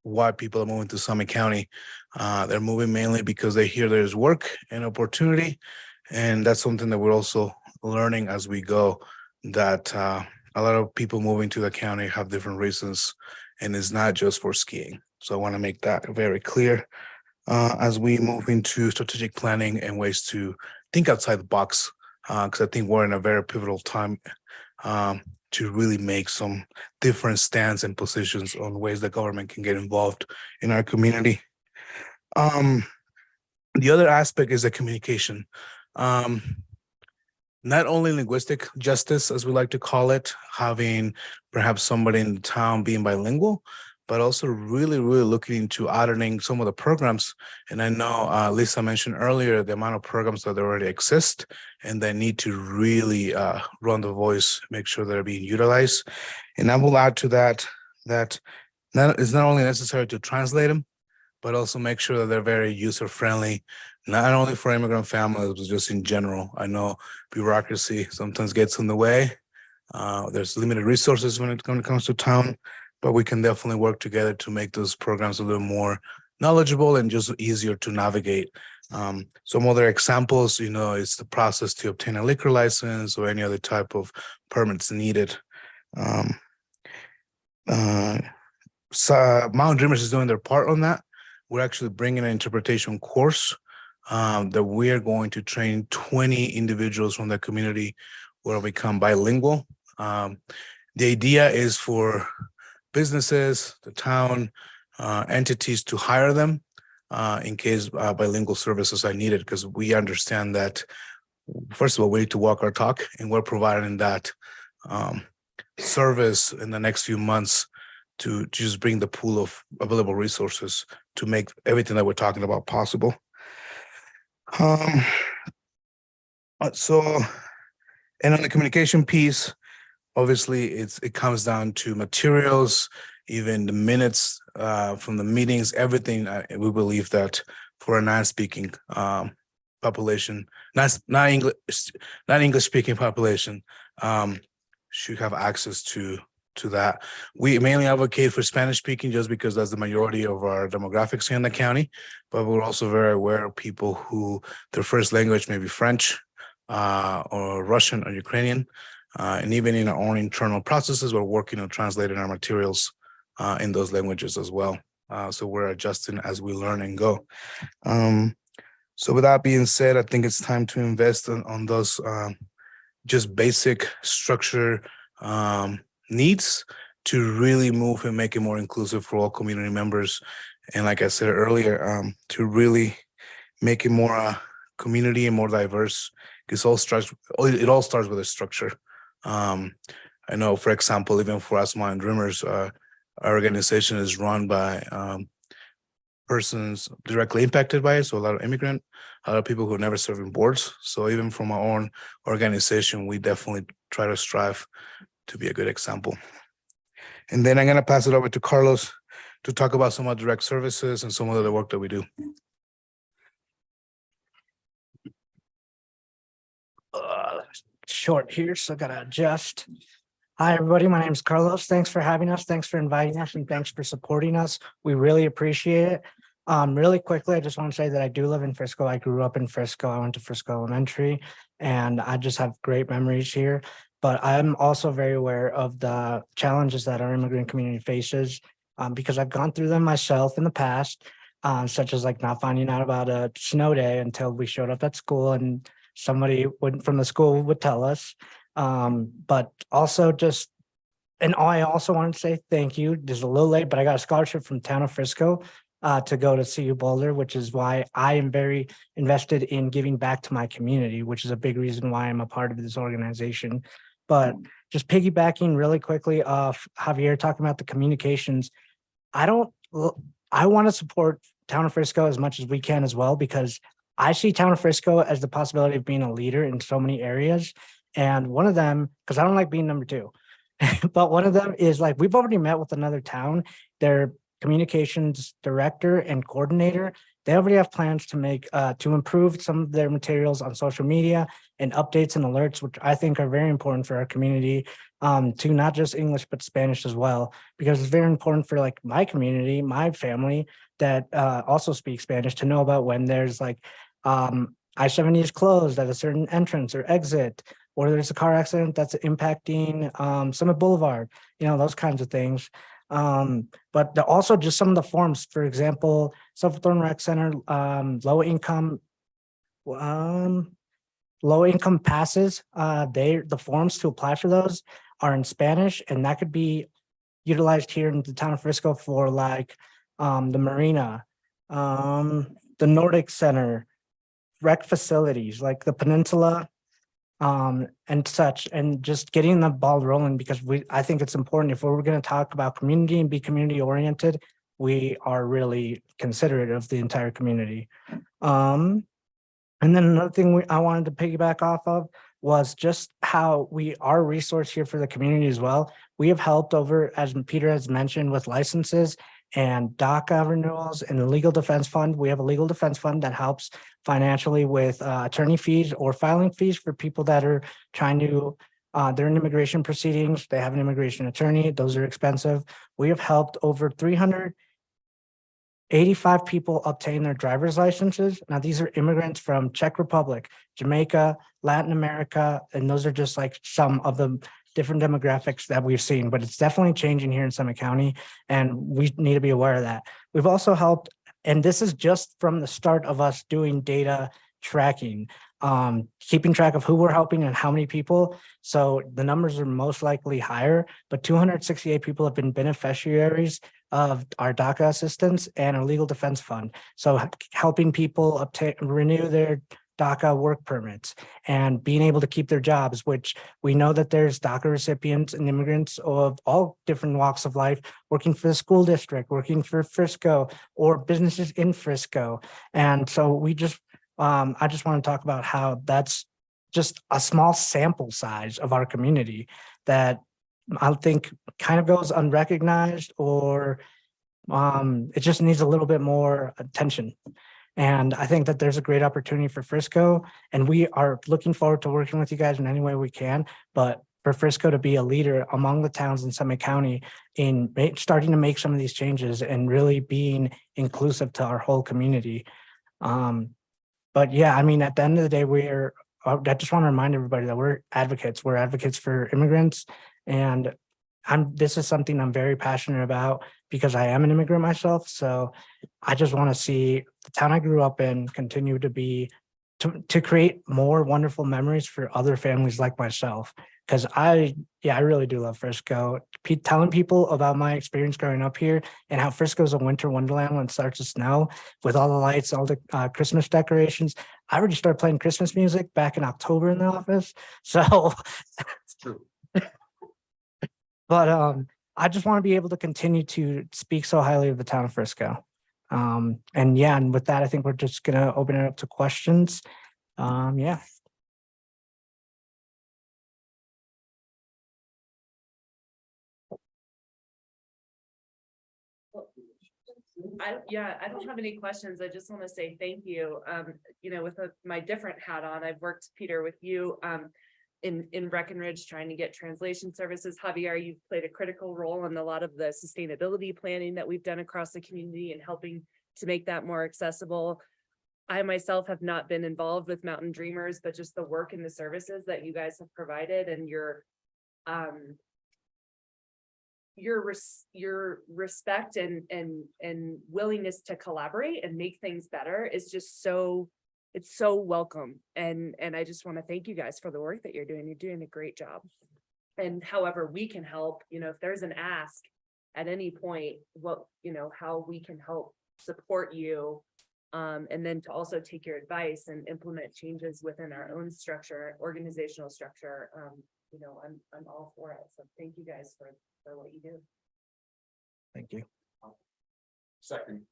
why people are moving to Summit County. They're moving mainly because they hear there's work and opportunity. And that's something that we're also learning as we go, that a lot of people moving to the county have different reasons, and it's not just for skiing. So I want to make that very clear as we move into strategic planning and ways to think outside the box, because I think we're in a very pivotal time to really make some different stands and positions on ways that government can get involved in our community. The other aspect is the communication. Not only linguistic justice, as we like to call it, having perhaps somebody in the town being bilingual, but also really looking into auditing some of the programs. And I know Lisa mentioned earlier the amount of programs that already exist and they need to really run the voice, make sure they're being utilized. And I will add to that, it's not only necessary to translate them, but also make sure that they're very user-friendly, not only for immigrant families, but just in general. I know bureaucracy sometimes gets in the way. There's limited resources when it comes to town, but we can definitely work together to make those programs a little more knowledgeable and just easier to navigate. Some other examples, is the process to obtain a liquor license or any other type of permits needed. So Mountain Dreamers is doing their part on that. We're actually bringing an interpretation course that we are going to train 20 individuals from the community who will become bilingual. The idea is for businesses, the town, entities to hire them in case bilingual services are needed, because we understand that, first of all, we need to walk our talk, and we're providing that service in the next few months to just bring the pool of available resources to make everything that we're talking about possible. And on the communication piece, obviously it comes down to materials, even the minutes from the meetings, everything. We believe that for a non-speaking population, not English speaking population, should have access to that. We mainly advocate for Spanish speaking just because that's the majority of our demographics here in the county, but we're also very aware of people who their first language may be French or Russian or Ukrainian. And even in our own internal processes, we're working on translating our materials in those languages as well. So we're adjusting as we learn and go. So with that being said, I think it's time to invest on those just basic structure needs to really move and make it more inclusive for all community members. And like I said earlier, to really make it more community and more diverse. It all starts with a structure. I know, for example, even for us Mountain Dreamers, our organization is run by persons directly impacted by it. So a lot of immigrant, a lot of people who never served in boards. So even from our own organization, we definitely try to strive to be a good example. And then I'm going to pass it over to Carlos to talk about some of the direct services and some of the work that we do. Short here, so gotta adjust. Hi, everybody. My name is Carlos. Thanks for having us. Thanks for inviting us, and thanks for supporting us. We really appreciate it. Really quickly, I just want to say that I do live in Frisco. I grew up in Frisco. I went to Frisco Elementary, and I just have great memories here. But I'm also very aware of the challenges that our immigrant community faces because I've gone through them myself in the past, such as like not finding out about a snow day until we showed up at school and somebody from the school would tell us. But also just, and I also wanted to say thank you. This is a little late, but I got a scholarship from Town of Frisco to go to CU Boulder, which is why I am very invested in giving back to my community, which is a big reason why I'm a part of this organization. But just piggybacking really quickly off Javier talking about the communications, I want to support Town of Frisco as much as we can as well, because I see Town of Frisco as the possibility of being a leader in so many areas. And one of them, because I don't like being number two, but one of them is like, we've already met with another town, their communications director and coordinator. They already have plans to make, to improve some of their materials on social media and updates and alerts, which I think are very important for our community, to not just English, but Spanish as well, because it's very important for like my community, my family that also speak Spanish to know about when there's like I-70 is closed at a certain entrance or exit, or there's a car accident that's impacting Summit Boulevard, you know, those kinds of things. But also just some of the forms, for example, Silverthorne Rec Center, low income passes, the forms to apply for those are in Spanish, and that could be utilized here in the town of Frisco for like the marina, the Nordic Center, rec facilities like the Peninsula, and such, and just getting the ball rolling, because I think it's important if we're going to talk about community and be community oriented, we are really considerate of the entire community. And then another thing I wanted to piggyback off of was just how we are a resource here for the community as well. We have helped over, as Peter has mentioned, with licenses and DACA renewals and the legal defense fund. We have a legal defense fund that helps financially with attorney fees or filing fees for people that are trying to, they're in immigration proceedings, they have an immigration attorney, those are expensive. We have helped over 385 people obtain their driver's licenses. Now, these are immigrants from Czech Republic, Jamaica, Latin America, and those are just like some of the different demographics that we've seen, but it's definitely changing here in Summit County, and we need to be aware of that. We've also helped, and this is just from the start of us doing data tracking, keeping track of who we're helping and how many people. So the numbers are most likely higher, but 268 people have been beneficiaries of our DACA assistance and our legal defense fund. So helping people renew their DACA work permits and being able to keep their jobs, which we know that there's DACA recipients and immigrants of all different walks of life working for the school district, working for Frisco or businesses in Frisco. And so we just, I just want to talk about how that's just a small sample size of our community that I think kind of goes unrecognized, or it just needs a little bit more attention. And I think that there's a great opportunity for Frisco, and we are looking forward to working with you guys in any way we can. But for Frisco to be a leader among the towns in Summit County in starting to make some of these changes and really being inclusive to our whole community. But yeah, I mean, at the end of the day, I just want to remind everybody that we're advocates. We're advocates for immigrants, and this is something I'm very passionate about because I am an immigrant myself. So I just want to see the town I grew up in continue to be, to create more wonderful memories for other families like myself. Because I really do love Frisco. Telling people about my experience growing up here and how Frisco is a winter wonderland when it starts to snow with all the lights, all the Christmas decorations. I already started playing Christmas music back in October in the office. So It's true. But I just want to be able to continue to speak so highly of the town of Frisco. And yeah, and with that, I think we're just gonna open it up to questions. Yeah. I don't have any questions. I just want to say thank you. You know, with my different hat on, I've worked, Peter, with you in Breckenridge trying to get translation services. Javier, you've played a critical role in a lot of the sustainability planning that we've done across the community and helping to make that more accessible. I myself have not been involved with Mountain Dreamers, but just the work and the services that you guys have provided and your respect and willingness to collaborate and make things better is just so, it's so welcome. And I just want to thank you guys for the work that you're doing. You're doing a great job. And however we can help, you know, if there's an ask at any point, how we can help support you. And then to also take your advice and implement changes within our own structure, organizational structure. I'm all for it. So thank you guys for what you do. Thank you. Second,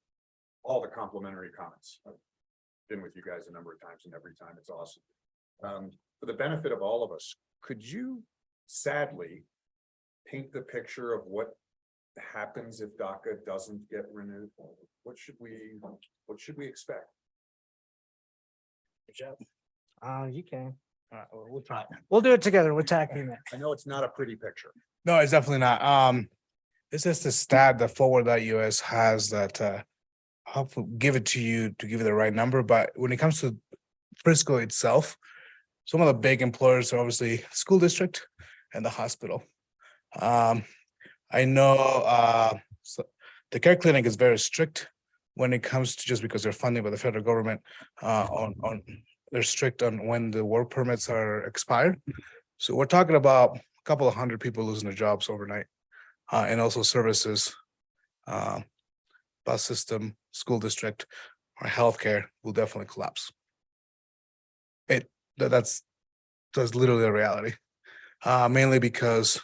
all the complimentary comments. been with you guys a number of times and every time it's awesome. For the benefit of all of us, could you sadly paint the picture of what happens if DACA doesn't get renewed? What should we expect? You can. We'll try. We'll do it together. We're tackling it. I know it's not a pretty picture. No, it's definitely not. It's just the stat that forward.us has that I'll give it to you to give you the right number. But when it comes to Frisco itself, some of the big employers are obviously school district and the hospital. I know the care clinic is very strict when it comes to, just because they're funded by the federal government, they're strict on when the work permits are expired. So we're talking about a couple of hundred people losing their jobs overnight. And also services, bus system, school district, or healthcare will definitely collapse. That's literally a reality. Mainly because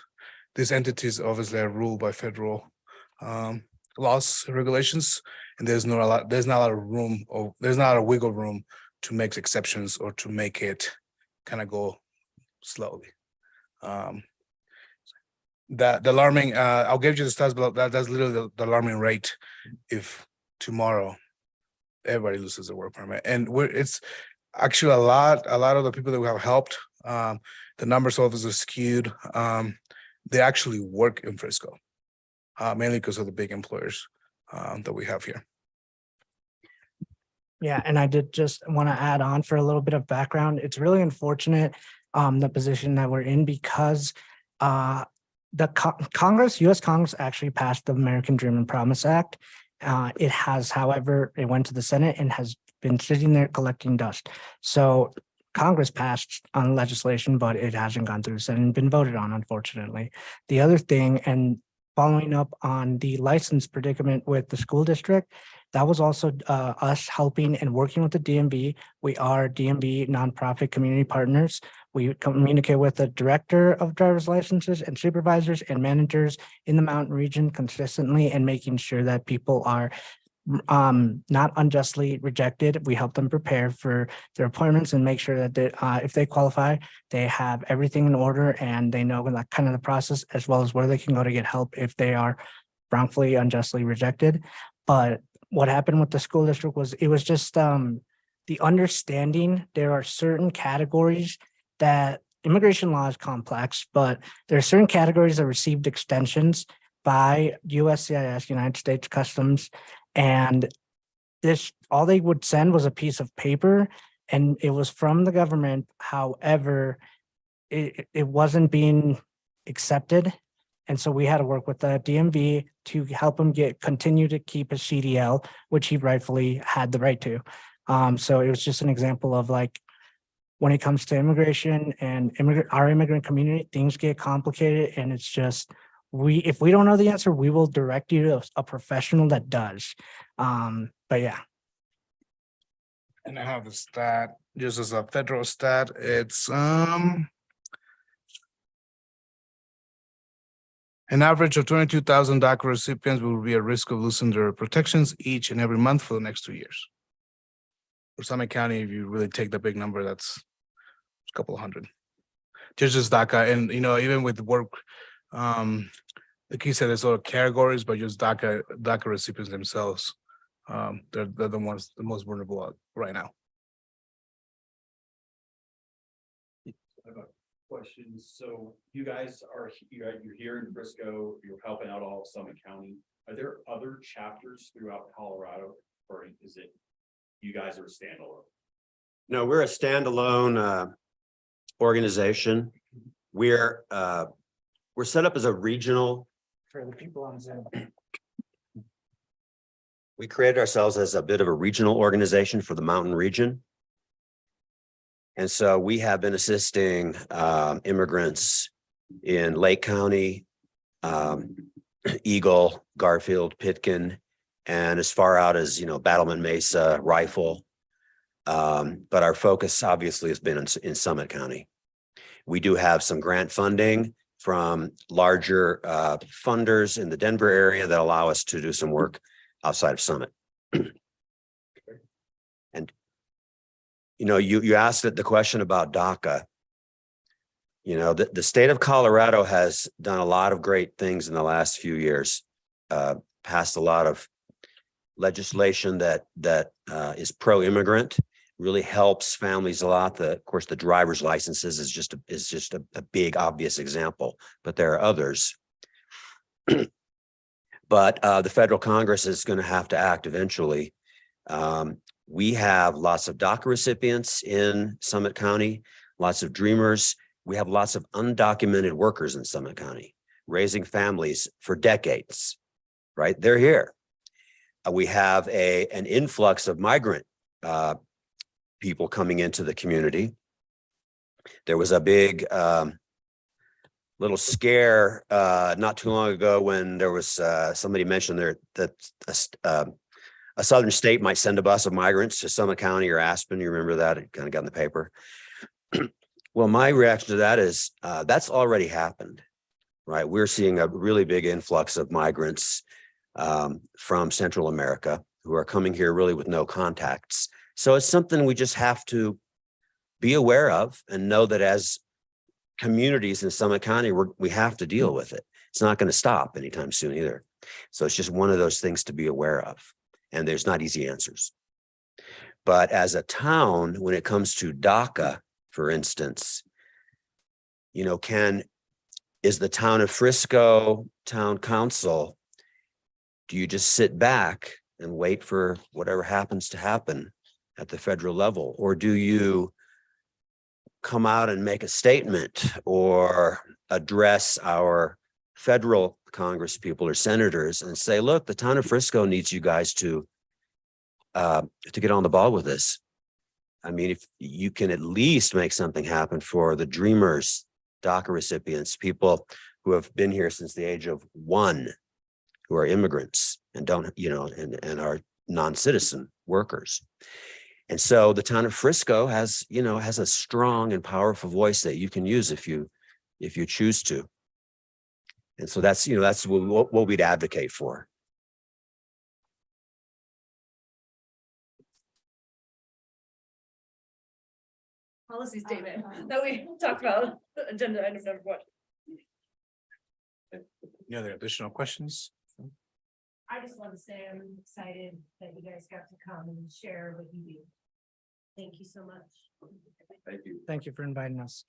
these entities obviously are ruled by federal laws, regulations, and there's not a lot of room, or there's not a wiggle room to make exceptions or to make it kind of go slowly. The alarming, I'll give you the stats, but that's literally the alarming rate if tomorrow everybody loses their work permit. And it's actually a lot of the people that we have helped, the numbers obviously skewed. They actually work in Frisco, mainly because of the big employers that we have here. Yeah, and I did just want to add on for a little bit of background. It's really unfortunate, the position that we're in, because the Congress, US Congress actually passed the American Dream and Promise Act. It has, however, it went to the Senate and has been sitting there collecting dust. So Congress passed on legislation, but it hasn't gone through the Senate and been voted on, unfortunately. The other thing, and following up on the license predicament with the school district, that was also us helping and working with the DMV. We are DMV nonprofit community partners. We communicate with the director of driver's licenses and supervisors and managers in the mountain region consistently, and making sure that people are not unjustly rejected. We help them prepare for their appointments and make sure that if they qualify, they have everything in order and they know that kind of the process, as well as where they can go to get help if they are wrongfully, unjustly rejected. But what happened with the school district was, it was just the understanding there are certain categories that immigration law is complex, but there are certain categories that received extensions by USCIS, United States Customs, and this, all they would send was a piece of paper and it was from the government. However, it wasn't being accepted. And so we had to work with the DMV to help him continue to keep his CDL, which he rightfully had the right to. So it was just an example of, like, when it comes to immigration and our immigrant community, things get complicated, and it's just, if we don't know the answer, we will direct you to a professional that does. But yeah. And I have the stat, just as a federal stat, it's an average of 22,000 DACA recipients will be at risk of losing their protections each and every month for the next 2 years. For Summit County, if you really take the big number, that's a couple of hundred. Just DACA, and even with work, like you said, there's a lot of categories, but just DACA recipients themselves, they're the most vulnerable right now. Questions. So you guys you're here in Frisco, you're helping out all of Summit County. Are there other chapters throughout Colorado, or is it you guys are a standalone? No, we're a standalone organization. We're set up as a regional. For the people on Zoom. We created ourselves as a bit of a regional organization for the mountain region. And so we have been assisting immigrants in Lake County, Eagle, Garfield, Pitkin, and as far out as, Battlement Mesa, Rifle. But our focus obviously has been in Summit County. We do have some grant funding from larger funders in the Denver area that allow us to do some work outside of Summit. And you know, you asked it the question about DACA. You know, the state of Colorado has done a lot of great things in the last few years. Passed a lot of legislation that is pro-immigrant, really helps families a lot. Of course, the driver's licenses is just a big obvious example, but there are others. But the federal Congress is going to have to act eventually. We have lots of DACA recipients in Summit County, lots of dreamers. We have lots of undocumented workers in Summit County, raising families for decades, right? They're here. We have an influx of migrant people coming into the community. There was a big little scare not too long ago when there was somebody mentioned there that a southern state might send a bus of migrants to Summit County or Aspen. You remember that? It kind of got in the paper. Well, my reaction to that is that's already happened, right? We're seeing a really big influx of migrants from Central America who are coming here really with no contacts. So it's something we just have to be aware of and know that as communities in Summit County, we have to deal with it. It's not going to stop anytime soon either. So it's just one of those things to be aware of. And there's not easy answers. But as a town, when it comes to DACA, for instance, you know, is the town of Frisco town council, do you just sit back and wait for whatever happens to happen at the federal level? Or do you come out and make a statement or address our federal Congress people or senators and say, look, the town of Frisco needs you guys to get on the ball with this? I mean, if you can at least make something happen for the dreamers, DACA recipients, people who have been here since the age of 1, who are immigrants and don't, you know, and are non-citizen workers. And so the town of Frisco has, you know, has a strong and powerful voice that you can use if you choose to. And so that's, you know, that's what we'd advocate for. Policy statement that we talked about, agenda item number 1. Any other additional questions? I just want to say I'm excited that you guys got to come and share what you do. Thank you so much. Thank you. Thank you for inviting us.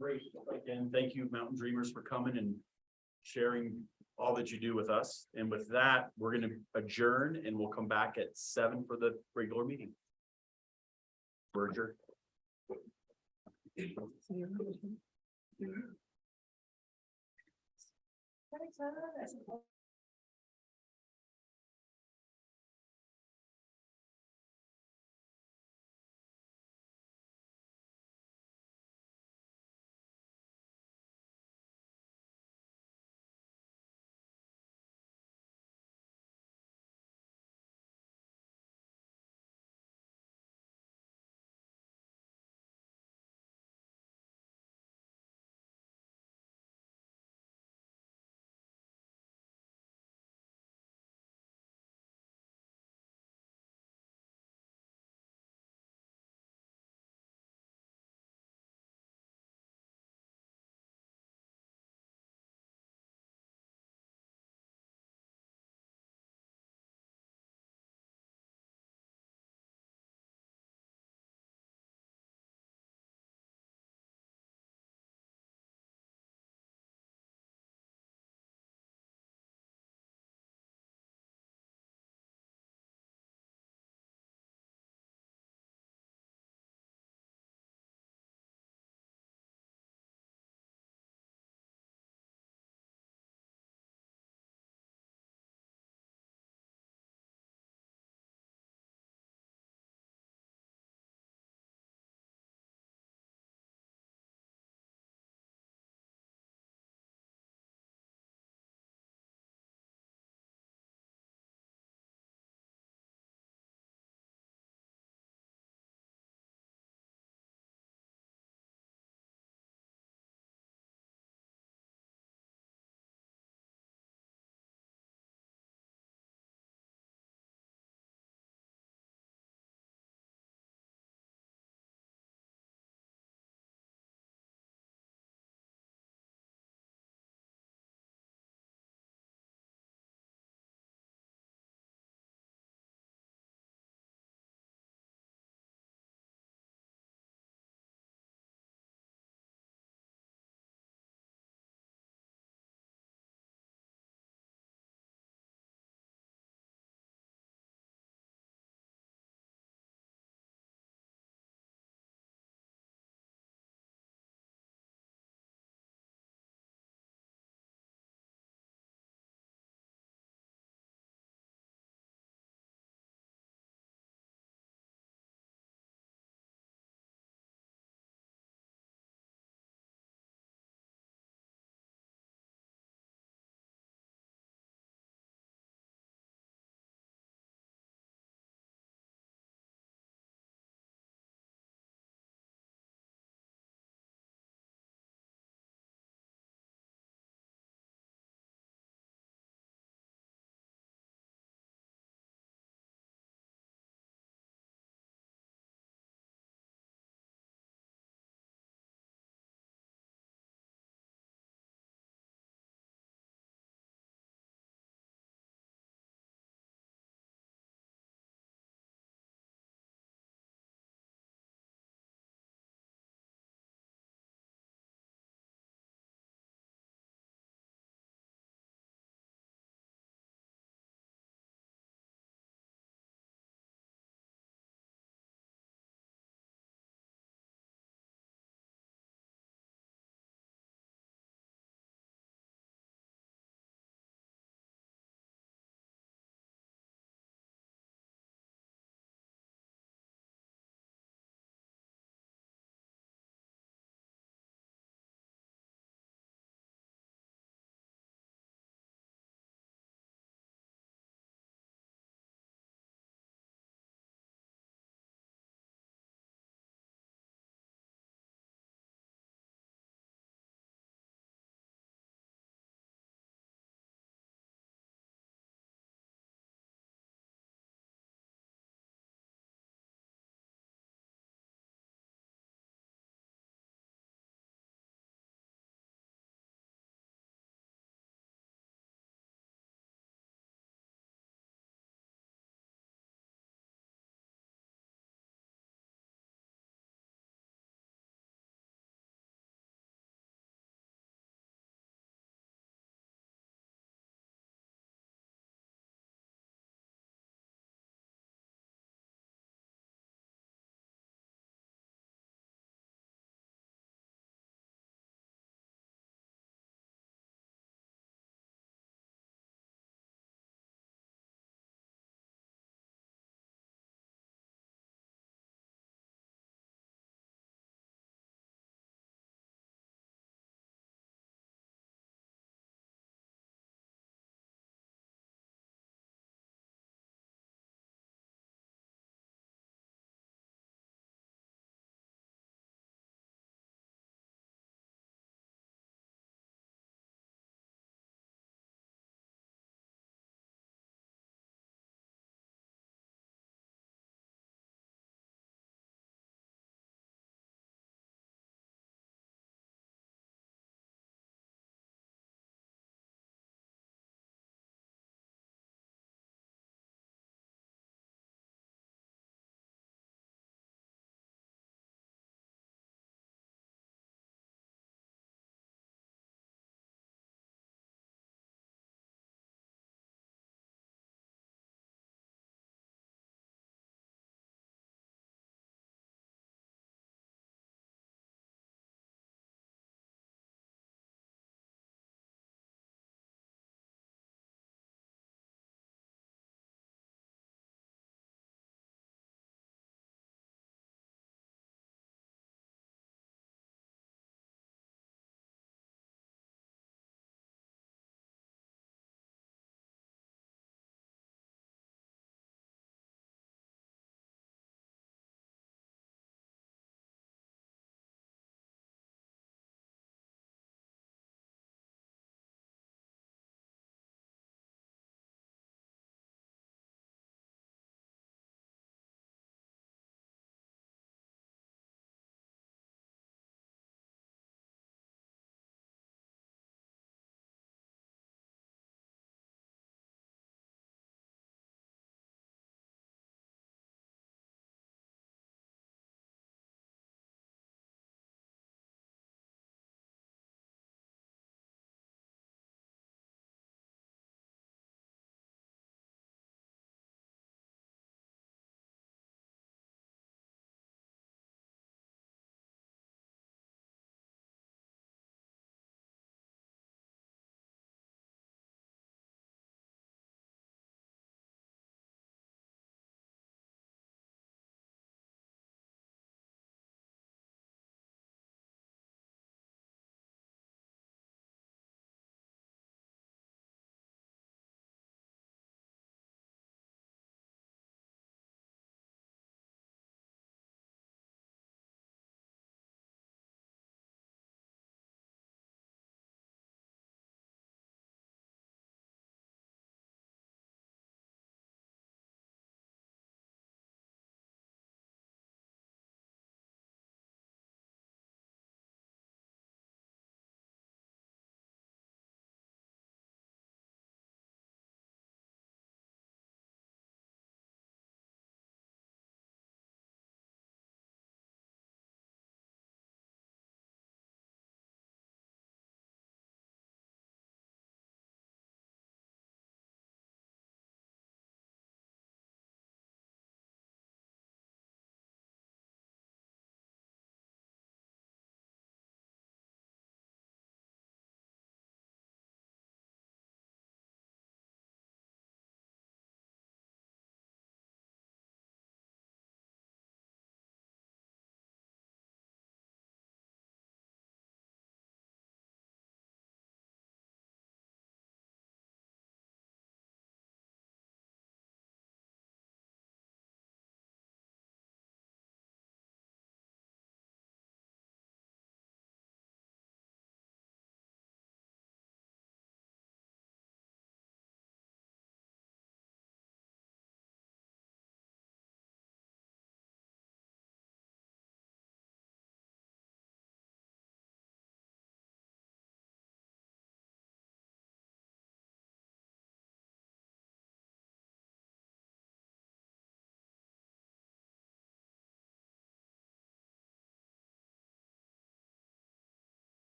Great. Again, thank you, Mountain Dreamers, for coming and sharing all that you do with us. And with that, we're going to adjourn and we'll come back at 7 for the regular meeting. We're adjourned.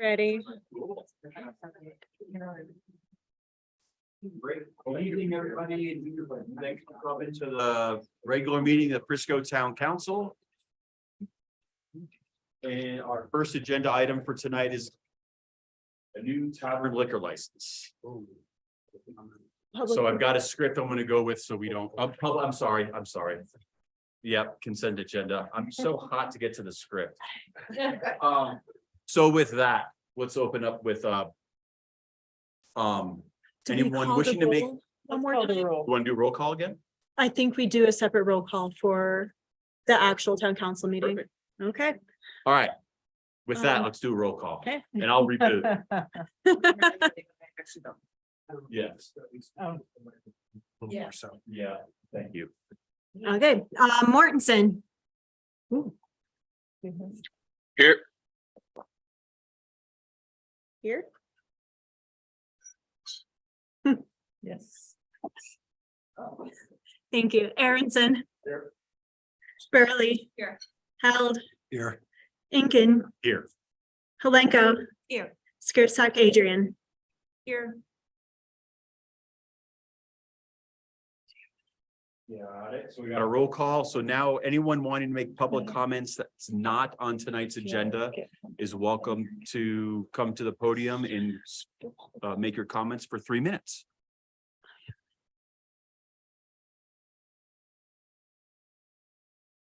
Ready? Great. Good evening, everybody. And thanks for coming to the regular meeting of Frisco Town Council. And our first agenda item for tonight is a new tavern liquor license. So I've got a script I'm gonna go with, so we don't, I'm sorry. Yep, consent agenda. I'm so hot to get to the script. So with that, let's open up with, anyone wishing to make, you One more time. want to do roll call again? I think we do a separate roll call for the actual town council meeting. Perfect. Okay. All right. With that, Um, let's do a roll call. Okay. And I'll reboot. Yes. Yeah. Yeah, thank you. Okay, Mortensen. Here. Here. Yes. Thank you. Aronson. Burley. Here. Held. Here. Incan. Here. Helenko. Here. Skirsak Adrian. Here. Got it. So we got a roll call. So now anyone wanting to make public comments that's not on tonight's agenda is welcome to come to the podium and make your comments for 3 minutes.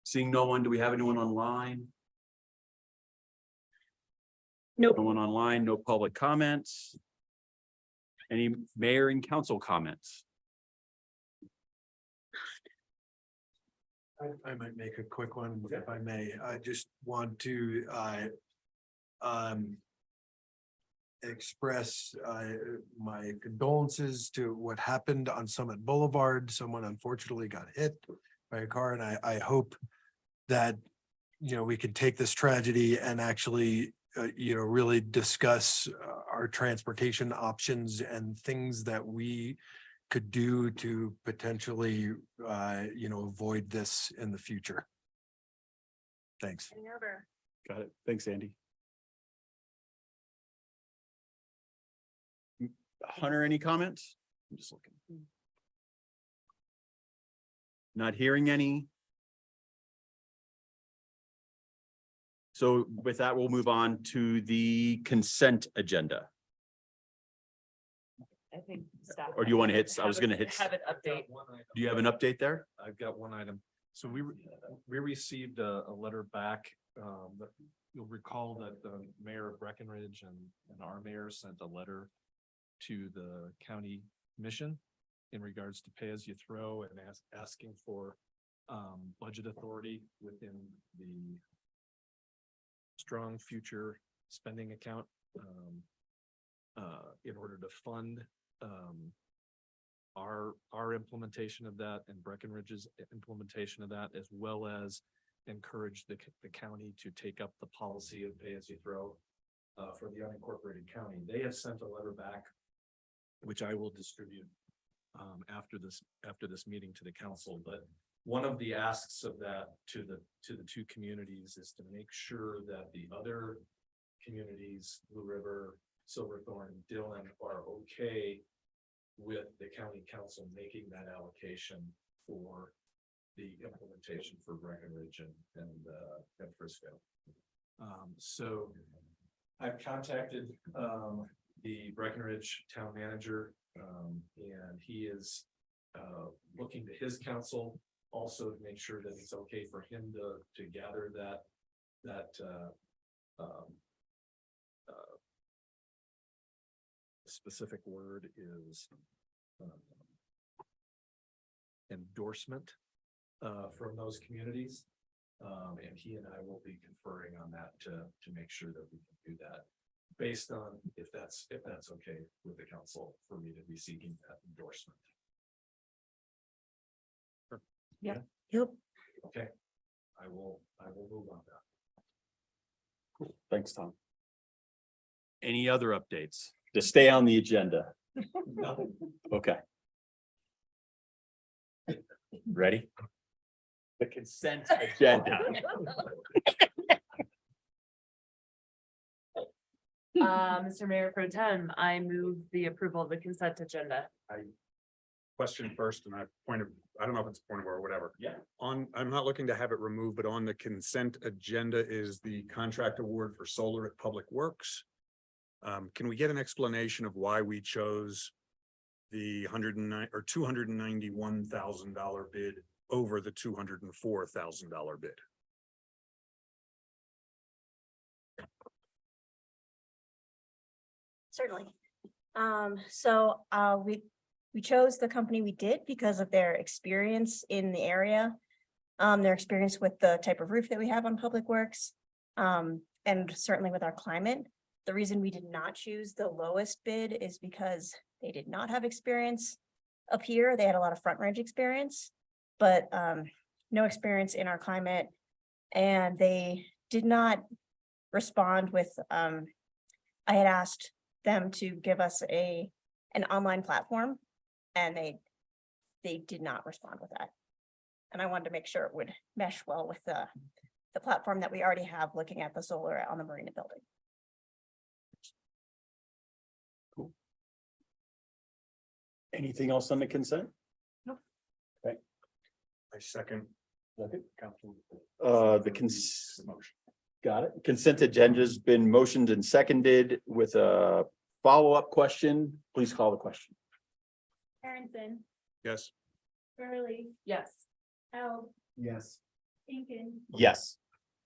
Seeing no one, do we have anyone online? Nope. No one online, no public comments. Any mayor and council comments? I might make a quick one if I may. I just want to express my condolences to what happened on Summit Boulevard. Someone unfortunately got hit by a car, and I hope that, you know, we can take this tragedy and actually really discuss our transportation options and things that we could do to potentially avoid this in the future. Thanks. Got it. Thanks, Andy. Hunter, any comments? I'm just looking. Not hearing any. So with that, we'll move on to the consent agenda. I think. staff Or do you want to hit, I have was a- gonna hit, Have an update. do you have an update there? I've got one item. So we received a letter back. That you'll recall that the mayor of Breckenridge and our mayor sent a letter to the county commission in regards to pay as you throw and asking for budget authority within the strong future spending account in order to fund our implementation of that and Breckenridge's implementation of that, as well as encourage the county to take up the policy of pay as you throw for the unincorporated county. They have sent a letter back, which I will distribute after this meeting to the council. But one of the asks of that to the two communities is to make sure that the other communities, Blue River, Silverthorne, Dillon, are okay with the county council making that allocation for the implementation for Breckenridge and Frisco. So I've contacted the Breckenridge town manager, and he is looking to his council also to make sure that it's okay for him to gather that specific word is endorsement from those communities. And he and I will be conferring on that to make sure that we can do that based on if that's okay with the council for me to be seeking that endorsement. Yeah. Yep. Okay. I will move on that. Cool. Thanks, Tom. Any other updates to stay on the agenda? Okay. Ready? The consent agenda. Mr. Mayor Pro Tem, I move the approval of the consent agenda. Question first, and I don't know if it's a point of order or whatever. Yeah. I'm not looking to have it removed, but on the consent agenda is the contract award for solar at Public Works. Can we get an explanation of why we chose the $291,000 bid over the $204,000 bid? Certainly. We chose the company we did because of their experience in the area. Their experience with the type of roof that we have on Public Works. And certainly with our climate. The reason we did not choose the lowest bid is because they did not have experience up here. They had a lot of front range experience, but no experience in our climate. And they did not respond with, I had asked them to give us an online platform, and they did not respond with that. And I wanted to make sure it would mesh well with the platform that we already have looking at the solar on the Marina building. Anything else on the consent? No. Okay. I second. The got it. Consent agenda's been motioned and seconded with a follow-up question. Please call the question. Aronson, Yes. Burley, Yes. Held, Yes. Incan, Yes.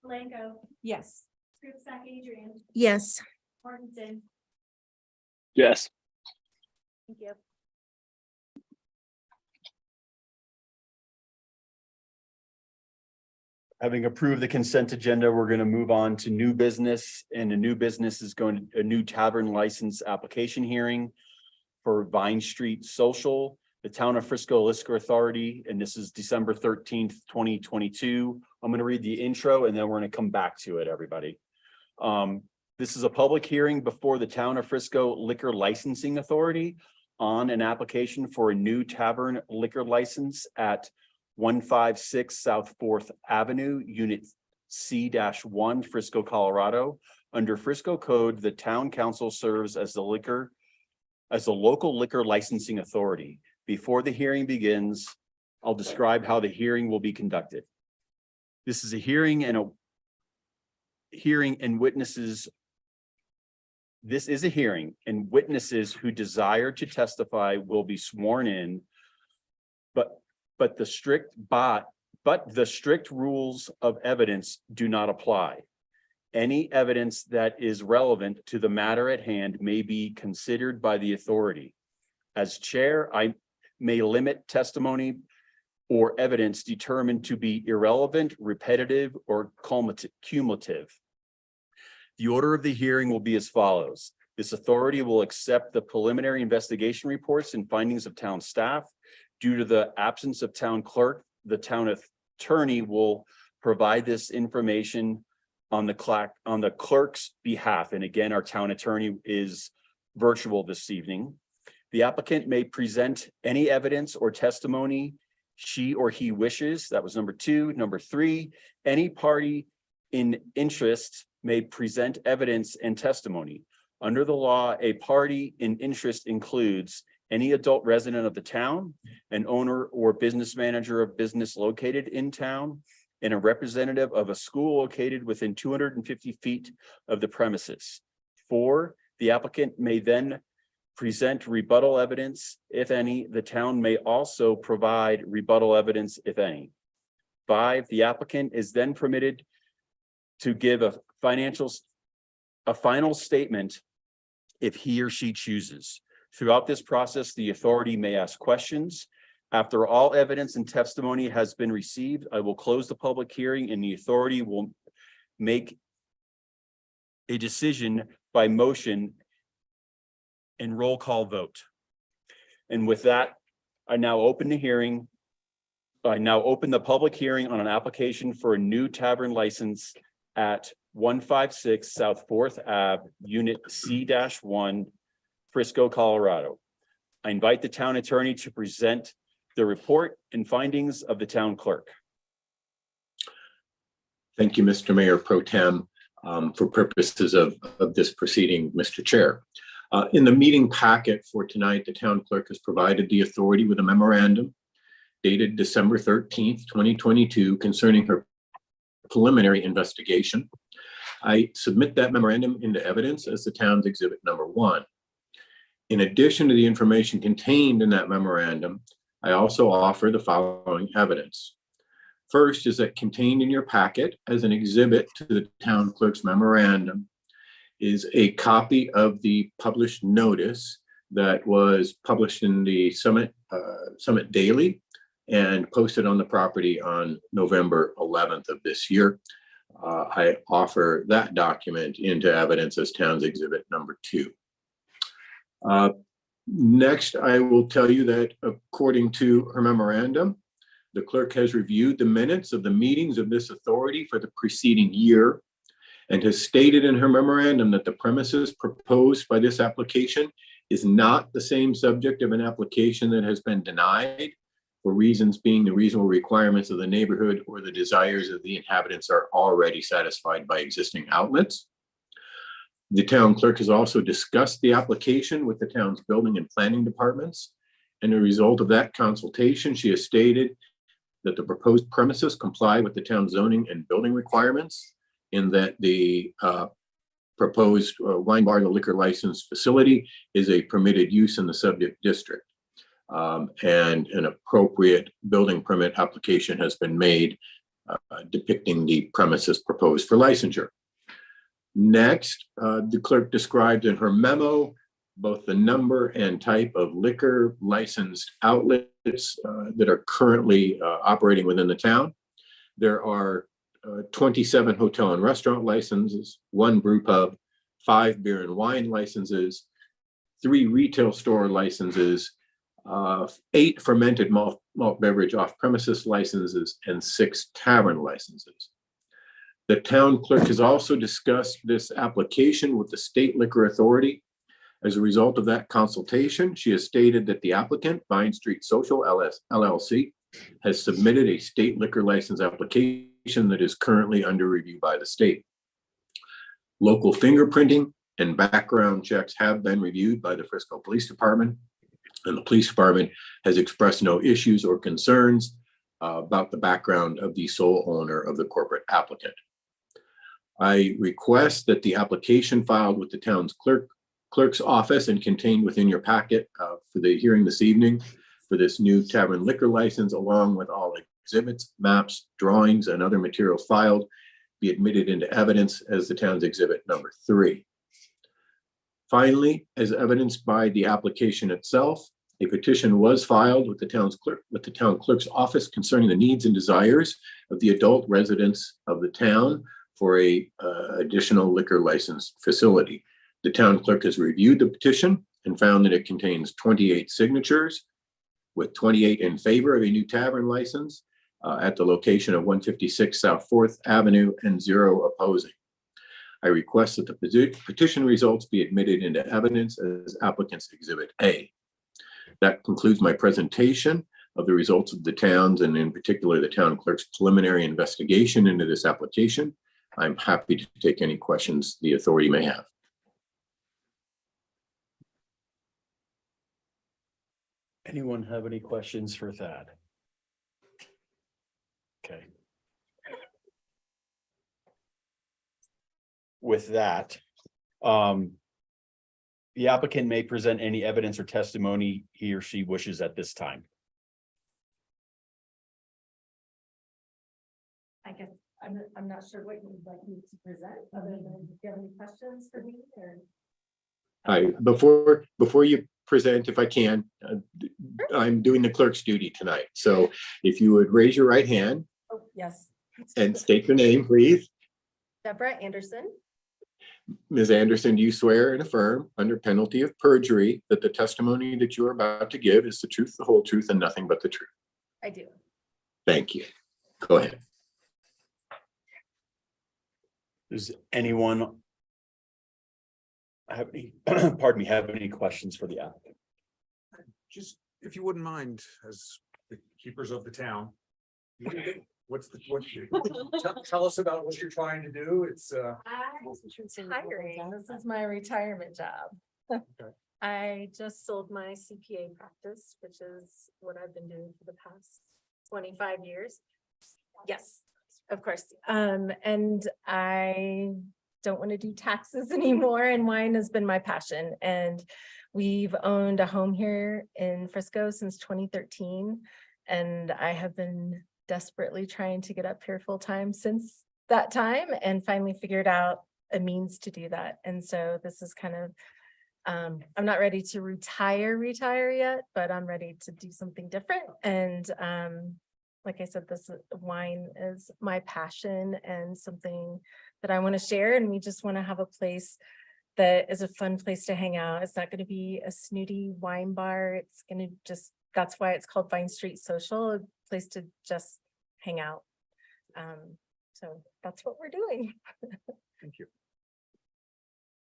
Blanco, Yes. Scripsack Adrian, Yes. Martinson. Yes. Thank you. Having approved the consent agenda, we're going to move on to new business, and the new business is going to a new tavern license application hearing for Vine Street Social, the Town of Frisco Liquor Authority, and this is December 13th, 2022. I'm going to read the intro and then we're going to come back to it, everybody. This is a public hearing before the Town of Frisco Liquor Licensing Authority on an application for a new tavern liquor license at 156 South 4th Avenue, Unit C-1, Frisco, Colorado. Under Frisco Code, the Town Council serves as the local liquor licensing authority. Before the hearing begins, I'll describe how the hearing will be conducted. This is a hearing and witnesses. This is a hearing and witnesses who desire to testify will be sworn in, but the strict rules of evidence do not apply. Any evidence that is relevant to the matter at hand may be considered by the authority. As chair, I may limit testimony or evidence determined to be irrelevant, repetitive, or cumulative. The order of the hearing will be as follows. This authority will accept the preliminary investigation reports and findings of town staff. Due to the absence of town clerk, the town attorney will provide this information on the clerk's behalf. And again, our town attorney is virtual this evening. The applicant may present any evidence or testimony she or he wishes. That was number 2. Number 3, any party in interest may present evidence and testimony. Under the law, a party in interest includes any adult resident of the town, an owner or business manager of business located in town, and a representative of a school located within 250 feet of the premises. 4, the applicant may then present rebuttal evidence, if any. The town may also provide rebuttal evidence, if any. 5, the applicant is then permitted to give a final statement if he or she chooses. Throughout this process, the authority may ask questions. After all evidence and testimony has been received, I will close the public hearing and the authority will make a decision by motion and roll call vote. And with that, I now open the hearing. I now open the public hearing on an application for a new tavern license at 156 South 4th Ave, Unit C-1, Frisco, Colorado. I invite the town attorney to present the report and findings of the town clerk. Thank you, Mr. Mayor Pro Tem. for purposes of this proceeding, Mr. Chair. In the meeting packet for tonight, the town clerk has provided the authority with a memorandum dated December 13th, 2022, concerning her preliminary investigation. I submit that memorandum into evidence as the town's exhibit number 1. In addition to the information contained in that memorandum, I also offer the following evidence. First is that contained in your packet as an exhibit to the town clerk's memorandum is a copy of the published notice that was published in the Summit Daily and posted on the property on November 11th of this year. I offer that document into evidence as town's exhibit number 2. Next, I will tell you that according to her memorandum, the clerk has reviewed the minutes of the meetings of this authority for the preceding year and has stated in her memorandum that the premises proposed by this application is not the same subject of an application that has been denied, for reasons being the reasonable requirements of the neighborhood or the desires of the inhabitants are already satisfied by existing outlets. The town clerk has also discussed the application with the town's building and planning departments. And as a result of that consultation, she has stated that the proposed premises comply with the town zoning and building requirements, in that the proposed wine bar, the liquor license facility, is a permitted use in the subject district. And an appropriate building permit application has been made depicting the premises proposed for licensure. Next, the clerk described in her memo both the number and type of liquor licensed outlets that are currently operating within the town. There are 27 hotel and restaurant licenses, 1 brew pub, 5 beer and wine licenses, 3 retail store licenses, 8 fermented malt beverage off-premises licenses, and 6 tavern licenses. The town clerk has also discussed this application with the State Liquor Authority. As a result of that consultation, she has stated that the applicant, Vine Street Social LLC, has submitted a state liquor license application that is currently under review by the state. Local fingerprinting and background checks have been reviewed by the Frisco Police Department, and the police department has expressed no issues or concerns about the background of the sole owner of the corporate applicant. I request that the application filed with the town's clerk's office and contained within your packet for the hearing this evening for this new tavern liquor license, along with all exhibits, maps, drawings, and other materials filed, be admitted into evidence as the town's exhibit number 3. Finally, as evidenced by the application itself, a petition was filed with the town clerk's office concerning the needs and desires of the adult residents of the town for a additional liquor license facility. The town clerk has reviewed the petition and found that it contains 28 signatures, with 28 in favor of a new tavern license at the location of 156 South 4th Avenue and 0 opposing. I request that the petition results be admitted into evidence as applicant's exhibit A. That concludes my presentation of the results of the town's, and in particular the town clerk's preliminary investigation into this application. I'm happy to take any questions the authority may have. Anyone have any questions for Thad? Okay. With that, the applicant may present any evidence or testimony he or she wishes at this time. I guess I'm not sure what you'd like me to present, other than, do you have any questions for me or? Hi, before you present, if I can, I'm doing the clerk's duty tonight. So if you would raise your right hand Oh, yes. and state your name, please. Deborah Anderson. Ms. Anderson, do you swear and affirm under penalty of perjury that the testimony that you are about to give is the truth, the whole truth, and nothing but the truth? I do. Thank you. Go ahead. Does anyone have any, pardon me, have any questions for the applicant? Just, if you wouldn't mind, as the keepers of the town, Tell us about what you're trying to do. It's, Hiring, this is my retirement job. I just sold my CPA practice, which is what I've been doing for the past 25 years. Yes, of course. And I don't want to do taxes anymore, and wine has been my passion. And we've owned a home here in Frisco since 2013. And I have been desperately trying to get up here full time since that time, and finally figured out a means to do that. And so this is kind of, I'm not ready to retire yet, but I'm ready to do something different. And like I said, this wine is my passion and something that I want to share. And we just want to have a place that is a fun place to hang out. It's not going to be a snooty wine bar. It's going to just, that's why it's called Vine Street Social, a place to just hang out. So that's what we're doing. thank you.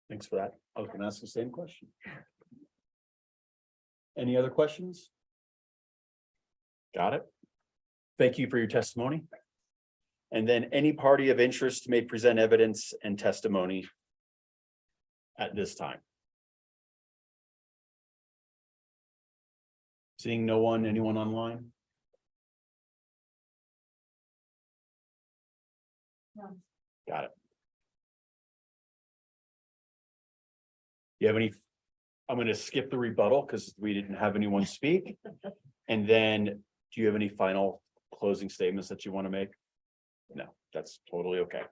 Thanks for that. I was gonna ask the same question. Any other questions? Got it. Thank you for your testimony. And then any party of interest may present evidence and testimony at this time. Seeing no one, anyone online? Got it. You have any? I'm going to skip the rebuttal because we didn't have anyone speak. And then, do you have any final closing statements that you want to make? No, that's totally okay.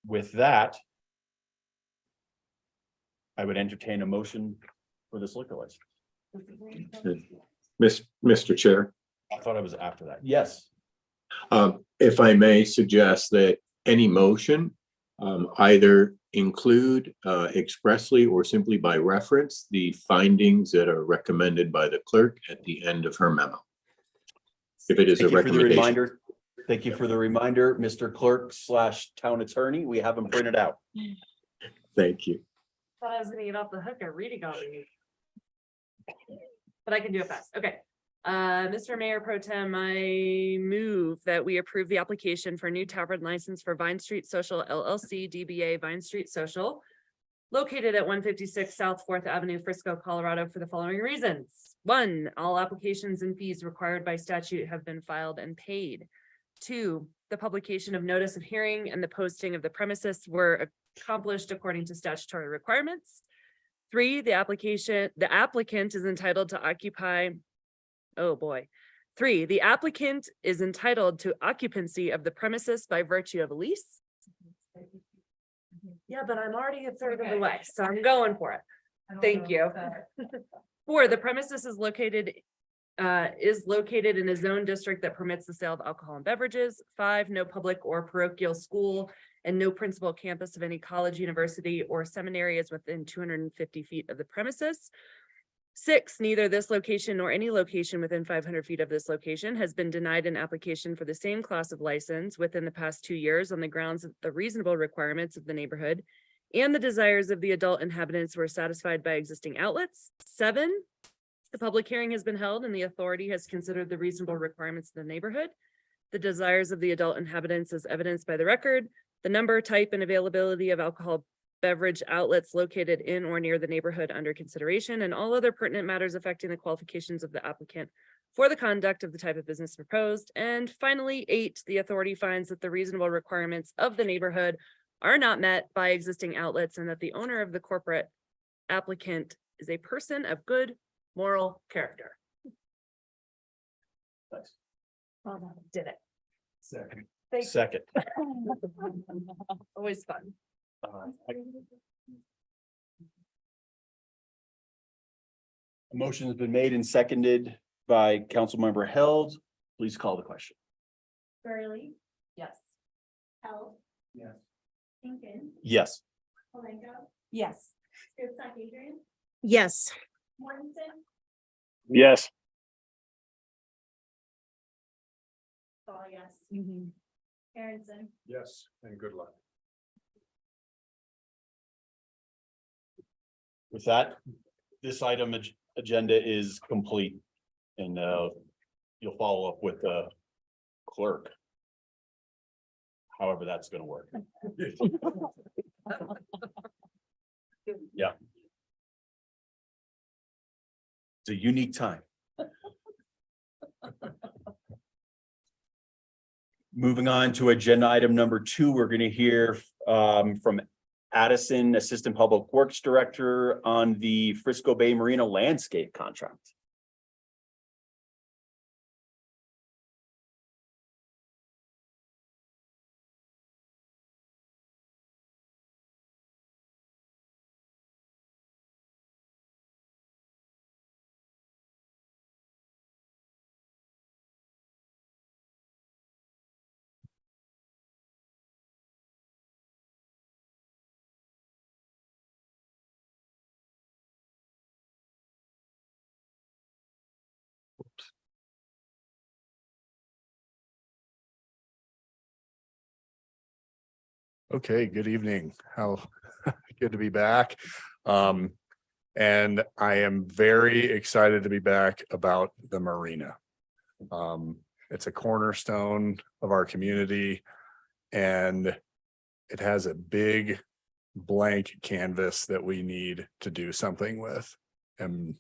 With that, I would entertain a motion for this liquor license. Mr. Chair, I thought I was after that. Yes. if I may suggest that any motion either include expressly or simply by reference the findings that are recommended by the clerk at the end of her memo. If it is a Thank you for the recommendation. reminder. Thank you for the reminder, Mr. Clerk / Town Attorney. We have them printed out. Thank you. Thought I was gonna get off the hook at reading all these. But I can do it fast. Okay. Mr. Mayor Pro Tem, I move that we approve the application for a new tavern license for Vine Street Social LLC DBA Vine Street Social, located at 156 South 4th Avenue, Frisco, Colorado, for the following reasons. 1, all applications and fees required by statute have been filed and paid. 2, the publication of notice of hearing and the posting of the premises were accomplished according to statutory requirements. 3, the applicant is entitled to occupy. Oh boy. 3, the applicant is entitled to occupancy of the premises by virtue of a lease. Yeah, but I'm already a third of the way, so I'm going for it. Thank you. 4, the premises is located in a zone district that permits the sale of alcohol and beverages. 5, no public or parochial school and no principal campus of any college, university, or seminary is within 250 feet of the premises. 6, neither this location nor any location within 500 feet of this location has been denied an application for the same class of license within the past 2 years on the grounds that the reasonable requirements of the neighborhood and the desires of the adult inhabitants were satisfied by existing outlets. 7, the public hearing has been held and the authority has considered the reasonable requirements of the neighborhood, the desires of the adult inhabitants as evidenced by the record, the number, type, and availability of alcohol beverage outlets located in or near the neighborhood under consideration, and all other pertinent matters affecting the qualifications of the applicant for the conduct of the type of business proposed. And finally, 8, the authority finds that the reasonable requirements of the neighborhood are not met by existing outlets and that the owner of the corporate applicant is a person of good moral character. Nice. Well, did it. Second. Thank you. Second. Always fun. A motion has been made and seconded by Councilmember Held. Please call the question. Burley, Yes. Held, Yes. Lincoln, Yes. Malenko, Yes. Gibson, Adrian, Yes. Mortensen, Yes. Paul, yes. Aronson, Yes, and good luck. With that, this item agenda is complete. And you'll follow up with the clerk. However, that's gonna work. Yeah. It's a unique time. Moving on to agenda item number 2, we're gonna hear from Addison, Assistant Public Works Director, on the Frisco Bay Marina landscape contract. Okay, good evening. How good to be back. And I am very excited to be back about the marina. It's a cornerstone of our community and it has a big blank canvas that we need to do something with. And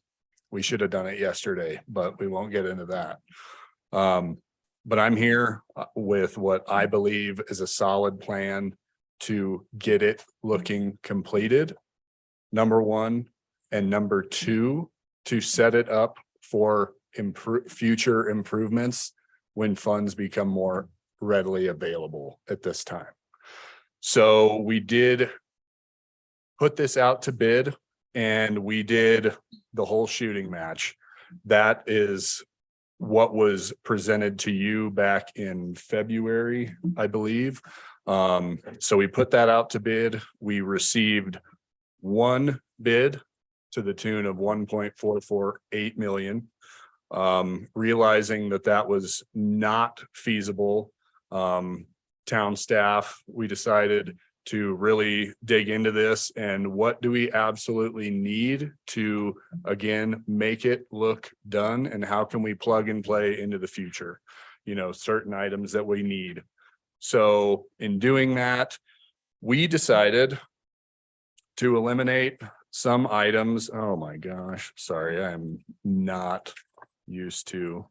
we should have done it yesterday, but we won't get into that. But I'm here with what I believe is a solid plan to get it looking completed, number one, and number two, to set it up for future improvements when funds become more readily available at this time. So we did put this out to bid and we did the whole shooting match. That is what was presented to you back in February, I believe. So we put that out to bid. We received one bid to the tune of 1.448 million. Realizing that that was not feasible, town staff, we decided to really dig into this and what do we absolutely need to, again, make it look done, and how can we plug and play into the future, you know, certain items that we need. So in doing that, we decided to eliminate some items. Oh my gosh, sorry, I'm not used to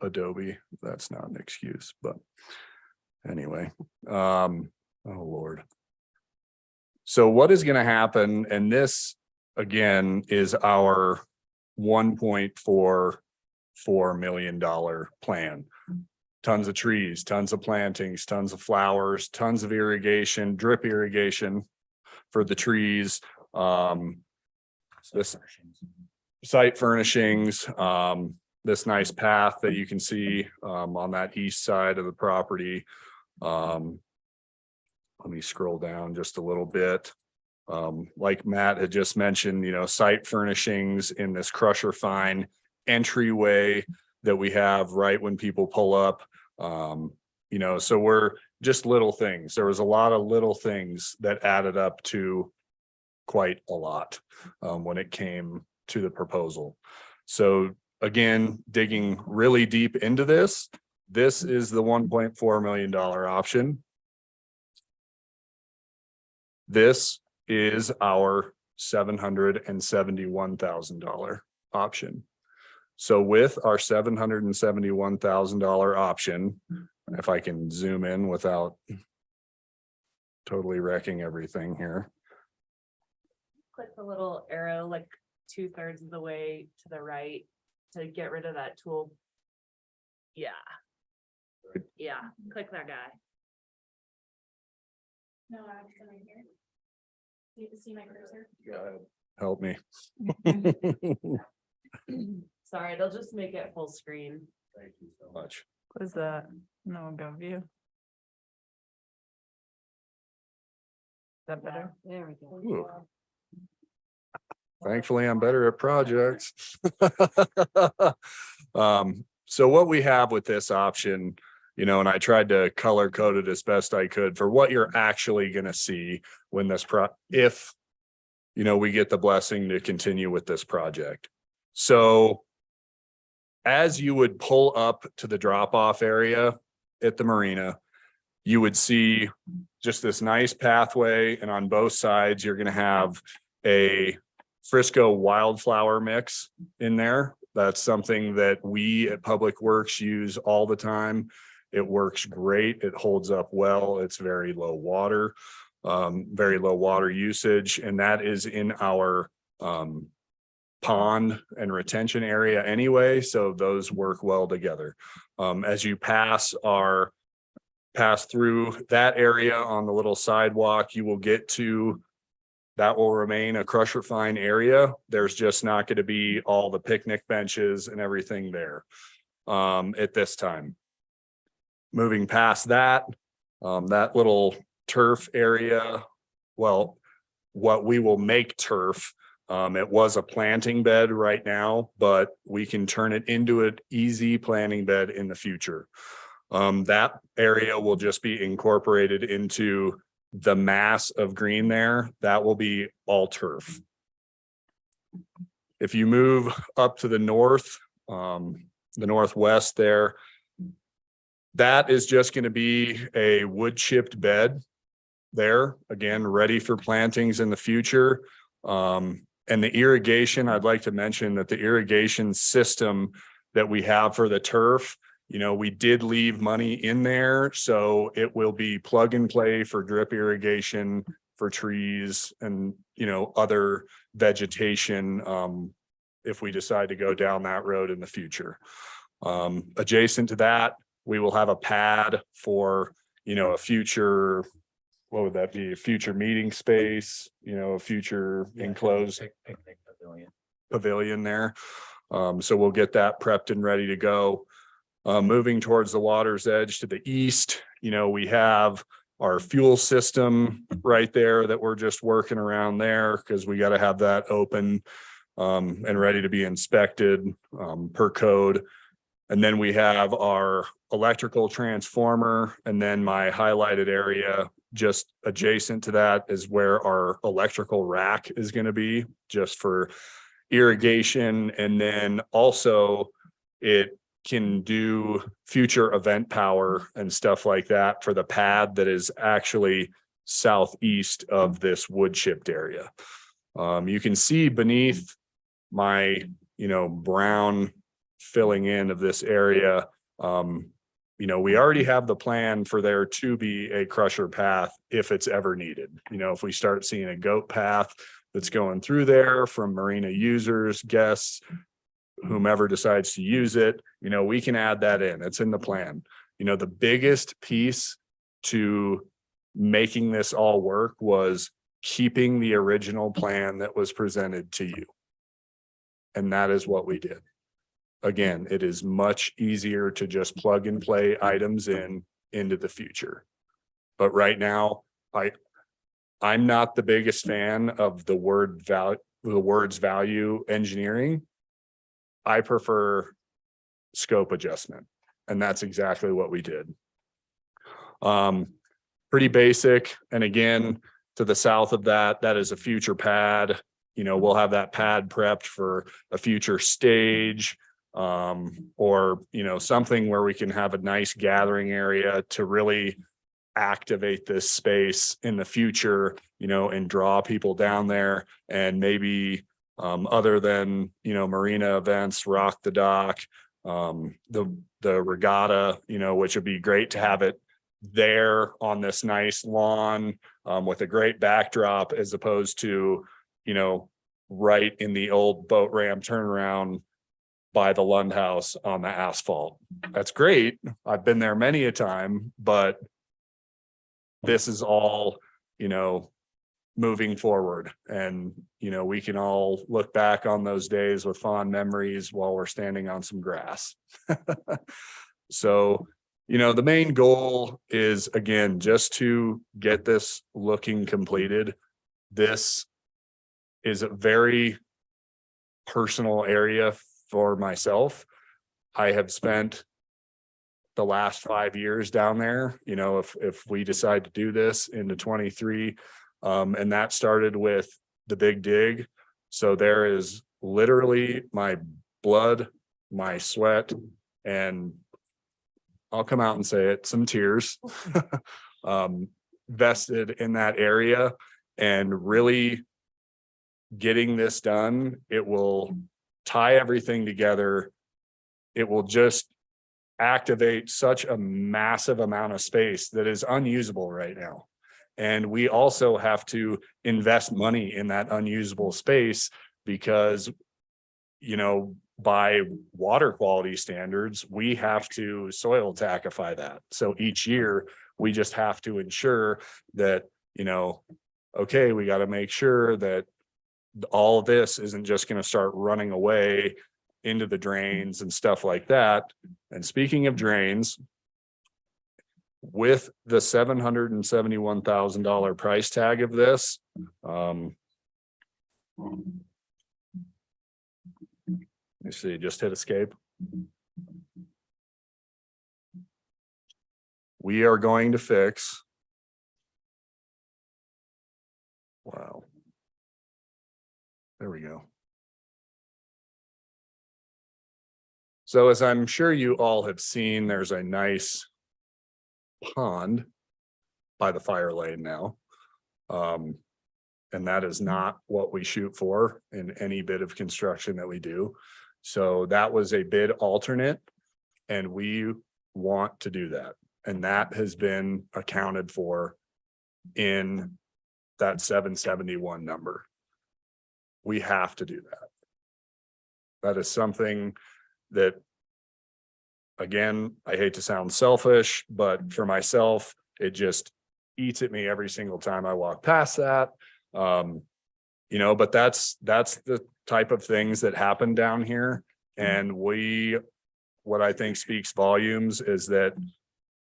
Adobe. That's not an excuse, but anyway, oh Lord. So what is going to happen, and this again is our $1.44 million plan. Tons of trees, tons of plantings, tons of flowers, tons of irrigation, drip irrigation for the trees. This site furnishings, this nice path that you can see on that east side of the property. Let me scroll down just a little bit. Like Matt had just mentioned, you know, site furnishings in this crusher fine entryway that we have right when people pull up. You know, so we're just little things. There was a lot of little things that added up to quite a lot when it came to the proposal. So again, digging really deep into this, this is the $1.4 million option. This is our $771,000 option. So with our $771,000 option, if I can zoom in without totally wrecking everything here. Click the little arrow like 2/3 of the way to the right to get rid of that tool. Yeah. Yeah, click that guy. No, I'm right here. You can see my cursor. Help me. Sorry, they'll just make it full screen. Thank you so much. What is that? No, go view. Is that better? There we go. Ooh. Thankfully, I'm better at projects. So what we have with this option, you know, and I tried to color code it as best I could for what you're actually going to see when this if, you know, we get the blessing to continue with this project. So as you would pull up to the drop-off area at the marina, you would see just this nice pathway, and on both sides, you're gonna have a Frisco wildflower mix in there. That's something that we at Public Works use all the time. It works great. It holds up well. It's very low water usage, and that is in our pond and retention area anyway, so those work well together. As you pass through that area on the little sidewalk, you will get to, that will remain a crusher fine area. There's just not going to be all the picnic benches and everything there at this time. Moving past that, that little turf area, well, what we will make turf, it was a planting bed right now, but we can turn it into an easy planting bed in the future. That area will just be incorporated into the mass of green there. That will be all turf. If you move up to the north, the northwest there, that is just going to be a wood chipped bed there, again, ready for plantings in the future. And the irrigation, I'd like to mention that the irrigation system that we have for the turf, you know, we did leave money in there, so it will be plug and play for drip irrigation for trees and, you know, other vegetation if we decide to go down that road in the future. Adjacent to that, we will have a pad for, you know, a future, what would that be? A future meeting space, you know, a future enclosed pavilion there. So we'll get that prepped and ready to go. Moving towards the water's edge to the east, you know, we have our fuel system right there that we're just working around there because we got to have that open and ready to be inspected per code. And then we have our electrical transformer, and then my highlighted area just adjacent to that is where our electrical rack is going to be, just for irrigation. And then also it can do future event power and stuff like that for the pad that is actually southeast of this wood chipped area. You can see beneath my, you know, brown filling in of this area. You know, we already have the plan for there to be a crusher path if it's ever needed. You know, if we start seeing a goat path that's going through there from marina users, guests, whomever decides to use it, you know, we can add that in. It's in the plan. You know, the biggest piece to making this all work was keeping the original plan that was presented to you. And that is what we did. Again, it is much easier to just plug and play items into the future. But right now, I'm not the biggest fan of the words value engineering. I prefer scope adjustment, and that's exactly what we did. Pretty basic. And again, to the south of that, that is a future pad. You know, we'll have that pad prepped for a future stage, or, you know, something where we can have a nice gathering area to really activate this space in the future, you know, and draw people down there. And maybe other than, you know, marina events, Rock the Dock, the regatta, you know, which would be great to have it there on this nice lawn with a great backdrop, as opposed to, you know, right in the old boat ramp turnaround by the Lund House on the asphalt. That's great. I've been there many a time, but this is all, you know, moving forward. And, you know, we can all look back on those days with fond memories while we're standing on some grass. So, you know, the main goal is, again, just to get this looking completed. This is a very personal area for myself. I have spent the last 5 years down there, you know, if we decide to do this into 23, and that started with the Big Dig. So there is literally my blood, my sweat, and I'll come out and say it, some tears vested in that area, and really getting this done. It will tie everything together. It will just activate such a massive amount of space that is unusable right now. And we also have to invest money in that unusable space because, you know, by water quality standards, we have to soil tackify that. So each year we just have to ensure that, you know, okay, we got to make sure that all of this isn't just going to start running away into the drains and stuff like that. And speaking of drains, with the $771,000 price tag of this, you see, just hit escape. We are going to fix. Wow. There we go. So as I'm sure you all have seen, there's a nice pond by the fire lane now. And that is not what we shoot for in any bit of construction that we do. So that was a bid alternate, and we want to do that. And that has been accounted for in that 771 number. We have to do that. That is something that, again, I hate to sound selfish, but for myself, it just eats at me every single time I walk past that. You know, but that's the type of things that happen down here. And what I think speaks volumes is that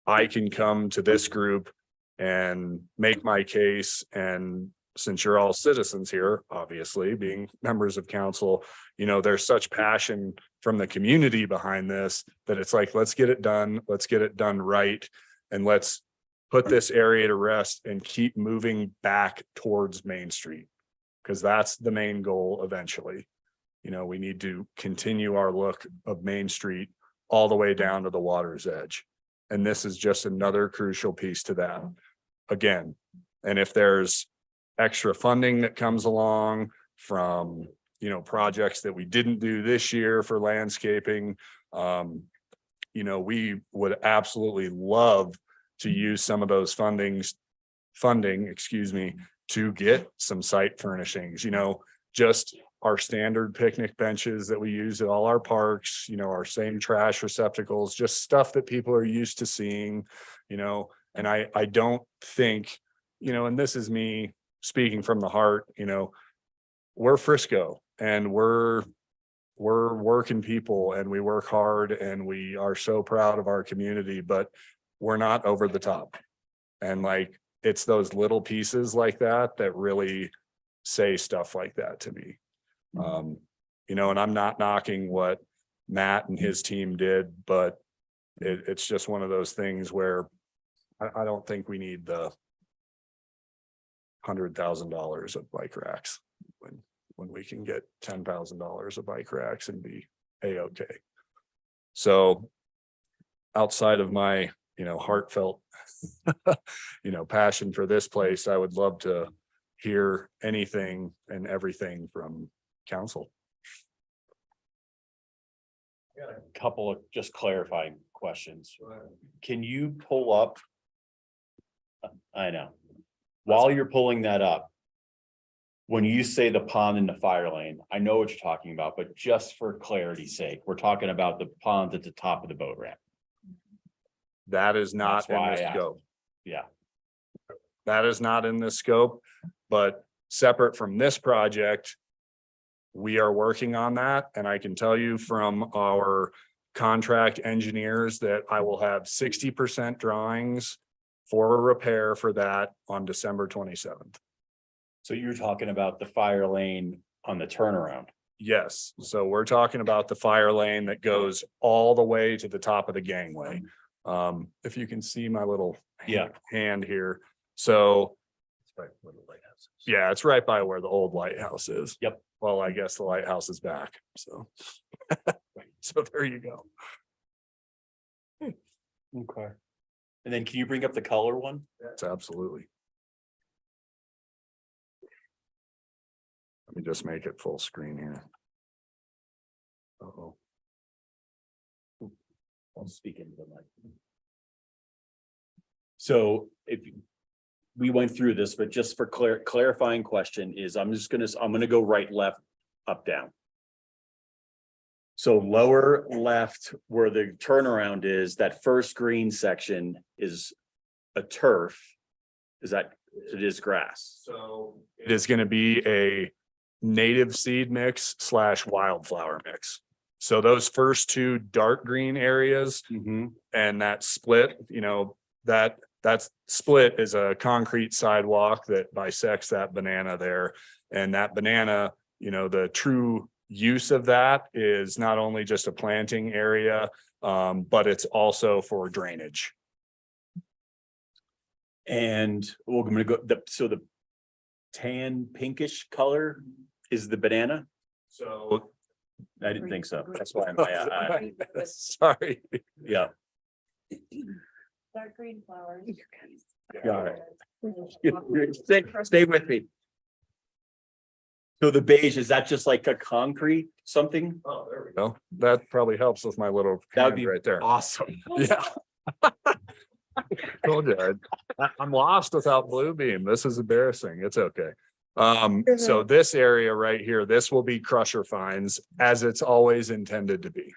I can come to this group and make my case. And since you're all citizens here, obviously being members of council, you know, there's such passion from the community behind this that it's like, let's get it done. Let's get it done right. And let's put this area to rest and keep moving back towards Main Street. Because that's the main goal eventually. You know, we need to continue our look of Main Street all the way down to the water's edge. And this is just another crucial piece to that. Again, and if there's extra funding that comes along from, you know, projects that we didn't do this year for landscaping, you know, we would absolutely love to use some of those funding, excuse me, to get some site furnishings, you know, just our standard picnic benches that we use at all our parks, you know, our same trash receptacles, just stuff that people are used to seeing, you know. And I don't think, you know, and this is me speaking from the heart, you know, we're Frisco and we're working people and we work hard and we are so proud of our community, but we're not over the top. And like, it's those little pieces like that that really say stuff like that to me. You know, and I'm not knocking what Matt and his team did, but it's just one of those things where I don't think we need the $100,000 of bike racks when we can get $10,000 of bike racks and be a-okay. So outside of my, you know, heartfelt, you know, passion for this place, I would love to hear anything and everything from council. Got a couple of just clarifying questions. Can you pull up? I know. While you're pulling that up, when you say the pond in the fire lane, I know what you're talking about, but just for clarity's sake, we're talking about the pond at the top of the boat ramp. That is not That's in why the I asked. scope. Yeah. That is not in the scope, but separate from this project, we are working on that. And I can tell you from our contract engineers that I will have 60% drawings for a repair for that on December 27th. So you're talking about the fire lane on the turnaround? Yes. So we're talking about the fire lane that goes all the way to the top of the gangway. If you can see my little hand here. So yeah, it's right by where the old lighthouse is. Yep. Well, I guess the lighthouse is back, so. So there you go. Okay. And then can you bring up the color one? That's absolutely. Let me just make it full screen here. Uh-oh. I'll speak into the mic. So if we went through this, but just for clarifying question is, I'm gonna go right, left, up, down. So lower left where the turnaround is, that first green section is a turf. Is that, it is grass? So it is gonna be a native seed mix / wildflower mix. So those first two dark green areas and that split, you know, that split is a concrete sidewalk that bisects that banana there. And that banana, you know, the true use of that is not only just a planting area, but it's also for drainage. And we're gonna go, so the tan pinkish color is the banana? So I didn't think so. That's why sorry. Yeah. Dark green flowers. Got it. Stay with me. So the beige, is that just like a concrete something? Oh, there we go. That probably helps with my little That would hand be right there. awesome. Yeah. Told you, I'm lost without Bluebeam. This is embarrassing. It's okay. So this area right here, this will be crusher fines as it's always intended to be.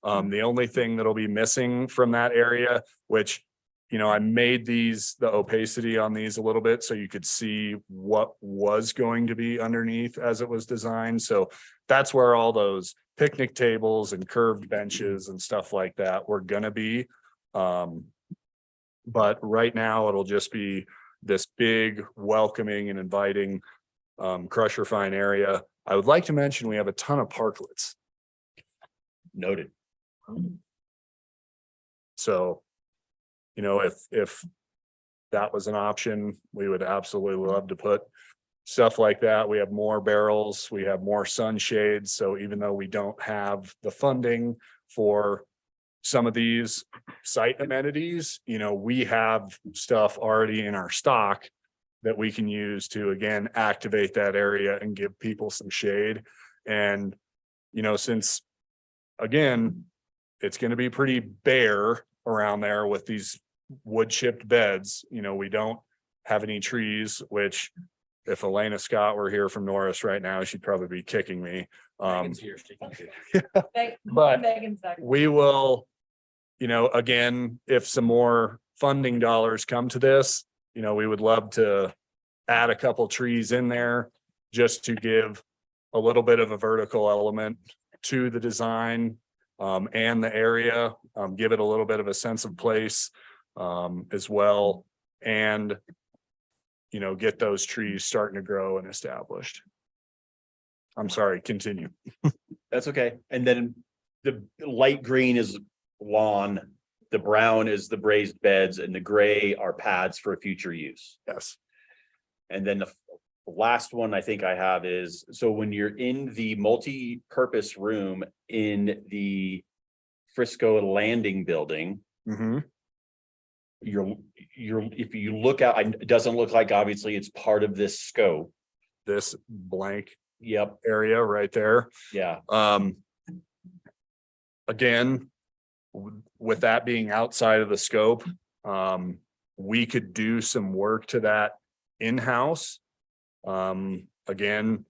The only thing that'll be missing from that area, which, you know, I made the opacity on these a little bit so you could see what was going to be underneath as it was designed. So that's where all those picnic tables and curved benches and stuff like that were gonna be. But right now it'll just be this big welcoming and inviting crusher fine area. I would like to mention we have a ton of parklets. Noted. So, you know, if that was an option, we would absolutely love to put stuff like that. We have more barrels, we have more sunshades. So even though we don't have the funding for some of these site amenities, you know, we have stuff already in our stock that we can use to, again, activate that area and give people some shade. And, you know, since, again, it's going to be pretty bare around there with these wood chipped beds, you know, we don't have any trees, which if Elena Scott were here from Norris right now, she'd probably be kicking me. Megan's here, she can do But we will, you know, again, if some more funding dollars come to this, you know, we would love to add a couple trees in there just to give a little bit of a vertical element to the design and the area, give it a little bit of a sense of place as well. And, you know, get those trees starting to grow and established. I'm sorry, continue. That's okay. And then the light green is lawn, the brown is the raised beds, and the gray are pads for future use. Yes. And then the last one I think I have is, so when you're in the multi-purpose room in the Frisco Landing building, you're, if you look out, it doesn't look like obviously it's part of this scope. This blank Yep. area right there. Yeah. Again, with that being outside of the scope, we could do some work to that in-house. Again,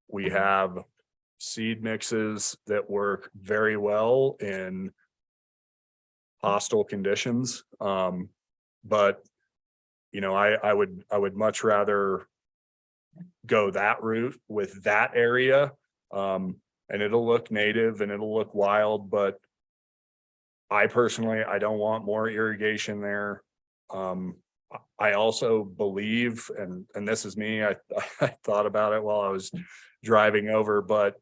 we have seed mixes that work very well in hostile conditions. But you know, I would much rather go that route with that area. And it'll look native and it'll look wild, but I personally, I don't want more irrigation there. I also believe, and this is me, I thought about it while I was driving over, but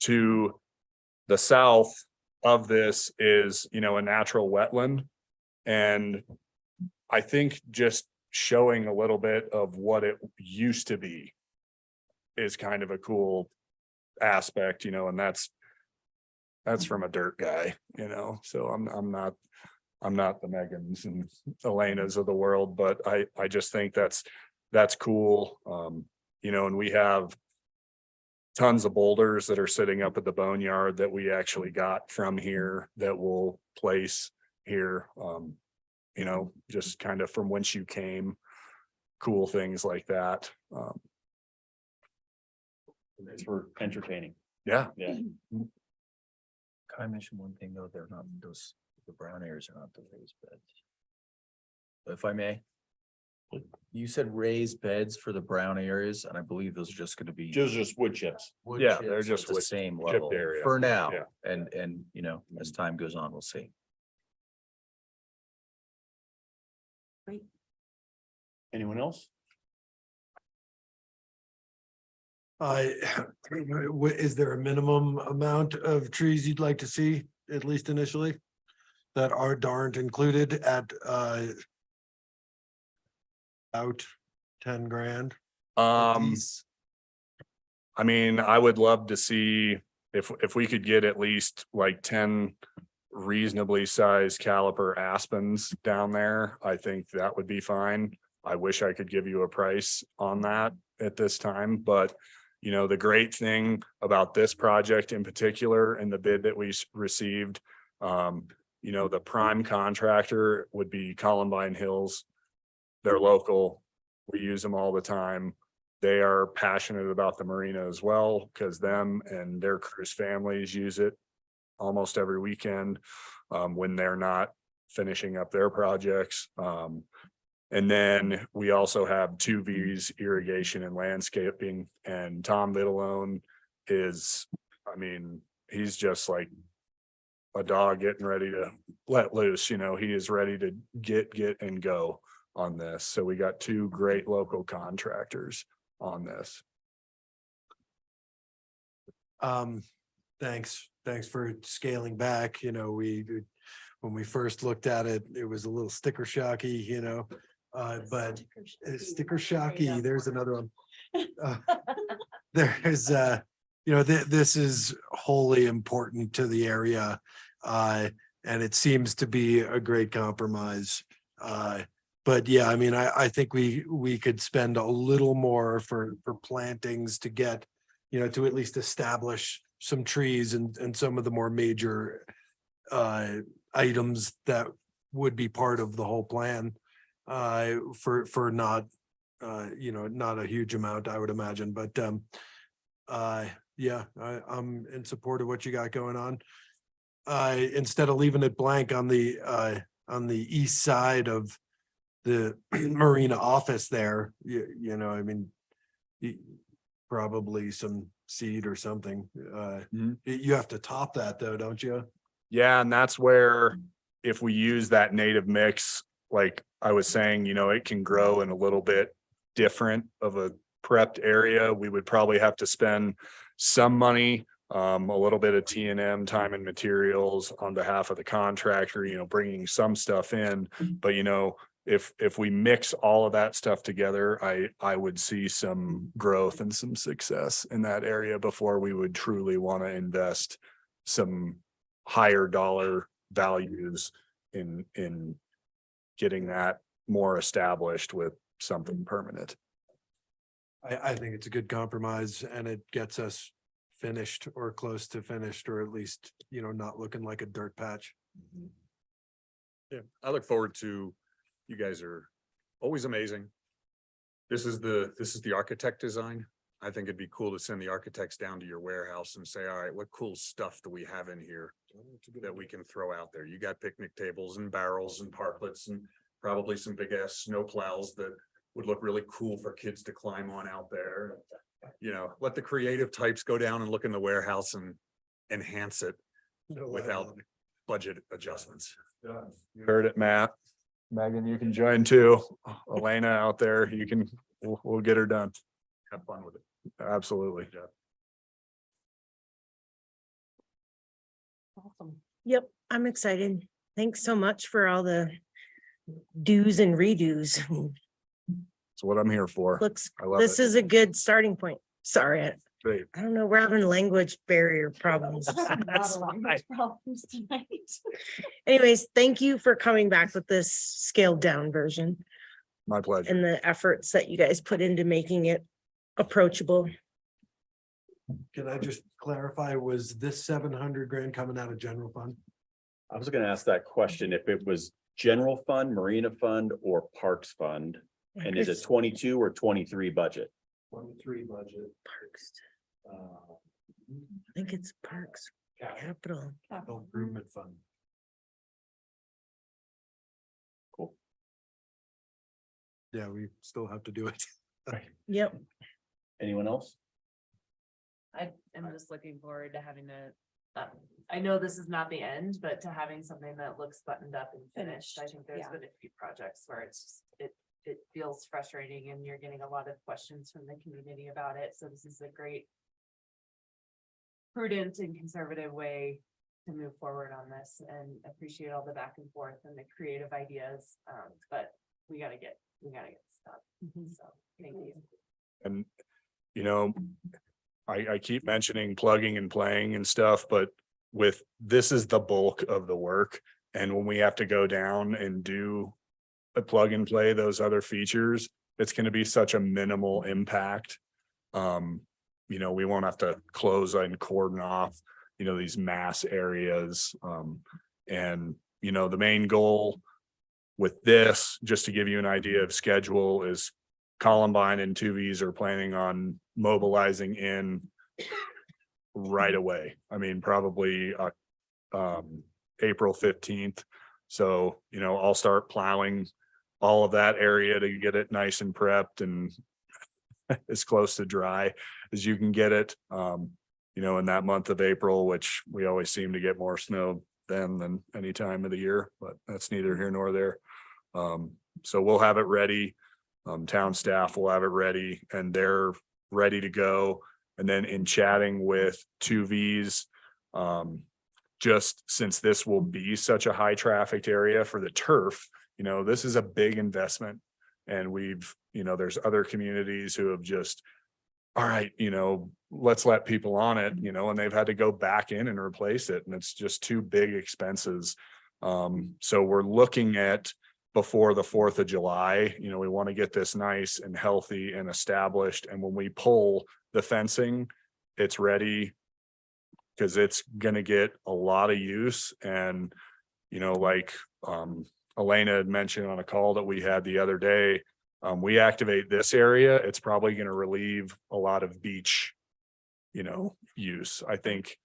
to the south of this is, you know, a natural wetland. And I think just showing a little bit of what it used to be is kind of a cool aspect, you know, and that's from a dirt guy, you know, so I'm not the Megans and Elenas of the world, but I just think that's cool. You know, and we have tons of boulders that are sitting up at the boneyard that we actually got from here that we'll place here. You know, just kind of from whence you came, cool things like that. It's for entertaining. Yeah. Yeah. Can I mention one thing though? They're not those, the brown areas are not the raised beds. If I may. You said raised beds for the brown areas, and I believe those are just gonna be. Just wood chips. wood Yeah, chips they're at just the wood same chipped level area. for now. Yeah. And, you know, as time goes on, we'll see. Anyone else? Is there a minimum amount of trees you'd like to see, at least initially? That aren't included at out 10 grand? I mean, I would love to see if we could get at least like 10 reasonably sized caliper aspens down there. I think that would be fine. I wish I could give you a price on that at this time, but you know, the great thing about this project in particular and the bid that we received, you know, the prime contractor would be Columbine Hills. They're local. We use them all the time. They are passionate about the marina as well, because them and their crew's families use it almost every weekend when they're not finishing up their projects. And then we also have 2V's irrigation and landscaping, and Tom Vitalone is, I mean, he's just like a dog getting ready to let loose, you know, he is ready to get and go on this. So we got two great local contractors on this. Thanks for scaling back. You know, when we first looked at it, it was a little sticker shocky, you know. But sticker shocky, there's another one. There's you know, this is wholly important to the area. And it seems to be a great compromise. But yeah, I mean, I think we could spend a little more for plantings to get, you know, to at least establish some trees and some of the more major items that would be part of the whole plan. For not, you know, not a huge amount, I would imagine, but yeah, I'm in support of what you got going on. Instead of leaving it blank on the east side of the marina office there, you know, I mean, probably some seed or something. You have to top that though, don't you? Yeah, and that's where if we use that native mix, like I was saying, you know, it can grow in a little bit different of a prepped area. We would probably have to spend some money, a little bit of T&M, time and materials on behalf of the contractor, you know, bringing some stuff in. But, you know, if we mix all of that stuff together, I would see some growth and some success in that area before we would truly want to invest some higher dollar values in getting that more established with something permanent. I think it's a good compromise and it gets us finished or close to finished, or at least, you know, not looking like a dirt patch. Yeah, I look forward to, you guys are always amazing. This is the architect design. I think it'd be cool to send the architects down to your warehouse and say, all right, what cool stuff do we have in here that we can throw out there? You got picnic tables and barrels and parklets and probably some big ass snow plows that would look really cool for kids to climb on out there. You know, let the creative types go down and look in the warehouse and enhance it without budget adjustments. You heard it, Matt. Megan, you can join too. Elena out there, you can, we'll get her done. Have fun with it. Absolutely. Awesome. Yep, I'm excited. Thanks so much for all the do's and redos. That's what I'm here for. Looks, I love this it. is a good starting point. Sorry, Great. I don't know, we're having language barrier problems. That's fine. Problems tonight. Anyways, thank you for coming back with this scaled down version My pleasure. and the efforts that you guys put into making it approachable. Can I just clarify, was this 700 grand coming out of general fund? I was gonna ask that question, if it was general fund, marina fund, or parks fund, and is it 22 or 23 budget? 23 budget. Parks? I think it's parks, capital. Capital improvement fund. Cool. Yeah, we still have to do it. Yep. Anyone else? I am just looking forward to having I know this is not the end, but to having something that looks buttoned up and finished. I think there's yeah. been a few projects where it's just, it feels frustrating and you're getting a lot of questions from the community about it. So this is a great prudent and conservative way to move forward on this, and appreciate all the back and forth and the creative ideas. But we gotta get stuff. So thank you. And, you know, I keep mentioning plugging and playing and stuff, but this is the bulk of the work. And when we have to go down and do a plug and play those other features, it's going to be such a minimal impact. You know, we won't have to close and cordon off, you know, these mass areas. And, you know, the main goal with this, just to give you an idea of schedule, is Columbine and 2Vs are planning on mobilizing in right away. I mean, probably April 15th. So, you know, I'll start plowing all of that area to get it nice and prepped and as close to dry as you can get it. You know, in that month of April, which we always seem to get more snow then than any time of the year, but that's neither here nor there. So we'll have it ready. Town staff will have it ready and they're ready to go. And then in chatting with 2Vs, just since this will be such a high trafficked area for the turf, you know, this is a big investment. And you know, there's other communities who have just, all right, you know, let's let people on it, you know, and they've had to go back in and replace it. And it's just too big expenses. So we're looking at before the 4th of July, you know, we want to get this nice and healthy and established. And when we pull the fencing, it's ready because it's going to get a lot of use. And, you know, like Elena had mentioned on a call that we had the other day, we activate this area, it's probably going to relieve a lot of beach, you know, use. I think,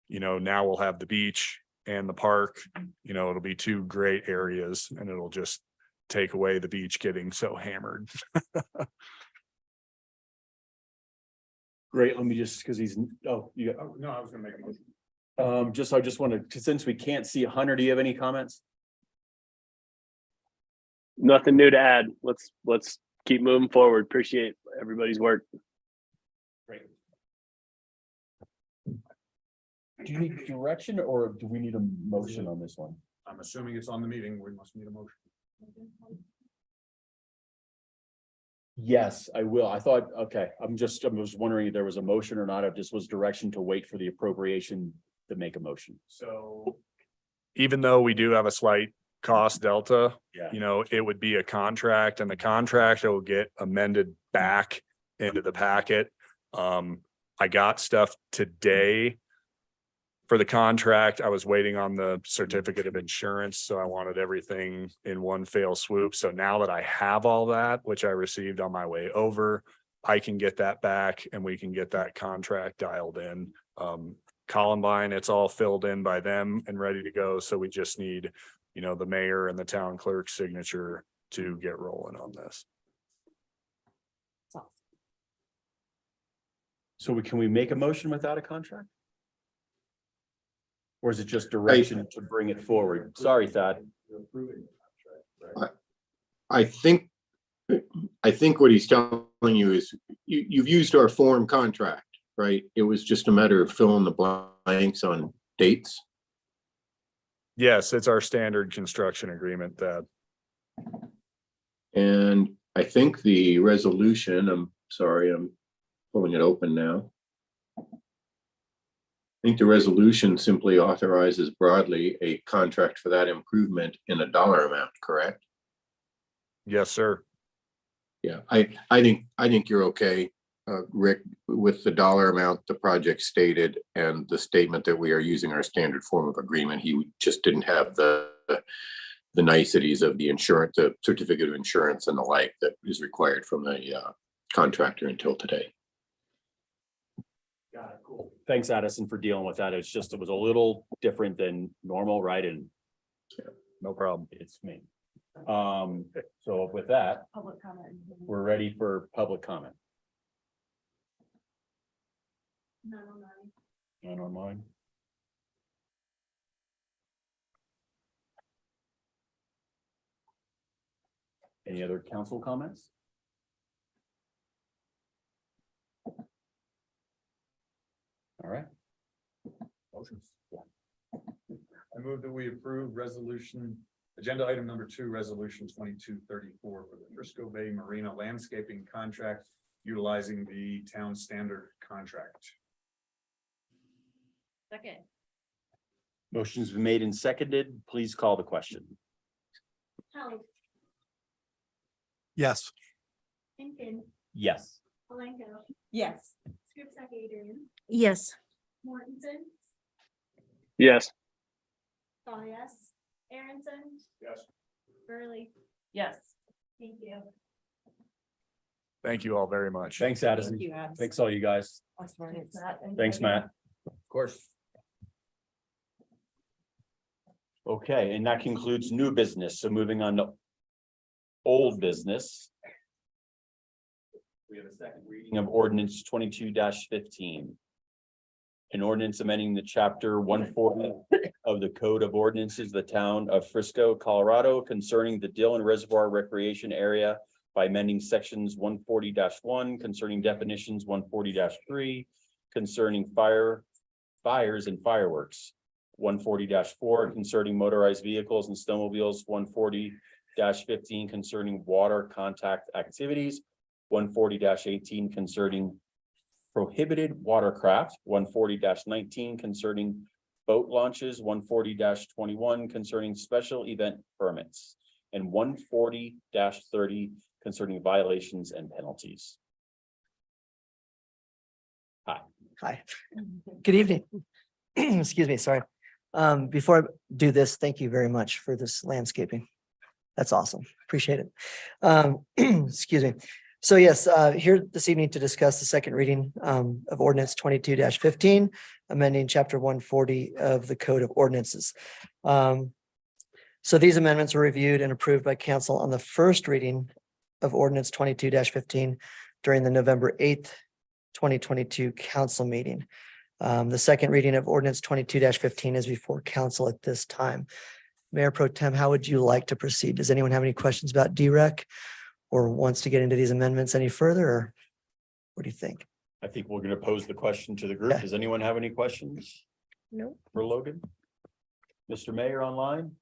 you know, now we'll have the beach and the park, you know, it'll be two great areas and it'll just take away the beach getting so hammered. Great, let me just, because he's, oh, you got, No, I was gonna make a motion. I just wanted, since we can't see Hunter, do you have any comments? Nothing new to add. Let's keep moving forward. Appreciate everybody's work. Great. Do you need direction or do we need a motion on this one? I'm assuming it's on the meeting. We must need a motion. Yes, I will. I thought, okay, I was wondering if there was a motion or not, if this was direction to wait for the appropriation to make a motion. So even though we do have a slight cost delta, Yeah. you know, it would be a contract and the contract will get amended back into the packet. I got stuff today for the contract. I was waiting on the certificate of insurance, so I wanted everything in one fell swoop. So now that I have all that, which I received on my way over, I can get that back and we can get that contract dialed in. Columbine, it's all filled in by them and ready to go. So we just need, you know, the mayor and the town clerk's signature to get rolling on this. So can we make a motion without a contract? Or is it just direction to bring it forward? Sorry, Thad. I think what he's telling you is you've used our form contract, right? It was just a matter of filling the blanks on dates. Yes, it's our standard construction agreement that. And I think the resolution, I'm sorry, I'm Pulling it open now. I think the resolution simply authorizes broadly a contract for that improvement in a dollar amount, correct? Yes, sir. Yeah, I think you're okay, Rick, with the dollar amount the project stated and the statement that we are using our standard form of agreement. He just didn't have the niceties of the insurance, the certificate of insurance and the like that is required from a contractor until today. Got it, cool. Thanks, Addison, for dealing with that. It was a little different than normal, right? And No problem. it's me. So with that, Public comment. we're ready for public comment. None online. Any other council comments? All right. Motions. I move that we approve agenda item number 2, resolution 2234 for the Frisco Bay Marina landscaping contract utilizing the town standard contract. Second. Motion's been made and seconded. Please call the question. Howard. Yes. Lincoln. Yes. Malenko. Yes. Scripps Adrian. Yes. Mortensen. Yes. Yes. Aronson. Yes. Burley. Yes. Thank you. Thank you all very much. Thanks, Addison. Thank you, Addison. Thanks all you guys. Thanks, Matt. Of course. Okay, and that concludes new business. So moving on to old business. We have a second reading of ordinance 22-15. An ordinance amending the chapter 140 of the Code of Ordinances of the Town of Frisco, Colorado concerning the Dillon Reservoir Recreation Area by amending sections 140-1 concerning definitions, 140-3 concerning fires and fireworks, 140-4 concerning motorized vehicles and snowmobiles, 140-15 concerning water contact activities, 140-18 concerning prohibited watercraft, 140-19 concerning boat launches, 140-21 concerning special event permits, and 140-30 concerning violations and penalties. Hi. Good evening. Excuse me, sorry. Before I do this, thank you very much for this landscaping. That's awesome. Appreciate it. Excuse me. So yes, here this evening to discuss the second reading of ordinance 22-15, amending chapter 140 of the Code of Ordinances. So these amendments were reviewed and approved by council on the first reading of ordinance 22-15 during the November 8th, 2022 council meeting. The second reading of ordinance 22-15 is before council at this time. Mayor Pro Tem, how would you like to proceed? Does anyone have any questions about DREC or wants to get into these amendments any further? Or what do you think? I think we're going to pose the question to the group. Yeah. Does anyone have any questions No. for Logan? Mr. Mayor online?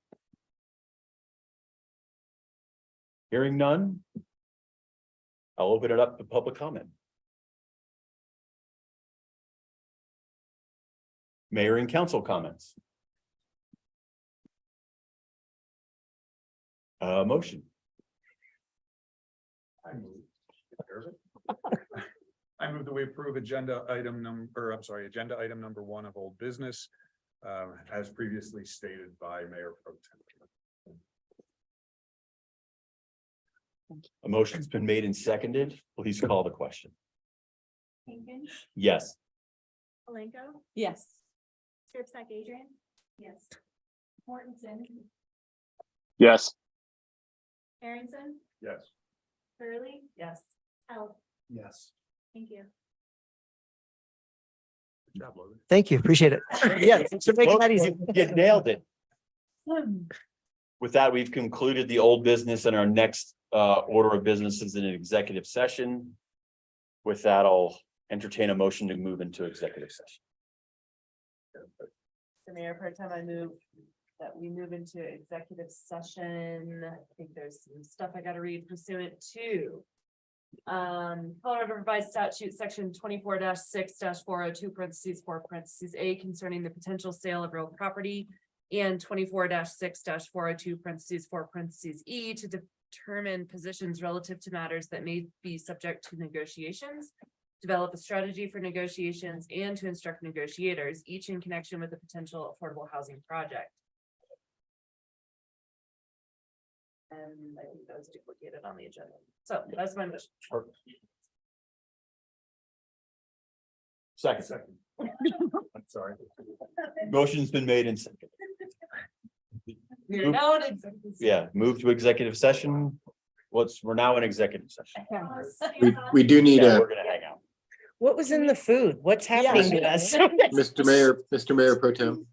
Hearing none? I'll open it up to public comment. Mayor and council comments. Motion. I move that we approve agenda item number 1 of old business, as previously stated by Mayor Pro Tem. A motion's been made and seconded. Please call the question. Lincoln. Yes. Malenko. Yes. Scripps Adrian. Yes. Mortensen. Yes. Aronson. Yes. Burley. Yes. Howard. Yes. Thank you. Good job, Logan. Thank you. Appreciate it. Yeah, thanks for making that easy. You nailed it. With that, we've concluded the old business, and our next order of business is in an executive session. With that, I'll entertain a motion to move into executive session. The Mayor Pro Tem, I move that we move into executive session. I think there's some stuff I gotta read pursuant to Colorado Revised Statute, section 24-6-402 parentheses 4 parentheses A concerning the potential sale of real property. And 24-6-402 parentheses 4 parentheses E to determine positions relative to matters that may be subject to negotiations. Develop a strategy for negotiations and to instruct negotiators, each in connection with a potential affordable housing project. And I think that was duplicated on the agenda. So that's my motion. Second. I'm sorry. Motion's been made and seconded. We're now in executive session. Yeah, move to executive session. We're now in executive session. We do need Yeah, a, we're gonna hang out. What was in the food? What's happening to us? Mr. Mayor Pro Tem.